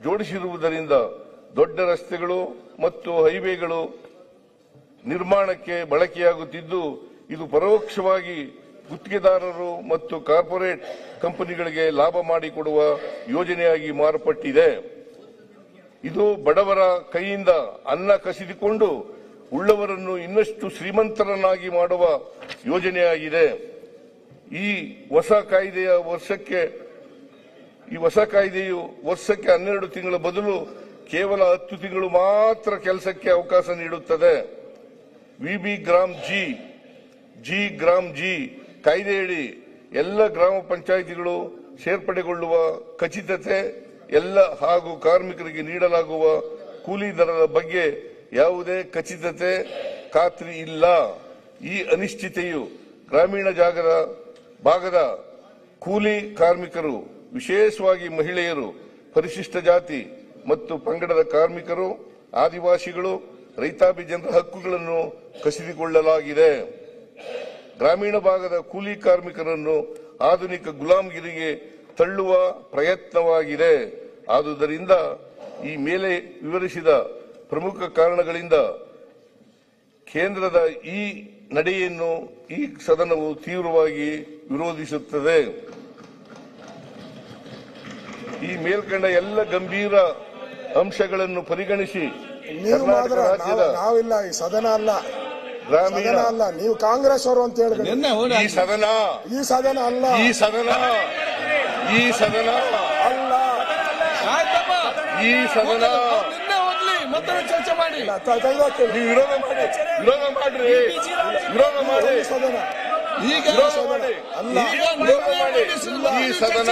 ಜೋಡಿಸಿರುವುದರಿಂದ ದೊಡ್ಡ ರಸ್ತೆಗಳು ಮತ್ತು ಹೈವೇಗಳು ನಿರ್ಮಾಣಕ್ಕೆ ಬಳಕೆಯಾಗುತ್ತಿದ್ದು, ಇದು ಪರೋಕ್ಷವಾಗಿ ಗುತ್ತಿಗೆದಾರರು ಮತ್ತು ಕಾರ್ಪೊರೇಟ್ ಕಂಪನಿಗಳಿಗೆ ಲಾಭ ಮಾಡಿಕೊಡುವ ಯೋಜನೆಯಾಗಿ ಮಾರ್ಪಟ್ಟಿದೆ. ಇದು ಬಡವರ ಕೈಯಿಂದ ಅನ್ನ ಕಸಿದುಕೊಂಡು ಉಳ್ಳವರನ್ನು ಇನ್ನಷ್ಟು ಶ್ರೀಮಂತರನ್ನಾಗಿ ಮಾಡುವ ಯೋಜನೆಯಾಗಿದೆ. ಈ ಹೊಸ ಕಾಯ್ದೆಯು ವರ್ಷಕ್ಕೆ 12 ತಿಂಗಳ ಬದಲು ಕೇವಲ 10 ತಿಂಗಳು ಮಾತ್ರ ಕೆಲಸಕ್ಕೆ ಅವಕಾಶ ನೀಡುತ್ತದೆ. ವಿಬಿ ಗ್ರಾಮ್ ಜಿ ಕಾಯ್ದೆಯಡಿ ಎಲ್ಲ ಗ್ರಾಮ ಪಂಚಾಯಿತಿಗಳು ಸೇರ್ಪಡೆಗೊಳ್ಳುವ ಖಚಿತತೆ ಎಲ್ಲ ಹಾಗೂ ಕಾರ್ಮಿಕರಿಗೆ ನೀಡಲಾಗುವ ಕೂಲಿ ದರದ ಬಗ್ಗೆ ಯಾವುದೇ ಖಚಿತತೆ ಖಾತ್ರಿ ಇಲ್ಲ. ಈ ಅನಿಶ್ಚಿತೆಯು ಗ್ರಾಮೀಣ ಭಾಗದ ಕೂಲಿ ಕಾರ್ಮಿಕರು, ವಿಶೇಷವಾಗಿ ಮಹಿಳೆಯರು, ಪರಿಶಿಷ್ಟ ಜಾತಿ ಮತ್ತು ಪಂಗಡದ ಕಾರ್ಮಿಕರು, ಆದಿವಾಸಿಗಳು, ರೈತಾಪಿ ಜನರ ಹಕ್ಕುಗಳನ್ನು ಕಸಿದುಕೊಳ್ಳಲಾಗಿದೆ. ಗ್ರಾಮೀಣ ಭಾಗದ ಕೂಲಿ ಕಾರ್ಮಿಕರನ್ನು ಆಧುನಿಕ ಗುಲಾಮಗಿರಿಗೆ ತಳ್ಳುವ ಪ್ರಯತ್ನವಾಗಿದೆ. ಆದುದರಿಂದ ಈ ಮೇಲೆ ವಿವರಿಸಿದ ಪ್ರಮುಖ ಕಾರಣಗಳಿಂದ ಕೇಂದ್ರದ ಈ ನಡೆಯನ್ನು ಈ ಸದನವು ತೀವ್ರವಾಗಿ ವಿರೋಧಿಸುತ್ತದೆ. ಈ ಮೇಲ್ಕಂಡ ಎಲ್ಲ ಗಂಭೀರ ಅಂಶಗಳನ್ನು ಪರಿಗಣಿಸಿ ಕರ್ನಾಟಕ ರಾಜ್ಯದ ನಾವಿಲ್ಲ, ಈ ಸದನ ಅಲ್ಲ, ಗ್ರಾಮೀಣ ಅಲ್ಲ, ನೀವು ಕಾಂಗ್ರೆಸ್ ಅವರು ಅಂತ ಹೇಳಿದ್ರೆ ಈ ಸದನ ಅಲ್ಲ, ಈ ಸದನ ನಿನ್ನೆ ಹೋಗ್ಲಿ ಮತ್ತೆ ಚರ್ಚೆ ಮಾಡಿ. ನೀವು ವಿರೋಧ ಮಾಡ್ರಿ ಸದನ ಈಗ ಈ ಸದನ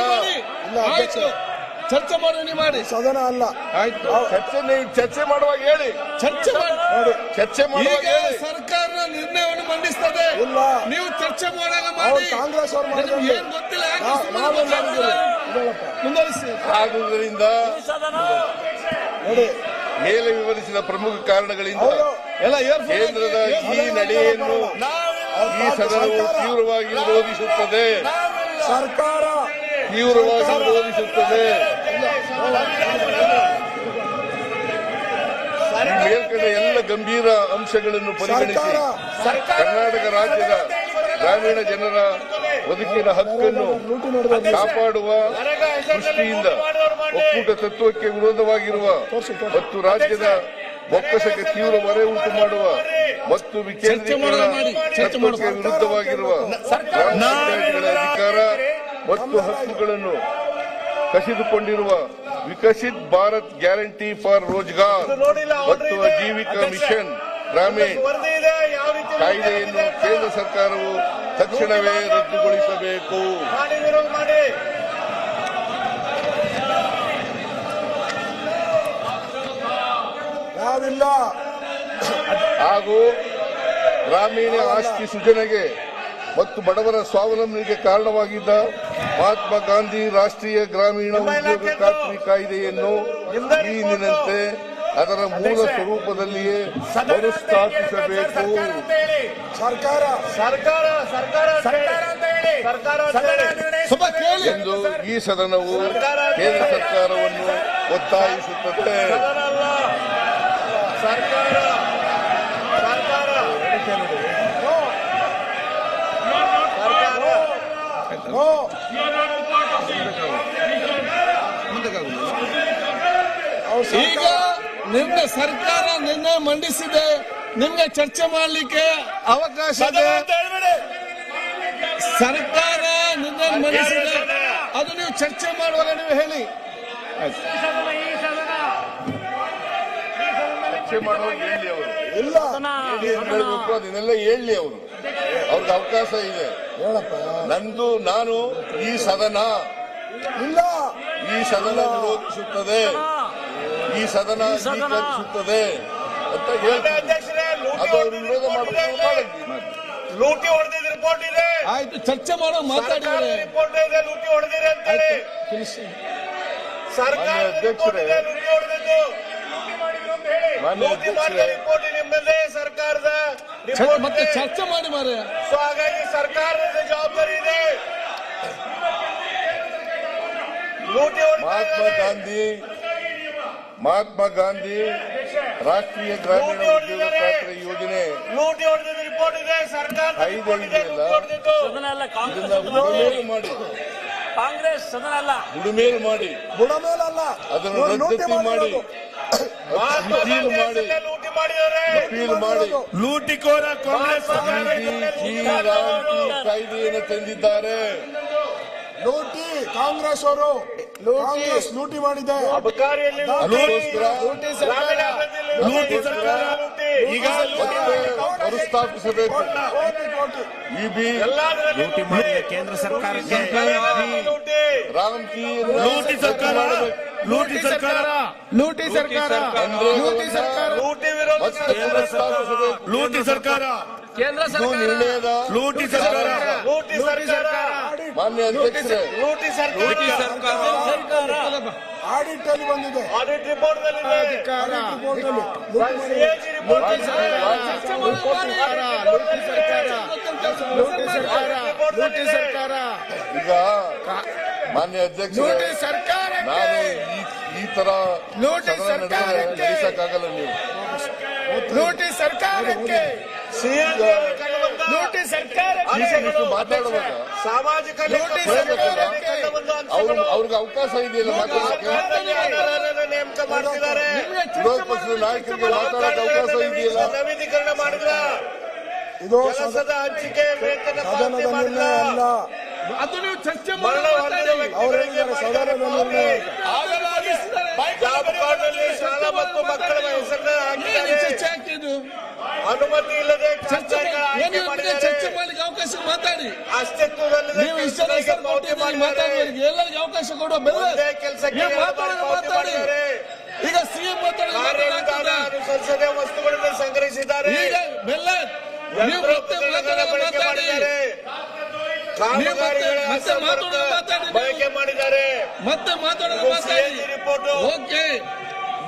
ಚರ್ಚೆ ಮಾಡಿ ಸದನ ಅಲ್ಲ. ಆಯ್ತು, ಚರ್ಚೆ ಮಾಡುವಾಗ ಹೇಳಿ, ಚರ್ಚೆ ಮಾಡಿ. ಚರ್ಚೆ ಮಾಡುವಾಗ ಹೇಳಿ. ಸರ್ಕಾರ ನಿರ್ಣಯವನ್ನು ಮಂಡಿಸ್ತದೆ, ಇಲ್ಲ, ನೀವು ಚರ್ಚೆ ಮಾಡುವಾಗ ಮಾಡಿ. ಕಾಂಗ್ರೆಸ್ ಅವರು ಏನ್ ಗೊತ್ತಿಲ್ಲ, ಮುಂದುವರಿಸಿ. ಆದುದರಿಂದ ನೋಡಿ, ಮೇಲೆ ವಿವರಿಸಿದ ಪ್ರಮುಖ ಕಾರಣಗಳಿಂದ ಕೇಂದ್ರದ ಈ ನಡೆಯನ್ನು ಈ ಸದನವು ತೀವ್ರವಾಗಿ ವಿರೋಧಿಸುತ್ತದೆ. ಸರ್ಕಾರ ತೀವ್ರವಾಗಿ ವಿರೋಧಿಸುತ್ತದೆ. ಈ ಮೇಲ್ಕಂಡ ಎಲ್ಲ ಗಂಭೀರ ಅಂಶಗಳನ್ನು ಪರಿಗಣಿಸಿ ಕರ್ನಾಟಕ ರಾಜ್ಯದ ಗ್ರಾಮೀಣ ಜನರ ಬದುಕಿನ ಹಕ್ಕನ್ನು ಕಾಪಾಡುವ ದೃಷ್ಟಿಯಿಂದ ಒಕ್ಕೂಟ ತತ್ವಕ್ಕೆ ವಿರೋಧವಾಗಿರುವ ಮತ್ತು ರಾಜ್ಯದ ಬೊಕ್ಕಸಕ್ಕೆ ತೀವ್ರ ಹೊರೆ ಉಂಟು ಮಾಡುವ ಮತ್ತು ವಿಕೇಂದ್ರೀಕರಣ ತತ್ವಕ್ಕೆ ವಿರುದ್ಧವಾಗಿರುವ ಗ್ರಾಮ ಪಂಚಾಯತ್ಗಳ ಅಧಿಕಾರ ಮತ್ತು ಹಕ್ಕುಗಳನ್ನು ಕಸಿದುಕೊಂಡಿರುವ ವಿಕಸಿತ್ ಭಾರತ್ ಗ್ಯಾರಂಟಿ ಫಾರ್ ರೋಜ್ಗಾರ್ ಮತ್ತು ಆಜೀವಿಕಾ ಮಿಷನ್ ಗ್ರಾಮೀಣ್ ಕಾಯ್ದೆಯನ್ನು ಕೇಂದ್ರ ಸರ್ಕಾರವು ತಕ್ಷಣವೇ ರದ್ದುಗೊಳಿಸಬೇಕು. ನಾವಿಲ್ಲ. ಹಾಗೂ ಗ್ರಾಮೀಣ ಆಸ್ತಿ ಸೃಜನೆಗೆ ಮತ್ತು ಬಡವರ ಸ್ವಾವಲಂಬನೆಗೆ ಕಾರಣವಾಗಿದ್ದ ಮಹಾತ್ಮ ಗಾಂಧಿ ರಾಷ್ಟ್ರೀಯ ಗ್ರಾಮೀಣ ಉದ್ಯೋಗ ಖಾತ್ರಿ ಕಾಯ್ದೆಯನ್ನು ಈ ಹಿಂದಿನಂತೆ ಅದರ ಮೂಲ ಸ್ವರೂಪದಲ್ಲಿಯೇ ಮರುಸ್ಥಾಪಿಸಬೇಕು. ಎಂದು ಈ ಸದನವು ಕೇಂದ್ರ ಸರ್ಕಾರವನ್ನು ಒತ್ತಾಯಿಸುತ್ತದೆ. ಈಗ ನಿರ್ಣಯ ಸರ್ಕಾರ ನಿರ್ಣಯ ಮಂಡಿಸಿದೆ, ನಿಮ್ಗೆ ಚರ್ಚೆ ಮಾಡಲಿಕ್ಕೆ ಅವಕಾಶ ಇದೆ. ಸರ್ಕಾರ ನಿರ್ಣಯ ಮಂಡಿಸಿದೆ, ಅದು ನೀವು ಚರ್ಚೆ ಮಾಡುವಾಗ ನೀವು ಹೇಳಿ. ಚರ್ಚೆ ಮಾಡುವಾಗ ಹೇಳಿ, ಅವರು ಇಲ್ಲ ಹೇಳಬೇಕು, ಅದನ್ನೆಲ್ಲ ಹೇಳಿ. ಅವರು ಅವ್ರಿಗೆ ಅವಕಾಶ ಇದೆ. ನಾನು ಈ ಸದನ ಇಲ್ಲ, ವಿರೋಧಿಸುತ್ತದೆ. ಈ ಸದನ ಅಂಗೀಕರಿಸುತ್ತದೆ ಅಂತ ಹೇಳ್ತೀವಿ. ಅಧ್ಯಕ್ಷರೇ, ಅದು ಅವರು ವಿರೋಧ ಮಾಡಿದ್ರೆ ಲೂಟಿ ಹೊಡೆದಿದ್ದ ರಿಪೋರ್ಟ್ ಇದೆ. ಆಯ್ತು, ಚರ್ಚೆ ಮಾಡೋ ಮಾತಾಡಿದ್ರೆ ರಿಪೋರ್ಟ್ ಇದೆ, ಲೂಟಿ ಹೊಡೆದಿದೆ ಅಂತೇಳಿ. ಸರ್ಕಾರ ರಿಪೋರ್ಟ್ ಇದೆ, ಲೂಟಿ ಹೊಡೆದಿದ್ದು. ಲೂಟಿ ಮಾಡಿದ ರಿಪೋರ್ಟ್ ನಿಮ್ಮದೇ ಸರ್ಕಾರದ ರಿಪೋರ್ಟ್ ಮತ್ತೆ ಇದೆ. ಚರ್ಚೆ ಮಾಡಿ ಮಾರೆ. ಸೊ ಹಾಗಾಗಿ ಸರ್ಕಾರದ ಜವಾಬ್ದಾರಿ ಇದೆ. ಲೂಟಿ ಮಹಾತ್ಮ ಗಾಂಧಿ ರಾಷ್ಟ್ರೀಯ ಗ್ರಾಮೀಣ ಉದ್ಯೋಗ ಖಾತ್ರಿ ಯೋಜನೆ ಲೂಟಿ ಹೊಡೆದಿದ್ದ ರಿಪೋರ್ಟ್ ಇದೆ, ಸರ್ಕಾರ ರಿಪೋರ್ಟ್ ಇದೆ, ಲೂಟಿ ಹೊಡೆದಿದ್ದು. ಬುಡಮೇಲು ಮಾಡಿ ಕಾಂಗ್ರೆಸ್ ಸದನ ಅಲ್ಲ, ಬುಡಮೇಲು ಮಾಡಿ ಬುಡಮೇಲಲ್ಲ, ಅದನ್ನು ಇವ್ರು ಲೂಟಿ ರದ್ದತಿ ಮಾಡಿ ಮಾಡಿರೋದು. ಅಪೀಲ್ ಮಾಡಿ ಲೂಟಿ ಮಾಡಿದ್ದಾರೆ. ಅಪೀಲ್ ಮಾಡಿ ಲೂಟಿಕೋರ ಕಾಂಗ್ರೆಸ್ ಕಾಯ್ದೆಯನ್ನು ತಂದಿದ್ದಾರೆ. ಲೂಟಿ ಕಾಂಗ್ರೆಸ್ ಅವರು ಕಾಂಗ್ರೆಸ್ ಲೂಟಿ ಮಾಡಿದೆ. ಅಬಕಾರಿಯಲ್ಲಿ ಅದಕ್ಕೋಸ್ಕರ ಲೂಟಿ ಸರ್ಕಾರ ಈಗ ಮರುಸ್ಥಾಪಿಸಬೇಕು. ಇಬಿ ಲೂಟಿ ಮಾಡಿದ ಕೇಂದ್ರ ಸರ್ಕಾರಕ್ಕೆ ರಾಮ್ ಕಿ ಲೂಟಿ ಸರ್ಕಾರ ಲೂಟಿ ಸರ್ಕಾರ ಲೂಟಿ ಸರ್ಕಾರ ಲೂಟಿ ಸರ್ಕಾರ ಲೂಟಿ ವಿರೋಧ ಮರುಸ್ಥಾಪಿಸಬೇಕು. ಲೂಟಿ ಸರ್ಕಾರ ಕೇಂದ್ರ ಇದು ನಿರ್ಣಯದ ಲೂಟಿ ಸರ್ಕಾರ ಲೂಟಿ ಸರ್ಕಾರ ಮಾನ್ಯ ಅಧ್ಯಕ್ಷರೇ, ಲೂಟಿ ಸರ್ಕಾರ ಆಡಿಟ್ ಅಲ್ಲಿ ಬಂದಿದೆ. ಆಡಿಟ್ ರಿಪೋರ್ಟ್ ನಲ್ಲಿ ರಿಪೋರ್ಟ್ ಅಲ್ಲಿ CAG ರಿಪೋರ್ಟ್ ಲೂಟಿ ಸರ್ಕಾರ ಈಗ ಮಾನ್ಯ ಅಧ್ಯಕ್ಷರೇ, ನಾನು ಈ ತರ ನಡೆಸಕ್ಕಾಗಲ್ಲ. ನೀವು ಲೂಟಿ ಸರ್ಕಾರಕ್ಕೆ ಲೂಟಿ ಸರ್ಕಾರಕ್ಕೆ ಮಾತಾಡುವಾಗ ಸಾಮಾಜಿಕ ಅವ್ರಿಗೆ ಅವಕಾಶ ಇದೆಯಲ್ಲ ಮಾತಾಡೋಕೆ. ನೇಮಕ ಮಾಡ್ತಿದ್ದಾರೆ. ವಿರೋಧ ಪಕ್ಷದ ನಾಯಕರಿಗೆ ಮಾತಾಡೋಕೆ ಅವಕಾಶ ಇದೆಯಲ್ಲ. ನವೀಕರಣ ಮಾಡಿಲ್ಲ. ಇದು ಕೆಲಸದ ಹಂಚಿಕೆ ವೇತನ ಸದನದ ಪಾವತಿ ಮಾಡಿಲ್ಲ. ನಿರ್ಣಯ ಅಲ್ಲ. ಅದು ನೀವು ಚರ್ಚೆ ಮರಣ ಹೊಂದಿದ ಅವ್ರು ವ್ಯಕ್ತಿಗಳಿಗೆ ಹೇಳಿದ್ದಾರೆ ಸದನದ ನಿರ್ಣಯ. ಜಾಬ್ ಕಾರ್ಡ್ನಲ್ಲಿ ಶಾಲಾ ಮತ್ತು ಮಕ್ಕಳ ಹೆಸರನ್ನ ಹಾಕಿದ್ದಾರೆ. ಚರ್ಚೆ ಹಾಕಿದ್ದು ಅನುಮತಿ ಇಲ್ಲದೆ ಚರ್ಚೆ ಖಾಸಗಿಗಳ ಆಯ್ಕೆ ಮಾಡಿದ್ದಾರೆ. ಚರ್ಚೆ ಮಾಡ್ಲಿಕ್ಕೆ ಅವಕಾಶ ಮಾತಾಡಿ. ಅಸ್ತಿತ್ವದಲ್ಲಿದೆ ನೀವು ಇಷ್ಟೆಲ್ಲ ಕೆಲಸಗಳಿಗೆ ಪಾವತಿ ಮಾಡಿದ್ದಾರೆ. ಮಾತಾಡುವವರಿಗೆ ಎಲ್ಲರಿಗೂ ಅವಕಾಶ ಕೊಡುವ ಬೆಲ್ಲ ಒಂದೇ ಕೆಲಸಕ್ಕೆ ನೀವು ಎರಡು ಬಾರಿ ಪಾವತಿ ಮಾತಾಡಿ. ಮಾಡಿದ್ದಾರೆ. ಈಗ ಸಿಎಂ ಕಾರ್ಯವಿಧಾನ ಅನುಸರಿಸದೆ ವಸ್ತುಗಳನ್ನು ಸಂಗ್ರಹಿಸಿದ್ದಾರೆ. ಈಗ ಬೆಲ್ಲ ನೀವು ಮತ್ತೆ ಯಂತ್ರೋಪಕರಣಗಳ ಬಳಕೆ ಮಾತಾಡಿ. ಮಾಡಿದ್ದಾರೆ. ಕಾಮಗಾರಿಗಳ ಅಸಮರ್ಥ ಬಳಕೆ ಮಾಡಿದ್ದಾರೆ. ಮತ್ತೆ ಮಾತಾಡೋದು ಮಾತಾಡಿ. CAG ರಿಪೋರ್ಟ್ ಓಕೆ,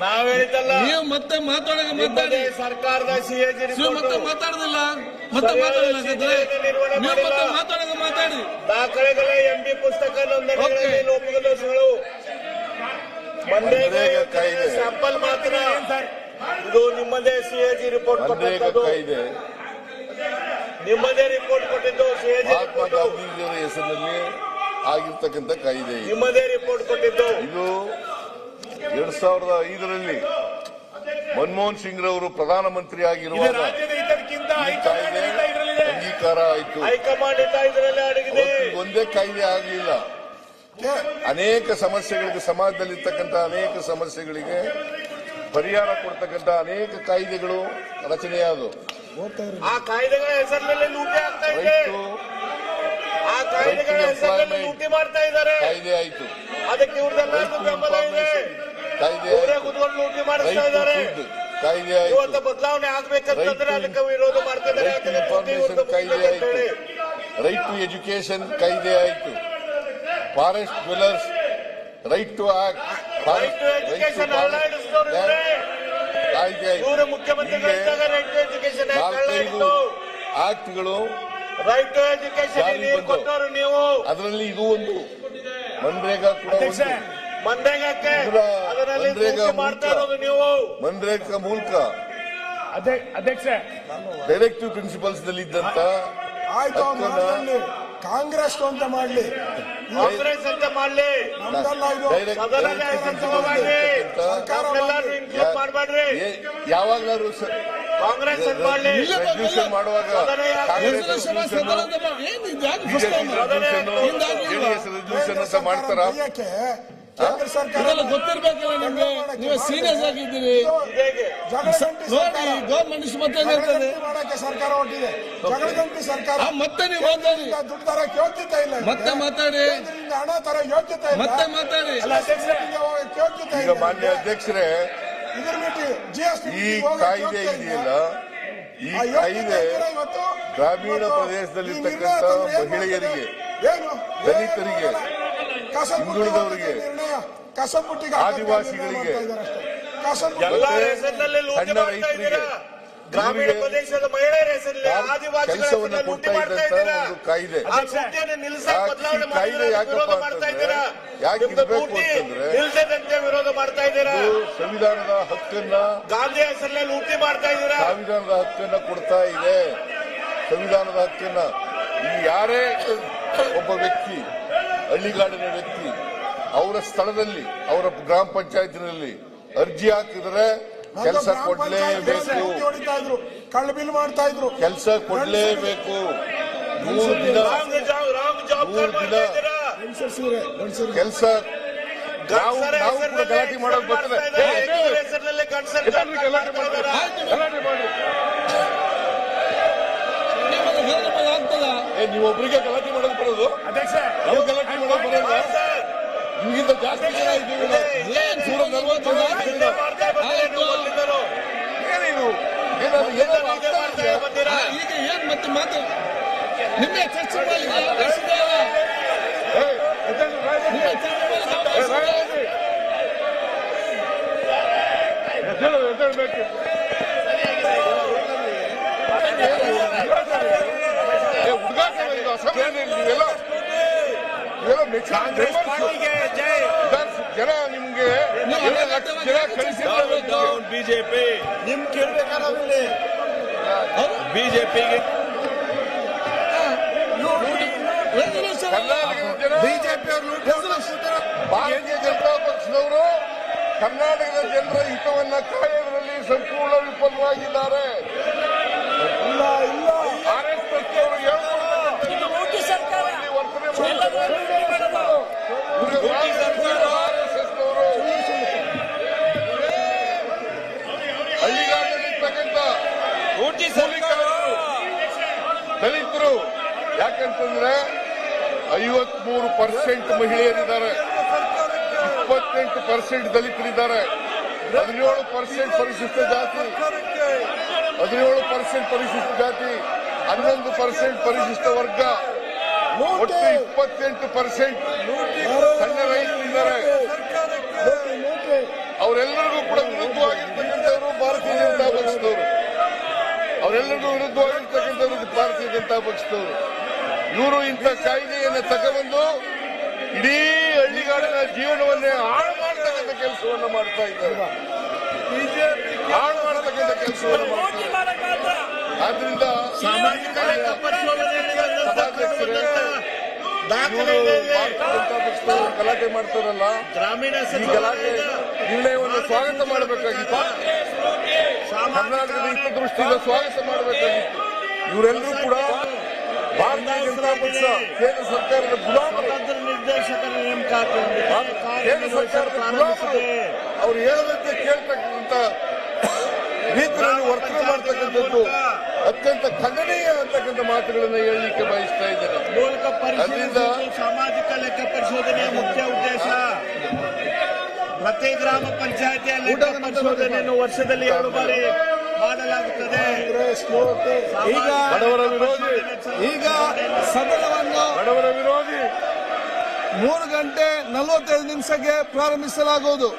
ನಾವ್ ಹೇಳಿದ್ದಲ್ಲ. ನೀವು ಮತ್ತೆ ಮಾತಾಡೋದು ಮಾತಾಡಿ. ನಿಮ್ಮದೇ ಸರ್ಕಾರದ CAG ನೀವು ಮತ್ತೆ ರಿಪೋರ್ಟ್ ಮಾತಾಡುದಿಲ್ಲ, ಮತ್ತೆ ಮಾತಾಡಿಲ್ಲ ಹಾಗಾದ್ರೆ ನೀವು ಮತ್ತೆ ಮಾತಾಡೋದು ಮಾತಾಡಿ. ದಾಖಲೆಗಳ MB ಪುಸ್ತಕ ನೋಂದಣಿಗಳಲ್ಲಿ ಲೋಪದೋಷಗಳು ಮನ್ರೇಗಾ ಕಾಯ್ದೆ. ಸ್ಯಾಂಪಲ್ ಮಾತ್ರ. ಇದು ನಿಮ್ಮದೇ CAG ರಿಪೋರ್ಟ್ ಮನ್ರೇಗಾ ಕೊಟ್ಟದ್ದು. ಕಾಯ್ದೆ ನಿಮ್ಮದೇ ರಿಪೋರ್ಟ್ ಕೊಟ್ಟಿದ್ದು CAG ಮಹಾತ್ಮ ರಿಪೋರ್ಟ್. ಗಾಂಧೀಜಿಯವರ ಹೆಸರಿನಲ್ಲಿ ಆಗಿರ್ತಕ್ಕಂಥ ಕಾಯ್ದೆ. ನಿಮ್ಮದೇ ರಿಪೋರ್ಟ್ ಕೊಟ್ಟಿದ್ದು. ಇದು 2005ರಲ್ಲಿ ಮನಮೋಹನ್ ಸಿಂಗ್ ರವರು ಪ್ರಧಾನಮಂತ್ರಿ ಆಗಿರುವಾಗ ರಾಜ್ಯದ ಹಿತಕ್ಕಿಂತ ಈ ಕಾಯ್ದೆ ಅಂಗೀಕಾರ ಆಯಿತು. ಹೈಕಮಾಂಡ್ ಇದರಲ್ಲಿ ಅಡಗಿದೆ. ಒಂದೇ ಕಾಯ್ದೆ ಆಗಲಿಲ್ಲ. ಅನೇಕ ಸಮಸ್ಯೆಗಳಿಗೆ, ಸಮಾಜದಲ್ಲಿರ್ತಕ್ಕಂಥ ಅನೇಕ ಸಮಸ್ಯೆಗಳಿಗೆ ಪರಿಹಾರ ಕೊಡ್ತಕ್ಕಂಥ ಅನೇಕ ಕಾಯ್ದೆಗಳು ರಚನೆಯಾದವು. ಆ ಕಾಯ್ದೆಗಳ ಹೆಸರಿನಲ್ಲಿ ಲೂಟಿ ಆಗ್ತಾ ಇದೆ. ರೈತರು ಆ ಕಾಯ್ದೆಗಳ ಹೆಸರಿನಲ್ಲಿ ಲೂಟಿ ಮಾಡ್ತಾ ಇದ್ದಾರೆ. ಕಾಯ್ದೆ ಆಯಿತು, ಅದಕ್ಕೆ ಇವ್ರದೆಲ್ಲ ಬೆಂಬಲ ಇದೆ. ಕಾಯ್ದೆ ಇವರೇ ಕುತ್ಕೊಂಡು ಲೂಟಿ ಮಾಡಿಸ್ತಾ ಇದ್ದಾರೆ. ಕಾಯ್ದೆ ಆಯಿತು, ಇವತ್ತು ಬದಲಾವಣೆ ಆಗ್ಬೇಕಂತಂದ್ರೆ ಅದಕ್ಕೆ ವಿರೋಧ ಮಾಡ್ತಾ ಇದ್ದಾರೆ. ಯಾಕಂದ್ರೆ ಇನ್ಫಾರ್ಮೇಶನ್ ಕಾಯ್ದೆ ಆಯಿತು, ರೈಟ್ ಟು ಎಜುಕೇಶನ್ ಕಾಯ್ದೆ ಆಯಿತು, forest dwellers right to act right to education ಅಲ್ಲಾಡಿಸಿದವರು ಇವರೇ. ಕಾಯ್ದೆ ಇವರು ಮುಖ್ಯಮಂತ್ರಿಗಳಿದ್ದಾಗ ರೈಟ್ ಟು ಎಜುಕೇಶನ್ ನಾಲ್ಕೈದು ಆಕ್ಟ್ಗಳು ರೈಟ್ ಟು ಎಜುಕೇಶನ್ ನೀರು ಕೊಟ್ಟವರು ನೀವು. ಅದರಲ್ಲಿ ಇದು ಒಂದು. ಮನ್ರೇಗಾ ಕೂಡ ಒಂದು. ಮನ್ರೇಗಾಕ್ಕೆ ಅದರಲ್ಲಿ ಮನ್ರೇಗಾ ಲೂಟಿ ಮಾಡ್ತಾ ಇರೋದು ನೀವು. ಮನ್ರೇಗಾ ಮೂಲಕ ಅಧ್ಯಕ್ಷ ಡೈರೆಕ್ಟಿವ್ ಪ್ರಿನ್ಸಿಪಲ್ಸ್ ನಲ್ಲಿ ಇದ್ದಂತ ಆಯ್ತು, ಮಾಡ್ಲಿ. ಕಾಂಗ್ರೆಸ್ ಅಂತ ಮಾಡ್ಲಿ, ಕಾಂಗ್ರೆಸ್ ಅಂತ ಮಾಡ್ಲಿ. ನಮ್ದಲ್ಲ ಇದು. ಸದನದ ಸಂಸದವಾಗಿ ಎಲ್ಲರೂ ಇನ್ಕ್ಲೂಡ್ ಮಾಡಬೇಡ್ರಿ. ಯಾವಾಗ್ಲಾದ್ರು ಕಾಂಗ್ರೆಸ್ ಅಂತ ಮಾಡ್ಲಿ. ರೆಸಲ್ಯೂಷನ್ ಮಾಡುವಾಗ ಕಾಂಗ್ರೆಸ್ ರೆಸಲ್ಯೂಷನ್ ಅಂತ ಮಾಡ್ತಾರ. ಕೇಂದ್ರ ಸರ್ಕಾರ ಗೊತ್ತಿರ್ಬೇಕಲ್ಲ ನಿಮ್ಗೆ, ನೀವು ಸೀರಿಯಸ್ ಆಗಿದ್ದೀರಿ. ನೋಡಿ ಗೌರ್ಮೆಂಟ್ ಮತ್ತೆ ಮಾಡಕ್ಕೆ ಸರ್ಕಾರ ಹೊಟ್ಟಿದೆ. ಜಗಳಗಂಟಿ ಸರ್ಕಾರ ಮತ್ತೆ ನೀವು ಮಾತಾಡಿ, ದುಡ್ಡು ತರಕ್ಕೆ ಯೋಗ್ಯತೆ ಇಲ್ಲ. ಮತ್ತೆ ಮಾತಾಡಿ, ಹಣ ತರ ಯೋಗ್ಯತೆ ಇಲ್ಲ. ಮತ್ತೆ ಮಾತಾಡಿ. ಯೋಗ್ಯತೆ ಈಗ ಇಲ್ಲ. ಮಾನ್ಯ ಅಧ್ಯಕ್ಷರೇ, ಇದ್ರ ಮೀಟಿಂಗ್ GST ಈ ಕಾಯ್ದೆ ಇದೆಯಲ್ಲ, ಈ ಕಾಯ್ದೆ ಗ್ರಾಮೀಣ ಪ್ರದೇಶದಲ್ಲಿರ್ತಕ್ಕಂಥ ಮಹಿಳೆಯರಿಗೆ, ದಲಿತರಿಗೆ, ಹಿಂದುಳಿದವರಿಗೆ, ಆದಿವಾಸಿಗಳಿಗೆ, ಎಲ್ಲ ಹೆಸರಿನಲ್ಲಿ ಲೂಟಿ ಮಾಡ್ತಾ ಇದ್ದೀರಾ. ಗ್ರಾಮೀಣ ಪ್ರದೇಶದ ಮಹಿಳೆಯರ ಹೆಸರಲ್ಲಿ ಆದಿವಾಸಿಗಳ ಕೆಲಸವನ್ನು ಹೆಸರಲ್ಲಿ ಲೂಟಿ ಕೊಡ್ತಾ ಮಾಡ್ತಾ ಇದ್ದಂತ ಇದ್ದೀರಾ. ಒಂದು ಕಾಯ್ದೆ. ಆ ಲೂಟಿಯನ್ನು ನಿಲ್ಲಿಸಕ್ಕೆ ಬದಲಾವಣೆ ಕಾಯ್ದೆ ಯಾಕಪ್ಪ ವಿರೋಧ ಮಾಡ್ತಾ ಇದ್ದೀರಾ. ಯಾಕೆ ನಿಮ್ದು ಇರ್ಬೇಕು ಲೂಟಿ ಅಂತಂದ್ರೆ ನಿಲ್ಲಿಸದಂತೆ ವಿರೋಧ ಮಾಡ್ತಾ ಇದ್ದೀರಾ. ಇದು ಸಂವಿಧಾನದ ಹಕ್ಕನ್ನ, ಗಾಂಧಿ ಹೆಸರಲ್ಲಿ ಲೂಟಿ ಮಾಡ್ತಾ ಇದ್ದೀರಾ. ಸಂವಿಧಾನದ ಹಕ್ಕನ್ನ ಕೊಡ್ತಾ ಇದೆ. ಸಂವಿಧಾನದ ಹಕ್ಕನ್ನ ಈ ಯಾರೇ ಒಬ್ಬ ವ್ಯಕ್ತಿ, ಹಳ್ಳಿಗಾಡಿನ ವ್ಯಕ್ತಿ ಅವರ ಸ್ಥಳದಲ್ಲಿ, ಅವರ ಗ್ರಾಮ ಪಂಚಾಯತಿನಲ್ಲಿ ಅರ್ಜಿ ಹಾಕಿದ್ರೆ ಕೆಲಸ ಕೊಡ್ಲೇಬೇಕು. ಕಳ್ಳ ಬಿಲ್ ಮಾಡ್ತಾ ಇದ್ರು. ಕೆಲಸ ಕೊಡ್ಲೇಬೇಕು. 3 ದಿನ ಕೆಲಸ. ನಾವು ಕೂಡ ಗಲಾಟೆ ಮಾಡೋದು ಬರ್ತದೆ. ಗಲಾಟೆ ಮಾಡಿ. ನೀವೊಬ್ಬರಿಗೆ ಗಲಾಟೆ ಮಾಡೋದು ಬರೋದು, ನಾವು ಗಲಾಟೆ ಮಾಡೋದು ಬರೋದು. ನಿಮಗಿಂತ ಜಾಸ್ತಿ ಜನ ಇದ್ದೀವಿ. 140 ಜನ ಇದ್ದೀವಿ. ಈಗ ಏನ್ ಮತ್ತೆ ಮಾತು ನಿನ್ನೆ ಚರ್ಚೆ ಮಾಡಿ ಜನ ನಿಮ್ಗೆ ಜನ ಕಳಿಸಿದ್ರು. ಬಿಜೆಪಿ ನಿಮ್ ಕೇಳ್ಬೇಕಾದ್ರೆ ಬಿಜೆಪಿಗೆ ಕರ್ನಾಟಕದ ಜನ ಭಾರತೀಯ ಜನತಾ ಪಕ್ಷದವರು ಕರ್ನಾಟಕದ ಜನರ ಹಿತವನ್ನ ಕಾಯೋದ್ರಲ್ಲಿ ಸಂಪೂರ್ಣ ವಿಫಲವಾಗಿದ್ದಾರೆ. RSS ಅವರು ಹಳ್ಳಿಗಾರಲ್ಲಿರ್ತಕ್ಕಂಥ ದಲಿತರು, ಯಾಕಂತಂದ್ರೆ 53% ಮಹಿಳೆಯರಿದ್ದಾರೆ, 28% ದಲಿತರಿದ್ದಾರೆ, 17% ಪರಿಶಿಷ್ಟ ಜಾತಿ, 17% ಪರಿಶಿಷ್ಟ ಜಾತಿ, 11% ಪರಿಶಿಷ್ಟ ವರ್ಗ, ಒಟ್ಟು 28% ಸಣ್ಣ ರೈತರಿದ್ದಾರೆ. ಅವರೆಲ್ಲರಿಗೂ ಕೂಡ ವಿರುದ್ಧವಾಗಿರ್ತಕ್ಕಂಥವ್ರು ಭಾರತೀಯ ಜನತಾ ಪಕ್ಷದವರು. ಅವರೆಲ್ಲರಿಗೂ ವಿರುದ್ಧವಾಗಿರ್ತಕ್ಕಂಥವ್ರು ಭಾರತೀಯ ಜನತಾ ಪಕ್ಷದವರು. ಇವರು ಇಂಥ ಕಾಯ್ದೆಯನ್ನು ತಗೊಂಡು ಇಡೀ ಹಳ್ಳಿಗಾಡಿನ ಜೀವನವನ್ನೇ ಹಾಳು ಮಾಡತಕ್ಕಂಥ ಕೆಲಸವನ್ನು ಮಾಡ್ತಾ ಇದ್ದಾರೆ. ಹಾಳು ಮಾಡತಕ್ಕಂಥ ಕೆಲಸವನ್ನು ಮಾಡ್ತಾರೆ. ಆದ್ರಿಂದ ಸಾಮಾಜಿಕ ಲೆಕ್ಕ ಪರಿಶೋಧನೆಯಲ್ಲಿ ಸಭಾಧ್ಯಕ್ಷರೇ, ಗಲಾಟೆ ಮಾಡ್ತಾರಲ್ಲ, ಗ್ರಾಮೀಣ ಈ ಗಲಾಟೆ ನಿರ್ಣಯವನ್ನು ಸ್ವಾಗತ ಮಾಡಬೇಕಾಗಿತ್ತು. ಕರ್ನಾಟಕದ ಹಿತದೃಷ್ಟಿಯಿಂದ ಸ್ವಾಗತ ಮಾಡಬೇಕಾಗಿತ್ತು. ಇವರೆಲ್ಲರೂ ಕೂಡ ಭಾರತೀಯ ಜನತಾ ಪಕ್ಷ ಕೇಂದ್ರ ಸರ್ಕಾರದ ಗುಲಾಮರು. ನಿರ್ದೇಶಕರ ನೇಮಕಾತಿ ಕೇಂದ್ರ ಸರ್ಕಾರದ ಗುಲಾಮರು. ಅವ್ರು ಹೇಳದಂತೆ ಕೇಳ್ತಕ್ಕಂಥ ರೀತಿಯಲ್ಲಿ ವರ್ತನೆ ಮಾಡ್ತಕ್ಕಂಥದ್ದು ಅತ್ಯಂತ ಖಂಡನೀಯ ಅಂತಕ್ಕಂಥ ಮಾತುಗಳನ್ನು ಹೇಳಲಿಕ್ಕೆ ಬಯಸ್ತಾ ಇದ್ದೇನೆ. ಮೂಲಕ ಅದರಿಂದ ಸಾಮಾಜಿಕ ಲೆಕ್ಕ ಪರಿಶೋಧನೆಯ ಮುಖ್ಯ ಉದ್ದೇಶ ಪ್ರತಿ ಗ್ರಾಮ ಪಂಚಾಯತಿಯಲ್ಲಿ ಲೆಕ್ಕ ಪರಿಶೋಧನೆಯನ್ನು ವರ್ಷದಲ್ಲಿ 2 ಬಾರಿ ಮಾಡಲಾಗುತ್ತದೆ. ಬಡವರ ವಿರೋಧಿ ಈಗ ಸದನವನ್ನು ಬಡವರ ವಿರೋಧಿ 3 ಗಂಟೆ 45 ನಿಮಿಷಕ್ಕೆ ಪ್ರಾರಂಭಿಸಲಾಗುವುದು.